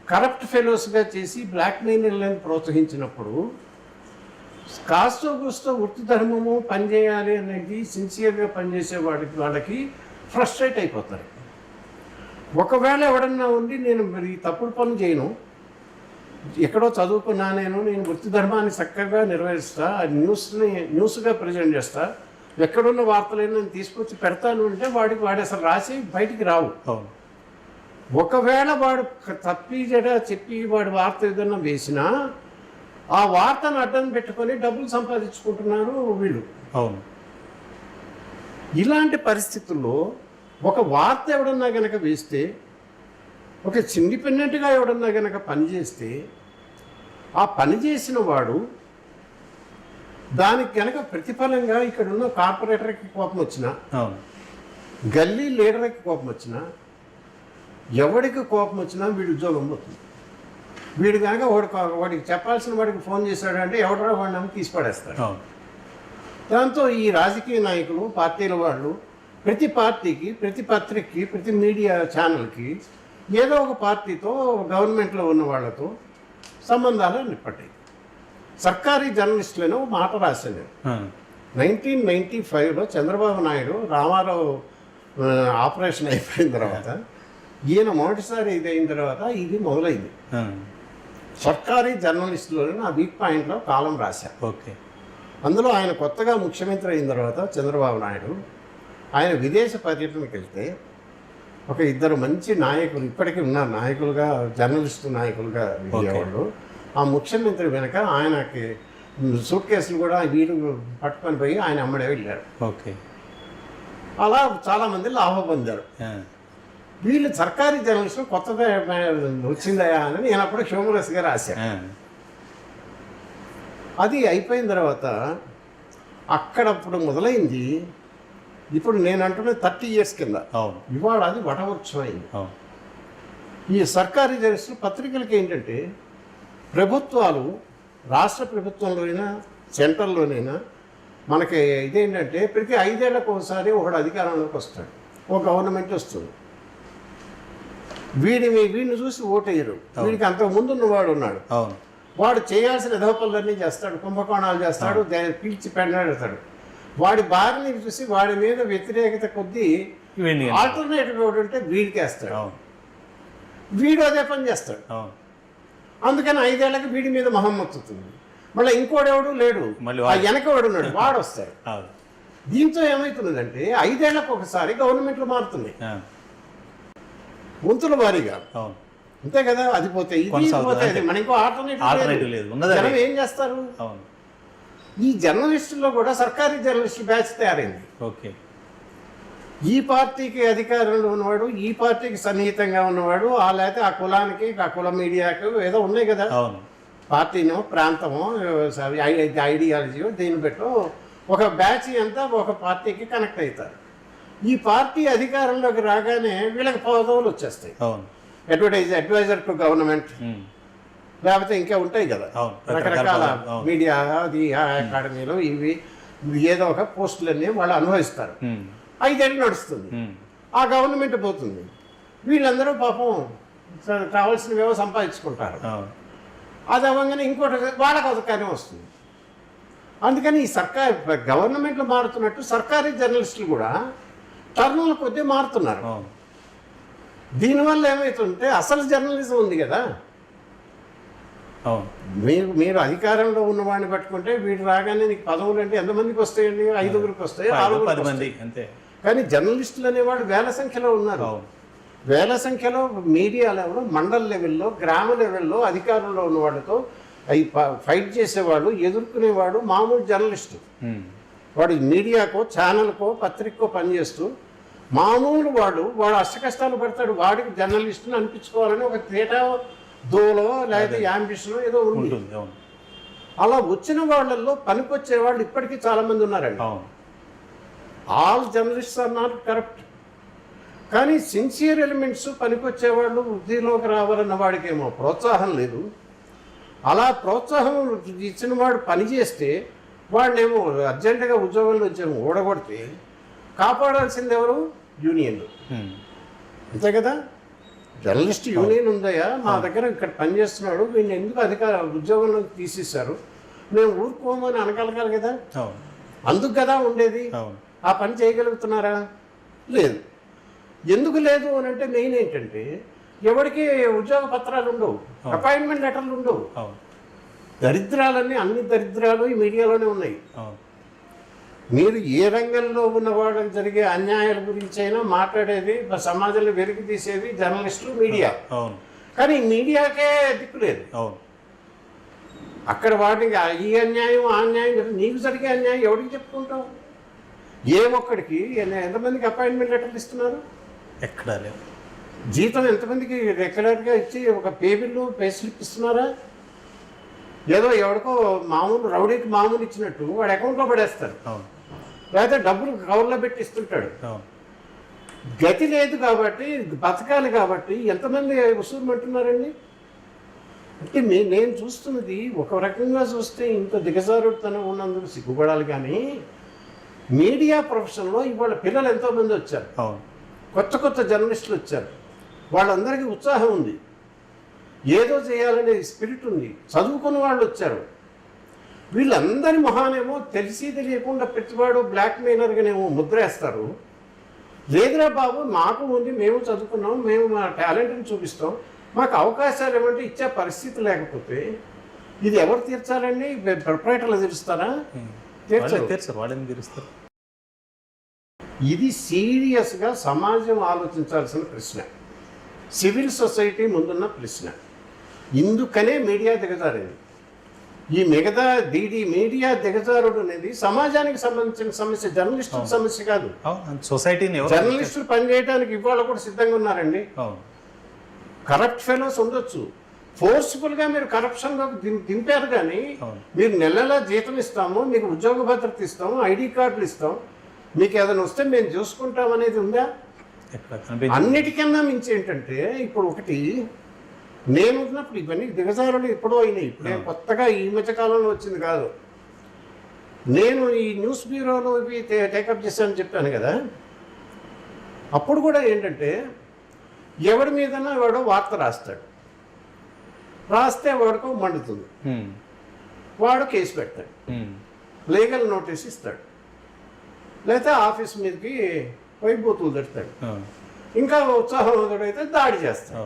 Speaker 2: కరప్ట్ ఫెలోస్గా చేసి బ్లాక్మెయిలర్లను ప్రోత్సహించినప్పుడు కాస్తో కూస్తో వృత్తి ధర్మము పనిచేయాలి అనేది సిన్సియర్గా పనిచేసే వాళ్ళకి ఫ్రస్ట్రేట్ అయిపోతారు. ఒకవేళ ఎవడన్నా ఉండి నేను మరి తప్పుడు పనులు చేయను, ఎక్కడో చదువుకున్నా, నేను వృత్తి ధర్మాన్ని చక్కగా నిర్వహిస్తా, న్యూస్గా ప్రజెంట్ చేస్తా, ఎక్కడున్న వార్తలైనా నేను తీసుకొచ్చి పెడతాను అంటే వాడు అసలు రాసి బయటికి రావు. ఒకవేళ వాడు తప్పి చెప్పి వాడి వార్త ఏదన్నా వేసినా ఆ వార్తను అడ్డం పెట్టుకొని డబ్బులు సంపాదించుకుంటున్నారు వీళ్ళు. ఇలాంటి పరిస్థితుల్లో ఒక వార్త ఎవడన్నా కనుక వేస్తే, ఒక ఇండిపెండెంట్గా ఎవడన్నా కనుక పనిచేస్తే, ఆ పని చేసిన వాడు దానికి కనుక ప్రతిఫలంగా ఇక్కడ ఉన్న కార్పొరేటర్కి కోపం వచ్చినా, గల్లీ లీడర్కి కోపం వచ్చినా, ఎవడికి కోపం వచ్చినా వీడి ఉద్యోగం పోతుంది. వీడు కనుక వాడికి చెప్పాల్సిన వాడికి ఫోన్ చేశాడంటే ఎవడో వాడిని తీసి పడేస్తాడు. దాంతో ఈ రాజకీయ నాయకులు, పార్టీల వాళ్ళు ప్రతి పార్టీకి, ప్రతి పత్రికకి, ప్రతి మీడియా ఛానల్కి ఏదో ఒక పార్టీతో, గవర్నమెంట్లో ఉన్న వాళ్ళతో సంబంధాలు నిప్పట్టాయి. సర్కారీ జర్నలిస్టులను మాట రాశాను. 1995లో చంద్రబాబు నాయుడు రామారావు ఆపరేషన్ అయిపోయిన తర్వాత, ఈయన మొదటిసారి ఇది అయిన తర్వాత ఇది మొదలైంది. సర్కారీ జర్నలిస్టులో నా వీక్ పాయింట్లో కాలం రాశారు. అందులో ఆయన కొత్తగా ముఖ్యమంత్రి అయిన తర్వాత చంద్రబాబు నాయుడు ఆయన విదేశ పర్యటనకు వెళ్తే ఒక ఇద్దరు మంచి నాయకులు ఇప్పటికీ ఉన్నారు, నాయకులుగా, జర్నలిస్టు నాయకులుగా విజయవాడలో. ఆ ముఖ్యమంత్రి వెనక ఆయనకి సూట్ కేసులు కూడా వీళ్ళు పట్టుకొని పోయి ఆయన అమ్మడే వెళ్ళారు. అలా చాలామంది లాభం పొందారు. వీళ్ళు సర్కారీ జర్నలిస్టులు కొత్తగా వచ్చిందయా అని నేను అప్పుడు హ్యూమరస్గా రాశాను. అది అయిపోయిన తర్వాత అక్కడప్పుడు మొదలైంది. ఇప్పుడు నేను అంటున్న 30 years కింద, ఇవాళ అది వటవృక్షం అయింది. ఈ సర్కారీ జర్నలిస్టులు పత్రికలకి ఏంటంటే, ప్రభుత్వాలు రాష్ట్ర ప్రభుత్వంలోనైనా సెంట్రల్లోనైనా మనకి ఇదేంటంటే ప్రతి 5 ఏళ్లకు ఒకసారి ఒకడు అధికారంలోకి వస్తాడు, ఒక గవర్నమెంట్ వస్తుంది. వీడిని చూసి ఓటేయరు. వీడికి అంతకు ముందు ఉన్నవాడు ఉన్నాడు, వాడు చేయాల్సిన ఎదవపనులన్నీ చేస్తాడు, కుంభకోణాలు చేస్తాడు, పీల్చి పెడతాడు. వాడి బారిని చూసి వాడి మీద వ్యతిరేకత కొద్దీ ఆల్టర్నేటివ్ ఎవడు అంటే వీడికి వేస్తాడు. వీడు అదే పని చేస్తాడు. అందుకని 5 ఏళ్ళకి వీడి మీద మొహం మొత్తుతుంది. మళ్ళీ ఇంకోడెవడు లేడు,
Speaker 1: మళ్ళీ
Speaker 2: ఆ వెనకవాడు ఉన్నాడు, వాడు వస్తాడు.
Speaker 1: అవును.
Speaker 2: దీంతో ఏమవుతున్నదంటే 5 ఏళ్లకు ఒకసారి గవర్నమెంట్లు మారుతున్నాయి
Speaker 1: ఆ,
Speaker 2: వంతుల వారీగా.
Speaker 1: అవును.
Speaker 2: అంతే కదా, అది పోతే ఇది
Speaker 1: కొనసాగుతుంది.
Speaker 2: పోతే అది. మన ఇంకో
Speaker 1: ఆల్టర్నేటివ్
Speaker 2: ఆల్టర్నేటివ్
Speaker 1: లేదు, ఉన్నదే.
Speaker 2: జనం ఏం చేస్తారు?
Speaker 1: అవును.
Speaker 2: ఈ జర్నలిస్టుల్లో కూడా సర్కారీ జర్నలిస్టులు బ్యాచ్ తయారైంది.
Speaker 1: ఓకే.
Speaker 2: ఈ పార్టీకి అధికారంలో ఉన్నవాడు, ఈ పార్టీకి సన్నిహితంగా ఉన్నవాడు, లేకపోతే ఆ కులానికి, ఆ కుల మీడియాకు ఏదో ఉన్నాయి కదా,
Speaker 1: అవును.
Speaker 2: పార్టీనో ప్రాంతమో ఐడియాలజీయో దీన్ని పెట్టో ఒక బ్యాచ్ అంతా ఒక పార్టీకి కనెక్ట్ అవుతారు. ఈ పార్టీ అధికారంలోకి రాగానే వీళ్ళకి పదవులు వచ్చేస్తాయి.
Speaker 1: అవును.
Speaker 2: అడ్వైజర్ టు గవర్నమెంట్,
Speaker 1: ఉమ్.
Speaker 2: లేకపోతే ఇంకా ఉంటాయి కదా
Speaker 1: అవును.
Speaker 2: రకరకాల
Speaker 1: అవును.
Speaker 2: మీడియా, అది అకాడమీలో ఇవి ఏదో ఒక పోస్టులన్నీ వాళ్ళు అనుభవిస్తారు.
Speaker 1: ఉమ్.
Speaker 2: 5 ఏళ్ళు నడుస్తుంది,
Speaker 1: ఉమ్.
Speaker 2: ఆ గవర్నమెంట్ పోతుంది, వీళ్ళందరూ పాపం కావాల్సినవేవో సంపాదించుకుంటారు.
Speaker 1: అవును.
Speaker 2: అది అవ్వగానే ఇంకోటి వాళ్ళకి అధికారం వస్తుంది. అందుకని ఈ గవర్నమెంట్లు మారుతున్నట్టు సర్కారీ జర్నలిస్టులు కూడా టర్నుల కొద్దీ మారుతున్నారు.
Speaker 1: అవును.
Speaker 2: దీనివల్ల ఏమవుతుంటే అసలు జర్నలిజం ఉంది కదా,
Speaker 1: అవును.
Speaker 2: మీరు అధికారంలో ఉన్నవాడిని పట్టుకుంటే వీడు రాగానే నీకు పదవులు అంటే ఎంతమందికి వస్తాయండి? 5గురికి వస్తాయి,
Speaker 1: 10
Speaker 2: 6
Speaker 1: మంది అంతే.
Speaker 2: కానీ జర్నలిస్టులు అనేవాడు వేల సంఖ్యలో ఉన్నారు.
Speaker 1: అవును.
Speaker 2: వేల సంఖ్యలో మీడియా లెవెల్లో, మండల లెవెల్లో, గ్రామ లెవెల్లో అధికారంలో ఉన్న వాళ్ళతో అవి ఫైట్ చేసేవాడు, ఎదుర్కొనేవాడు మామూలు జర్నలిస్టు.
Speaker 1: ఉమ్.
Speaker 2: వాడు మీడియాకో, ఛానల్కో, పత్రికకో పనిచేస్తూ మామూలు వాడు అష్ట కష్టాలు పడతాడు. వాడికి జర్నలిస్టుని అనిపించుకోవాలని ఒక తేటా దోలో లేకపోతే యాంబిషన్ ఏదో ఉంది.
Speaker 1: ఉంటుంది. అవును.
Speaker 2: అలా వచ్చిన వాళ్ళల్లో పనికొచ్చే వాళ్ళు ఇప్పటికీ చాలా మంది ఉన్నారండి.
Speaker 1: అవును.
Speaker 2: All journalists are not corrupt. కానీ సిన్సియర్ ఎలిమెంట్స్ పనికొచ్చేవాళ్ళు వృద్ధిలోకి రావాలన్న వాడికేమో ప్రోత్సాహం లేదు. అలా ప్రోత్సాహం ఇచ్చిన వాడు పనిచేస్తే వాడినేమో అర్జెంటుగా ఉద్యోగంలో వచ్చేమో ఓడగొడితే కాపాడాల్సింది ఎవరు? యూనియన్లు.
Speaker 1: ఉమ్.
Speaker 2: అంతే కదా, జర్నలిస్ట్ యూనియన్ ఉందయ్యా, మా దగ్గర ఇక్కడ పనిచేస్తున్నాడు, వీడిని ఎందుకు ఉద్యోగంలో తీసేశారు, మేము ఊరుకోమని అనగలగాలి కదా.
Speaker 1: అవును.
Speaker 2: అందుకు కదా ఉండేది.
Speaker 1: అవును.
Speaker 2: ఆ పని చేయగలుగుతున్నారా? లేదు. ఎందుకు లేదు అని అంటే మెయిన్ ఏంటంటే ఎవరికి ఉద్యోగ పత్రాలు ఉండవు, అపాయింట్మెంట్ లెటర్లు ఉండవు.
Speaker 1: అవును.
Speaker 2: దరిద్రాలన్నీ, అన్ని దరిద్రాలు ఈ మీడియాలోనే ఉన్నాయి.
Speaker 1: అవును.
Speaker 2: మీరు ఏ రంగంలో ఉన్న వాళ్ళకి జరిగే అన్యాయాల గురించి అయినా మాట్లాడేది, సమాజంలో వెలికి తీసేది జర్నలిస్టులు, మీడియా.
Speaker 1: అవును.
Speaker 2: కానీ మీడియాకే దిక్కులేదు.
Speaker 1: అవును.
Speaker 2: అక్కడ వాటికి ఈ అన్యాయం, ఆ అన్యాయం, నీకు జరిగే అన్యాయం ఎవరికి చెప్పుకుంటావు? ఏ ఒక్కడికి ఎంతమందికి అపాయింట్మెంట్ లెటర్లు ఇస్తున్నారు?
Speaker 1: ఎక్కడా లేదు.
Speaker 2: జీతం ఎంతమందికి రెగ్యులర్గా ఇచ్చి ఒక పే బిల్లు, పే స్లిప్ ఇస్తున్నారా? ఏదో ఎవరికో మామూలు రౌడీకి మామూలు ఇచ్చినట్టు వాడు అకౌంట్లో పడేస్తారు,
Speaker 1: అవును.
Speaker 2: లేకపోతే డబ్బులు కవర్లో పెట్టి ఇస్తుంటాడు.
Speaker 1: అవును.
Speaker 2: గతి లేదు కాబట్టి, బతకాలి కాబట్టి ఎంతమంది వసూలుమంటున్నారండి? అంటే నేను చూస్తున్నది ఒక రకంగా చూస్తే ఇంత దిగజారుడుతనం ఉన్నందుకు సిగ్గుపడాలి. కానీ మీడియా ప్రొఫెషన్లో ఇవాళ పిల్లలు ఎంతోమంది వచ్చారు,
Speaker 1: అవును.
Speaker 2: కొత్త జర్నలిస్టులు వచ్చారు, వాళ్ళందరికీ ఉత్సాహం ఉంది, ఏదో చేయాలనే స్పిరిట్ ఉంది, చదువుకున్న వాళ్ళు వచ్చారు. వీళ్ళందరి మొహానేమో తెలిసి తెలియకుండా ప్రతివాడు బ్లాక్ మెయిలర్గానేమో ముద్రేస్తారు. లేదురా బాబు, మాకు ఉంది, మేము చదువుకున్నాం, మేము మా టాలెంట్ని చూపిస్తాం, మాకు అవకాశాలు ఏమంటే ఇచ్చే పరిస్థితి లేకపోతే ఇది ఎవరు తీర్చాలండి? ప్రొపరేటర్లు తీరుస్తారా?
Speaker 1: తీర్చారు. వాళ్ళని తీరుస్తారు.
Speaker 2: ఇది సీరియస్గా సమాజం ఆలోచించాల్సిన ప్రశ్న, సివిల్ సొసైటీ ముందున్న ప్రశ్న. ఇందుకనే మీడియా దిగజారింది. ఈ మిగతా మీడియా దిగజారుడు అనేది సమాజానికి సంబంధించిన సమస్య, జర్నలిస్టుల సమస్య కాదు.
Speaker 1: సొసైటీని
Speaker 2: జర్నలిస్టులు పనిచేయడానికి ఇవాళ కూడా సిద్ధంగా ఉన్నారండి.
Speaker 1: అవును.
Speaker 2: కరప్ట్ ఫెలోస్ ఉండొచ్చు, ఫోర్స్ఫుల్గా మీరు కరప్షన్లోకి దింపారు. కానీ
Speaker 1: అవును.
Speaker 2: మీరు నెలలా జీతం ఇస్తాము, మీకు ఉద్యోగ భద్రత ఇస్తాము, ఐడి కార్డులు ఇస్తాం, మీకు ఏదైనా వస్తే మేము చూసుకుంటాం అనేది ఉందా? అన్నిటికన్నా మించి ఏంటంటే ఇప్పుడు ఒకటి, నేను ఉన్నప్పుడు ఇవన్నీ దిగజారులు ఎప్పుడో అయినాయి, ఇప్పుడే కొత్తగా ఈ మధ్య కాలంలో వచ్చింది కాదు. నేను ఈ న్యూస్ బ్యూరోలో ఇవి టేకప్ చేశానని చెప్పాను కదా, అప్పుడు కూడా ఏంటంటే ఎవరి మీదన్నా వాడు వార్త రాస్తే వాడికో మండుతుంది, వాడు కేసు పెడతాడు, లీగల్ నోటీస్ ఇస్తాడు, లేకపోతే ఆఫీస్ మీదకి పోయి బూతులు తడతాడు, ఇంకా ఉత్సాహవంతుడైతే దాడి చేస్తాడు.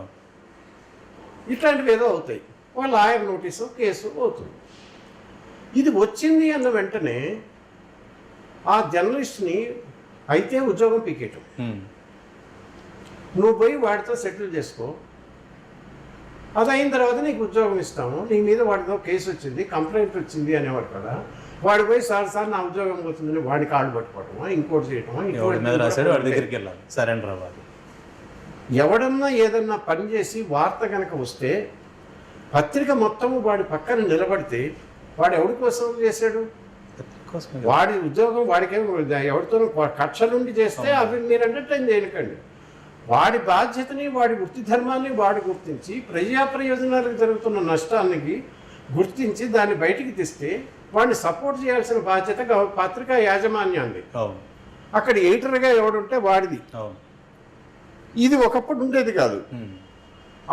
Speaker 2: ఇట్లాంటివి ఏదో అవుతాయి. ఒక లాయర్ నోటీసు కేసు పోతుంది. ఇది వచ్చింది అన్న వెంటనే ఆ జర్నలిస్ట్ని అయితే ఉద్యోగం పీకేయటం, నువ్వు పోయి వాడితో సెటిల్ చేసుకో, అది అయిన తర్వాత నీకు ఉద్యోగం ఇస్తాము, నీ మీద వాడితో కేసు వచ్చింది, కంప్లైంట్ వచ్చింది అనేవాడు కదా. వాడు పోయి సార్ నా ఉద్యోగం పోతుందని వాడి కాళ్ళు పట్టుకోవటమా, ఇంకోటి చేయటమా,
Speaker 1: సరెండర్ అవ్వాలి.
Speaker 2: ఎవడన్నా ఏదన్నా పని చేసి వార్త కనుక వస్తే పత్రిక మొత్తము వాడి పక్కన నిలబడితే వాడు ఎవరి కోసం చేశాడు? వాడి ఉద్యోగం వాడికే, ఎవరితో కక్ష నుండి చేస్తే అవి మీరు ఎంటర్టైన్ చేయకండి. వాడి బాధ్యతని, వాడి వృత్తి ధర్మాన్ని వాడు గుర్తించి ప్రజా ప్రయోజనాలకు జరుగుతున్న నష్టానికి గుర్తించి దాన్ని బయటికి తెస్తే వాడిని సపోర్ట్ చేయాల్సిన బాధ్యత పత్రికా యాజమాన్యాన్ని. అక్కడ ఎడిటర్గా ఎవడుంటే వాడిది. ఇది ఒకప్పుడు ఉండేది కాదు.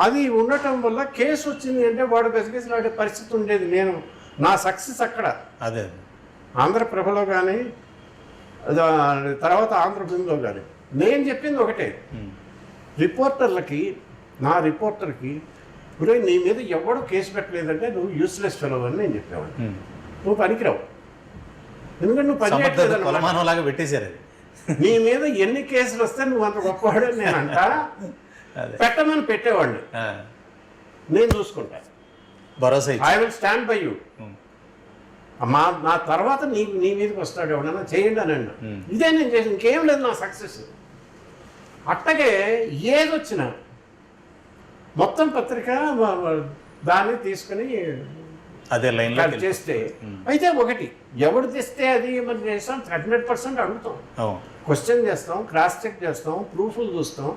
Speaker 2: అది ఉండటం వల్ల కేసు వచ్చింది అంటే వాడు గజగజలాడే పరిస్థితి ఉండేది. నా సక్సెస్ అక్కడ
Speaker 3: అదే
Speaker 2: ఆంధ్రప్రభలో కానీ తర్వాత ఆంధ్రభూమిలో కానీ నేను చెప్పింది ఒకటే, రిపోర్టర్లకి, నా రిపోర్టర్కి, గురే నీ మీద ఎవడు కేసు పెట్టలేదంటే నువ్వు యూస్లెస్ ఫెలో అని నేను చెప్పేవాడిని. నువ్వు పనికిరావు, ఎందుకంటే నువ్వు
Speaker 3: పనిచేయట్లేదన్నమాట పెట్టేశారు.
Speaker 2: నీ మీద ఎన్ని కేసులు వస్తే నువ్వు అంత గొప్పవాడని నేను అంటా, పెట్టమని పెట్టేవాడిని, నేను చూసుకుంటా,
Speaker 3: భరోసా
Speaker 2: I will stand by you. నా తర్వాత నీ మీదకి వస్తాడు ఎవడన్నా, చేయండి అని అన్నా. ఇదే నేను చేసి ఇంకేం లేదు నా సక్సెస్. అట్టగే ఏదొచ్చినా మొత్తం పత్రిక దాన్ని తీసుకుని
Speaker 3: అదే లైన్
Speaker 2: చేస్తే, అయితే ఒకటి ఎవడు తెస్తే అది మనం చేస్తాం, 100% అడుగుతాం, క్వశ్చన్ చేస్తాం, క్రాస్ చెక్ చేస్తాం, ప్రూఫ్లు చూస్తాం,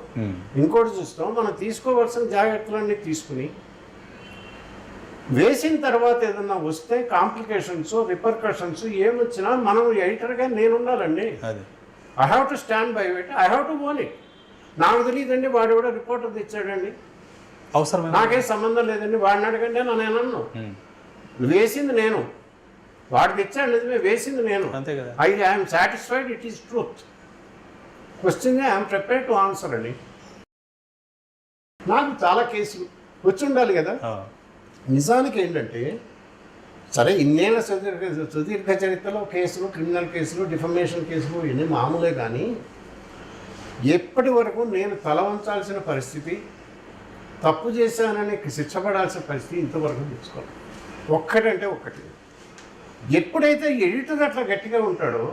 Speaker 2: ఇంకోటి చూస్తాం. మనం తీసుకోవాల్సిన జాగ్రత్తలన్నీ తీసుకుని వేసిన తర్వాత ఏదన్నా వస్తే కాంప్లికేషన్స్, రిపర్కషన్స్ ఏమొచ్చినా మనం ఎడిటర్గా నేను ఉండాలండి. I have to stand by it, I have to own it. నాకు తెలియదండి వాడు కూడా రిపోర్టర్ తెచ్చాడండి,
Speaker 3: అవసరం
Speaker 2: నాకేం సంబంధం లేదండి, వాడిని అడగండి అని నేను అన్నాను. వేసింది నేను, వాడు తెచ్చాడు నిజమే, వేసింది నేను. I'm satisfied, it is truth. Question I'm prepared to answer అని. నాకు చాలా కేసులు వచ్చి ఉండాలి కదా. నిజానికి ఏంటంటే, సరే ఇన్నేళ్ళ సుదీర్ఘ చరిత్రలో కేసులు, క్రిమినల్ కేసులు, డిఫమేషన్ కేసులు ఇన్ని మామూలే, కానీ ఎప్పటి వరకు నేను తల వంచాల్సిన పరిస్థితి, తప్పు చేశానని శిక్షపడాల్సిన పరిస్థితి ఇంతవరకు తెచ్చుకోవాలి. ఒక్కటంటే ఒక్కటి, ఎప్పుడైతే ఎడిటర్ అట్లా గట్టిగా ఉంటాడో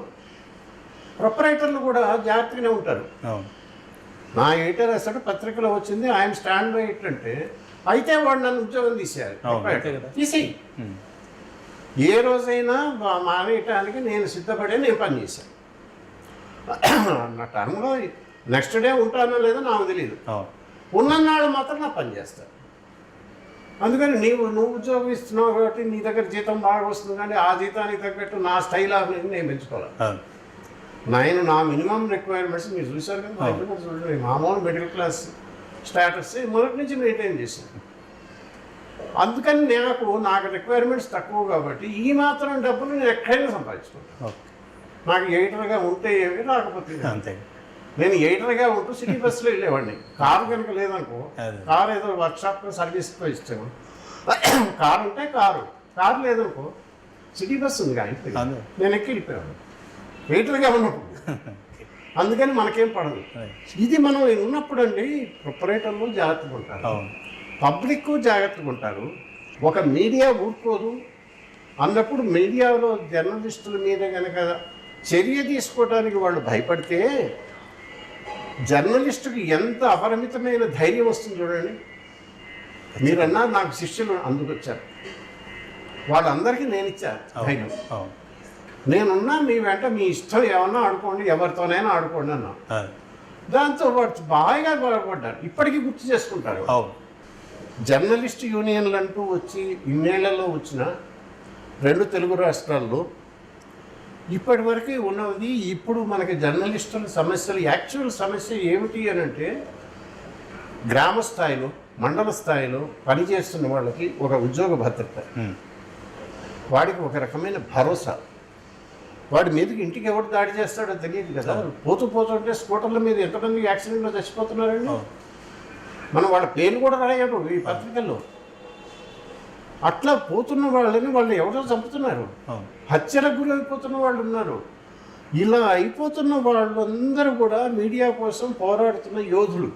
Speaker 2: ప్రొపరేటర్లు కూడా జాగ్రత్తగానే ఉంటారు. నా ఎడిటర్ అసలు పత్రికలో వచ్చింది, ఐఎమ్ స్టాండ్ బై ఇట్ అంటే, అయితే వాడు నన్ను ఉద్యోగం తీసేయాలి. తీసేయి. ఏ రోజైనా మానేయటానికి నేను సిద్ధపడే నేను పనిచేశాను. నా టర్మ్లో నెక్స్ట్ డే ఉంటానో లేదో నాకు తెలియదు, ఉన్ననాళ్ళు మాత్రం నా పని చేస్తాను. అందుకని నువ్వు ఉద్యోగం ఇస్తున్నావు కాబట్టి నీ దగ్గర జీతం బాగా వస్తుంది, కానీ ఆ జీతానికి తగ్గట్టు నా స్టైల్ ఆఫ్ నేను పెంచుకోవాలి. నా మినిమం రిక్వైర్మెంట్స్ మీరు చూశారు కదా, చూడండి, మామూలు మిడిల్ క్లాస్ స్టేటస్ మొదటి నుంచి మెయింటైన్ చేశాను. అందుకని నాకు రిక్వైర్మెంట్స్ తక్కువ కాబట్టి ఈ మాత్రం డబ్బులు నేను ఎక్కడైనా సంపాదించుకుంటాను. నాకు ఎడిటర్గా ఉంటే ఏమి, రాకపోతే అంతే. నేను ఎడిటర్గా ఉంటూ సిటీ బస్సులో వెళ్ళేవాడిని. కారు కనుక లేదనుకో, కారు ఏదో వర్క్షాప్లో సర్వీస్తో ఇస్తాను, కారు ఉంటే కారు లేదనుకో సిటీ బస్సు ఉంది కానీ నేను ఎక్కి వెళ్ళిపోయాను ఎడిటర్గా ఉన్నప్పుడు. అందుకని మనకేం పడదు. ఇది మనం ఉన్నప్పుడు అండి, ప్రొపరేటర్లు జాగ్రత్తగా ఉంటారు, పబ్లిక్ జాగ్రత్తగా ఉంటారు. ఒక మీడియా ఊరుకోదు అన్నప్పుడు మీడియాలో జర్నలిస్టుల మీద కనుక చర్య తీసుకోవడానికి వాళ్ళు భయపడితే జర్నలిస్టుకి ఎంత అపరిమితమైన ధైర్యం వస్తుంది చూడండి. మీరన్నా నాకు శిష్యులు అందుకొచ్చారు, వాళ్ళందరికీ నేను ఇచ్చాను ధైర్యం. నేనున్నా మీ వెంట, మీ ఇష్టం ఏమన్నా ఆడుకోండి, ఎవరితోనైనా ఆడుకోండి అన్నా. దాంతో వాడు బాగా గొడవపడ్డారు, ఇప్పటికీ గుర్తు చేసుకుంటారు. జర్నలిస్ట్ యూనియన్లు అంటూ వచ్చి ఇన్నేళ్లలో వచ్చిన 2 తెలుగు రాష్ట్రాల్లో ఇప్పటి వరకు ఉన్నది. ఇప్పుడు మనకి జర్నలిస్టుల సమస్యలు, యాక్చువల్ సమస్య ఏమిటి అని అంటే, గ్రామ స్థాయిలో, మండల స్థాయిలో పనిచేస్తున్న వాళ్ళకి ఒక ఉద్యోగ భద్రత, వాడికి ఒక రకమైన భరోసా. వాడి మీదకి ఇంటికి ఎవరు దాడి చేస్తాడో తెలియదు కదా. పోతుంటే స్కూటర్ల మీద ఎంతమంది యాక్సిడెంట్లో చచ్చిపోతున్నారండి. మనం వాళ్ళ పేర్లు కూడా రాయరు ఈ పత్రికల్లో. అట్లా పోతున్న వాళ్ళని వాళ్ళు ఎవరో చంపుతున్నారు,
Speaker 3: అవును.
Speaker 2: హత్యలకు గురి అయిపోతున్న వాళ్ళు ఉన్నారు. ఇలా అయిపోతున్న వాళ్ళందరూ కూడా మీడియా కోసం పోరాడుతున్న యోధులు.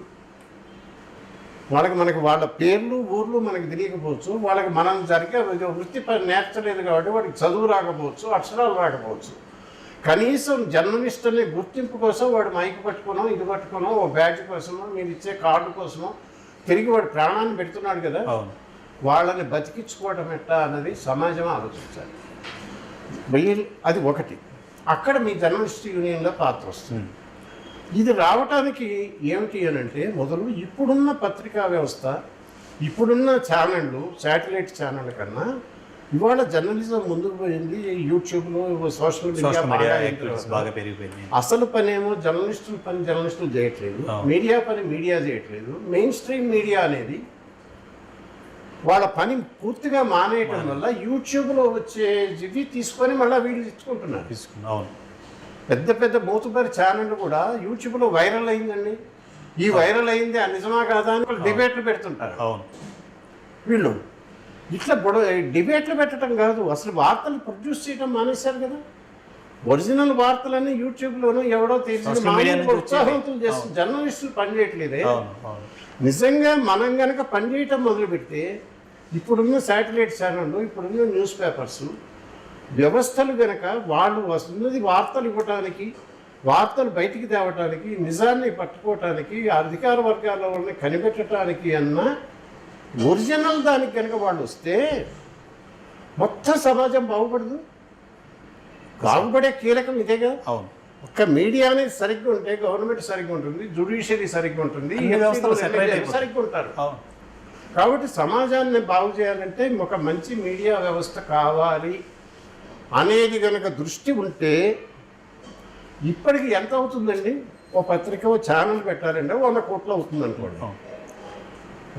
Speaker 2: మనకి వాళ్ళ పేర్లు ఊర్లు మనకి తెలియకపోవచ్చు, వాళ్ళకి మనం జరిగే వృత్తి పని నేర్చలేదు కాబట్టి వాడికి చదువు రాకపోవచ్చు, అక్షరాలు రాకపోవచ్చు. కనీసం జర్నలిస్ట్ అనే గుర్తింపు కోసం వాడు మైక్ పట్టుకోనో ఇది పట్టుకోనో ఓ బ్యాడ్జ్ కోసమో మీరు ఇచ్చే కార్డు కోసమో తిరిగి వాడు ప్రాణాన్ని పెడుతున్నాడు కదా,
Speaker 3: అవును.
Speaker 2: వాళ్ళని బతికించుకోవడం ఎట్టా అన్నది సమాజం ఆలోచించాలి. అది ఒకటి. అక్కడ మీ జర్నలిస్ట్ యూనియన్లో పాత్ర వస్తుంది. ఇది రావటానికి ఏమిటి అని అంటే, మొదలు ఇప్పుడున్న పత్రికా వ్యవస్థ, ఇప్పుడున్న ఛానళ్ళు, శాటిలైట్ ఛానళ్ళ కన్నా ఇవాళ జర్నలిజం ముందుకు పోయింది. యూట్యూబ్లో, సోషల్ మీడియా
Speaker 3: బాగా పెరిగిపోయింది.
Speaker 2: అసలు పనేమో జర్నలిస్టులు చేయట్లేదు, మీడియా పని మీడియా చేయట్లేదు. మెయిన్ స్ట్రీమ్ మీడియా అనేది వాళ్ళ పని పూర్తిగా మానేయటం వల్ల యూట్యూబ్లో వచ్చేవి తీసుకొని మళ్ళీ వీళ్ళు ఇచ్చుకుంటున్నారు.
Speaker 3: అవును.
Speaker 2: పెద్ద పెద్ద మోతుబరి ఛానళ్ళు కూడా యూట్యూబ్లో వైరల్ అయిందండి, ఈ వైరల్ అయింది ఆ నిజమా కాదా అని వాళ్ళు డిబేట్లు పెడుతుంటారు.
Speaker 3: అవును.
Speaker 2: వీళ్ళు ఇట్లా డిబేట్లు పెట్టడం కాదు, అసలు వార్తలు ప్రొడ్యూస్ చేయడం మానేశారు కదా. ఒరిజినల్ వార్తలన్నీ యూట్యూబ్లోనూ ఎవడో తెలిసిన ఉత్సాహవంతులు చేస్తున్న జర్నలిస్టులు పనిచేయట్లేదే. నిజంగా మనం కనుక పనిచేయటం మొదలుపెడితే ఇప్పుడున్న శాటిలైట్ ఛానళ్ళు, ఇప్పుడున్న న్యూస్ పేపర్స్ వ్యవస్థలు కనుక వాళ్ళు వస్తున్నది వార్తలు ఇవ్వటానికి, వార్తలు బయటికి తేవటానికి, నిజాన్ని పట్టుకోవటానికి, అధికార వర్గాల వాళ్ళని కనిపెట్టడానికి అన్న ఒరిజినల్ దానికి కనుక వాళ్ళు వస్తే మొత్తం సమాజం బాగుపడదు. బాగుపడే కీలకం ఇదే కదా.
Speaker 3: అవును.
Speaker 2: ఒక్క మీడియా అనేది సరిగ్గా ఉంటే గవర్నమెంట్ సరిగ్గా ఉంటుంది, జ్యుడిషియరీ సరిగ్గా ఉంటుంది, సరిగ్గా ఉంటారు. కాబట్టి సమాజాన్ని బాగు చేయాలంటే ఒక మంచి మీడియా వ్యవస్థ కావాలి అనేది కనుక దృష్టి ఉంటే, ఇప్పటికి ఎంత అవుతుందండి? ఓ పత్రిక, ఓ ఛానల్ పెట్టాలంటే 100 కోట్లు అవుతుంది అనుకోండి.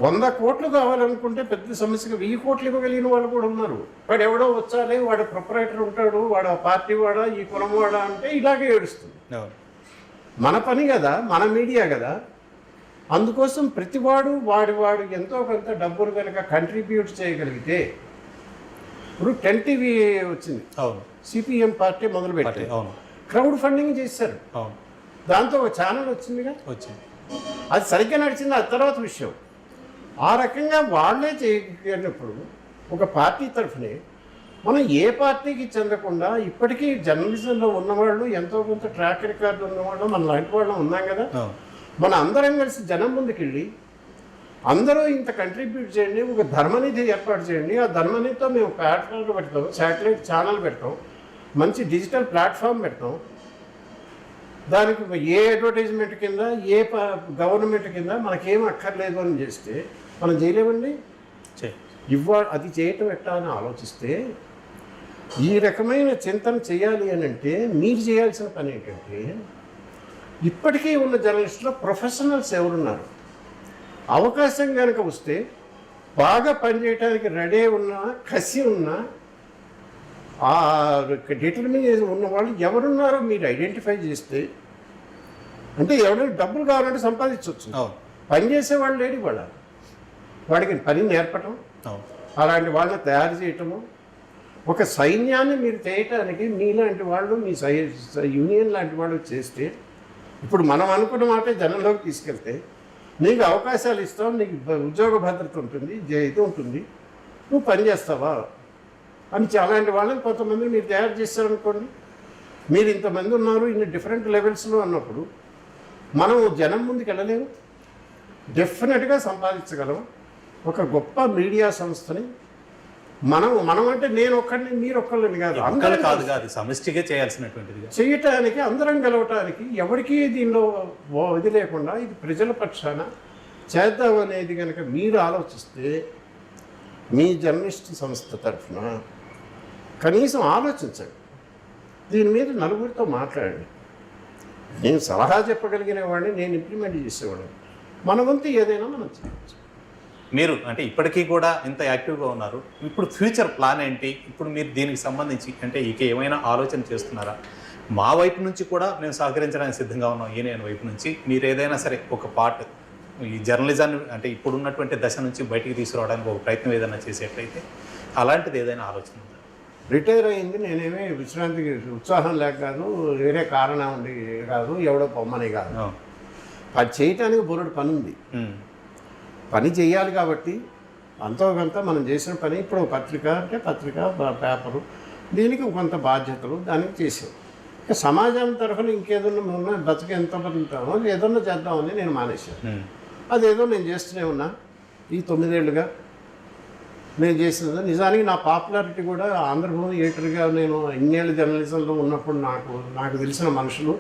Speaker 2: 100 కోట్లు కావాలనుకుంటే పెద్ద సమస్యగా 1000 కోట్లు ఇవ్వగలిగిన వాళ్ళు కూడా ఉన్నారు. వాడు ఎవడో వచ్చాలి, వాడు ప్రొపరేటర్ ఉంటాడు, వాడు ఆ పార్టీ వాడా, ఈ కులం వాడా అంటే ఇలాగే ఏడుస్తుంది. మన పని కదా, మన మీడియా కదా. అందుకోసం ప్రతివాడు వాడు ఎంతో కొంత డబ్బులు కనుక కంట్రిబ్యూట్ చేయగలిగితే, ఇప్పుడు 10 టీవీ వచ్చింది, సిపిఎం పార్టీ మొదలుపెట్టి క్రౌడ్ ఫండింగ్ చేశారు, దాంతో ఒక ఛానల్ వచ్చిందిగా, అది సరిగ్గా నడిచింది, అది తర్వాత విషయం. ఆ రకంగా వాళ్ళే చేయగలిగినప్పుడు ఒక పార్టీ తరఫునే మనం ఏ పార్టీకి చెందకుండా ఇప్పటికీ జర్నలిజంలో ఉన్నవాళ్ళు, ఎంతో కొంత ట్రాక్ రికార్డు ఉన్నవాళ్ళు, మన లాంటి వాళ్ళు ఉన్నాం కదా. మన అందరం కలిసి జనం ముందుకెళ్ళి అందరూ ఇంత కంట్రిబ్యూట్ చేయండి, ఒక ధర్మనిధి ఏర్పాటు చేయండి, ఆ ధర్మనిధితో మేము ప్లాట్ఫామ్లు పెడతాం, శాటిలైట్ ఛానల్ పెడతాం, మంచి డిజిటల్ ప్లాట్ఫామ్ పెడతాం, దానికి ఏ అడ్వర్టైజ్మెంట్ కింద, ఏ గవర్నమెంట్ కింద మనకేం అక్కర్లేదు అని చేస్తే మనం చేయలేమండి. అది చేయటం ఎట్టా అని ఆలోచిస్తే, ఈ రకమైన చింతన చేయాలి అని అంటే మీరు చేయాల్సిన పని ఏంటంటే, ఇప్పటికీ ఉన్న జర్నలిస్టులో ప్రొఫెషనల్స్ ఎవరున్నారు, అవకాశం కనుక వస్తే బాగా పనిచేయడానికి రెడీ ఉన్న, కసి ఉన్న, ఆ డిటర్మినేషన్ ఉన్న వాళ్ళు ఎవరున్నారో మీరు ఐడెంటిఫై చేస్తే, అంటే ఎవరైనా డబ్బులు కావాలంటే సంపాదించవచ్చు, పనిచేసేవాళ్ళు లేని వాడికి పని నేర్పటం, అలాంటి వాళ్ళని తయారు చేయటము, ఒక సైన్యాన్ని మీరు చేయటానికి మీలాంటి వాళ్ళు, మీ యూనియన్ లాంటి వాళ్ళు చేస్తే, ఇప్పుడు మనం అనుకున్న మాట జనంలోకి తీసుకెళ్తే నీకు అవకాశాలు ఇస్తాం, నీకు ఉద్యోగ భద్రత ఉంటుంది, ఇది ఉంటుంది, నువ్వు పని చేస్తావా అని అలాంటి వాళ్ళని కొంతమంది మీరు తయారు చేస్తారనుకోండి. మీరు ఇంతమంది ఉన్నారు, ఇన్ని డిఫరెంట్ లెవెల్స్లో అన్నప్పుడు మనం జనం ముందుకు వెళ్ళలేము, డెఫినెట్గా సంపాదించగలం ఒక గొప్ప మీడియా సంస్థని. మనం అంటే నేను ఒక్కడిని, మీరు ఒక్కళ్ళని కాదు, అందరూ
Speaker 3: కాదు, సమిష్టిగా చేయాల్సినటువంటిది.
Speaker 2: చేయటానికి, అందరం గెలవటానికి, ఎవరికి దీనిలో ఇది లేకుండా ఇది ప్రజల పక్షాన చేద్దాం అనేది కనుక మీరు ఆలోచిస్తే, మీ జర్నలిస్ట్ సంస్థ తరఫున కనీసం ఆలోచించండి, దీని మీద నలుగురితో మాట్లాడండి. నేను సలహా చెప్పగలిగిన వాడిని, నేను ఇంప్లిమెంట్ చేసేవాడిని. మన వంతు ఏదైనా మనం చేయవచ్చు.
Speaker 3: మీరు అంటే ఇప్పటికీ కూడా ఇంత యాక్టివ్గా ఉన్నారు, ఇప్పుడు ఫ్యూచర్ ప్లాన్ ఏంటి? ఇప్పుడు మీరు దీనికి సంబంధించి అంటే ఇక ఏమైనా ఆలోచన చేస్తున్నారా? మా వైపు నుంచి కూడా మేము సహకరించడానికి సిద్ధంగా ఉన్నాం. యూనియన్ వైపు నుంచి మీరు ఏదైనా సరే ఒక పార్ట్ ఈ జర్నలిజాన్ని అంటే ఇప్పుడున్నటువంటి దశ నుంచి బయటికి తీసుకురావడానికి ఒక ప్రయత్నం ఏదైనా చేసేట్లయితే అలాంటిది ఏదైనా ఆలోచన ఉందా?
Speaker 2: రిటైర్ అయింది నేనేమి విశ్రాంతికి ఉత్సాహం లేక కాదు, వేరే కారణం ఉండి కాదు, ఎవడో పొమ్మని కాదు.
Speaker 3: ఆ.
Speaker 2: అది చేయటానికి బోలెడు పని ఉంది.
Speaker 3: ఉమ్.
Speaker 2: పని చేయాలి కాబట్టి అంతో కొంత మనం చేసిన పని ఇప్పుడు పత్రిక అంటే పత్రిక పేపరు దీనికి కొంత బాధ్యతలు దానికి చేసాం. ఇక సమాజం తరఫున ఇంకేదన్నా ఉన్న బతికి ఎంత బతుకుతామో ఏదన్నా చేద్దామని నేను మానేశాను.
Speaker 3: ఉమ్.
Speaker 2: అదేదో నేను చేస్తూనే ఉన్నా. ఈ 9 ఏళ్ళుగా నేను చేసినది నిజానికి నా పాపులారిటీ కూడా ఆంధ్రభూమి ఎడిటర్గా నేను ఇన్నేళ్ళు జర్నలిజంలో ఉన్నప్పుడు నాకు తెలిసిన మనుషులు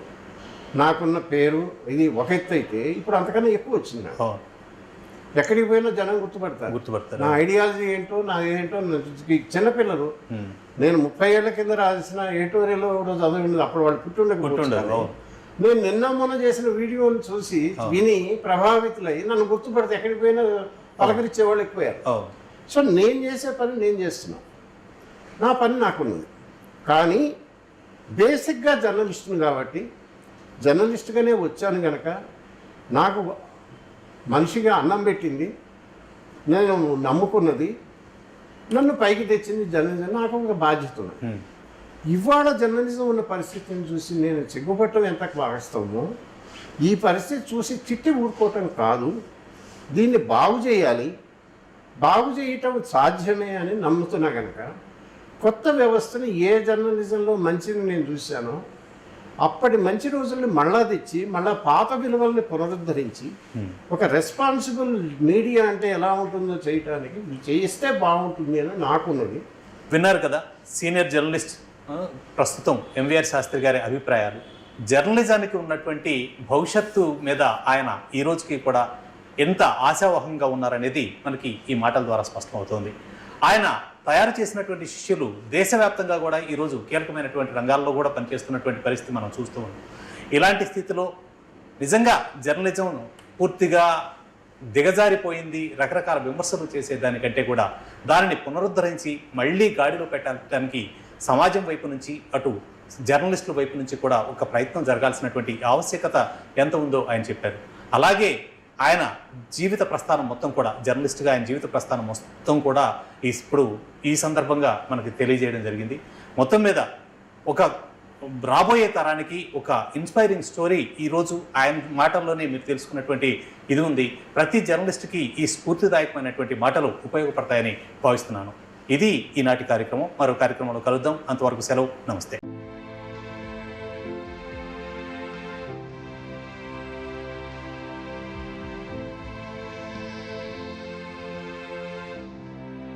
Speaker 2: నాకున్న పేరు ఇది ఒక ఎత్తు అయితే ఇప్పుడు అంతకన్నా ఎక్కువ వచ్చింది నాకు.
Speaker 3: అవును.
Speaker 2: ఎక్కడికి పోయినా జనం గుర్తుపడతారు.
Speaker 3: గుర్తుపడతారు.
Speaker 2: నా ఐడియాలజీ ఏంటో నా ఏంటో చిన్నపిల్లలు
Speaker 3: ఉమ్.
Speaker 2: నేను 30 ఏళ్ల కింద రాసిన ఏటూరిలో కూడా చదివింది అప్పుడు వాళ్ళు
Speaker 3: పుట్టుండదు.
Speaker 2: పుట్టుండదు.
Speaker 3: అవును.
Speaker 2: నేను నిన్న మొన్న చేసిన వీడియోలు చూసి విని ప్రభావితులై నన్ను గుర్తుపడితే ఎక్కడికి పోయినా పలకరించే వాళ్ళు ఎక్కువయ్యారు.
Speaker 3: అవును.
Speaker 2: సో నేను చేసే పని నేను చేస్తున్నాను, నా పని నాకున్నది. కానీ బేసిక్గా జర్నలిస్టుని కాబట్టి జర్నలిస్ట్గానే వచ్చాను కనుక నాకు మనిషిగా అన్నం పెట్టింది, నేను నమ్ముకున్నది, నన్ను పైకి తెచ్చింది జర్నలిజం. నాకు ఒక బాధ్యత ఉంది.
Speaker 3: ఉమ్.
Speaker 2: ఇవాళ జర్నలిజం ఉన్న పరిస్థితిని చూసి నేను సిగ్గుపట్టడం ఎంత వాస్తవమో ఈ పరిస్థితి చూసి చిట్టి ఊరుకోవటం కాదు, దీన్ని బాగు చేయాలి, బాగు చేయటం సాధ్యమే అని నమ్ముతున్నా కనుక కొత్త వ్యవస్థని ఏ జర్నలిజంలో మంచిని నేను చూశానో అప్పటి మంచి రోజుల్ని మళ్ళా తెచ్చి మళ్ళా పాత విలువల్ని పునరుద్ధరించి ఒక రెస్పాన్సిబుల్ మీడియా అంటే ఎలా ఉంటుందో చేయటానికి చేయిస్తే బాగుంటుంది అని నాకున్నది.
Speaker 3: విన్నారు కదా, సీనియర్ జర్నలిస్ట్ ప్రస్తుతం ఎంవీఆర్ శాస్త్రి గారి అభిప్రాయాలు. జర్నలిజానికి ఉన్నటువంటి భవిష్యత్తు మీద ఆయన ఈ రోజుకి కూడా ఎంత ఆశావహంగా ఉన్నారనేది మనకి ఈ మాటల ద్వారా స్పష్టమవుతోంది. ఆయన తయారు చేసినటువంటి శిష్యులు దేశవ్యాప్తంగా కూడా ఈరోజు కీలకమైనటువంటి రంగాల్లో కూడా పనిచేస్తున్నటువంటి పరిస్థితి మనం చూస్తూ ఉన్నాం. ఇలాంటి స్థితిలో నిజంగా జర్నలిజం పూర్తిగా దిగజారిపోయింది, రకరకాల విమర్శలు చేసేదానికంటే కూడా దానిని పునరుద్ధరించి మళ్ళీ గాడిలో పెట్టడానికి సమాజం వైపు నుంచి అటు జర్నలిస్టుల వైపు నుంచి కూడా ఒక ప్రయత్నం జరగాల్సినటువంటి ఆవశ్యకత ఎంత ఉందో ఆయన చెప్పారు. అలాగే ఆయన జీవిత ప్రస్థానం మొత్తం కూడా జర్నలిస్ట్గా ఆయన జీవిత ప్రస్థానం మొత్తం కూడా ఇప్పుడు ఈ సందర్భంగా మనకి తెలియజేయడం జరిగింది. మొత్తం మీద ఒక రాబోయే తరానికి ఒక ఇన్స్పైరింగ్ స్టోరీ ఈరోజు ఆయన మాటల్లోనే మీరు తెలుసుకున్నటువంటి ఇది ఉంది. ప్రతి జర్నలిస్ట్కి ఈ స్ఫూర్తిదాయకమైనటువంటి మాటలు ఉపయోగపడతాయని భావిస్తున్నాను. ఇది ఈనాటి కార్యక్రమం. మరో కార్యక్రమంలో కలుద్దాం. అంతవరకు సెలవు. నమస్తే.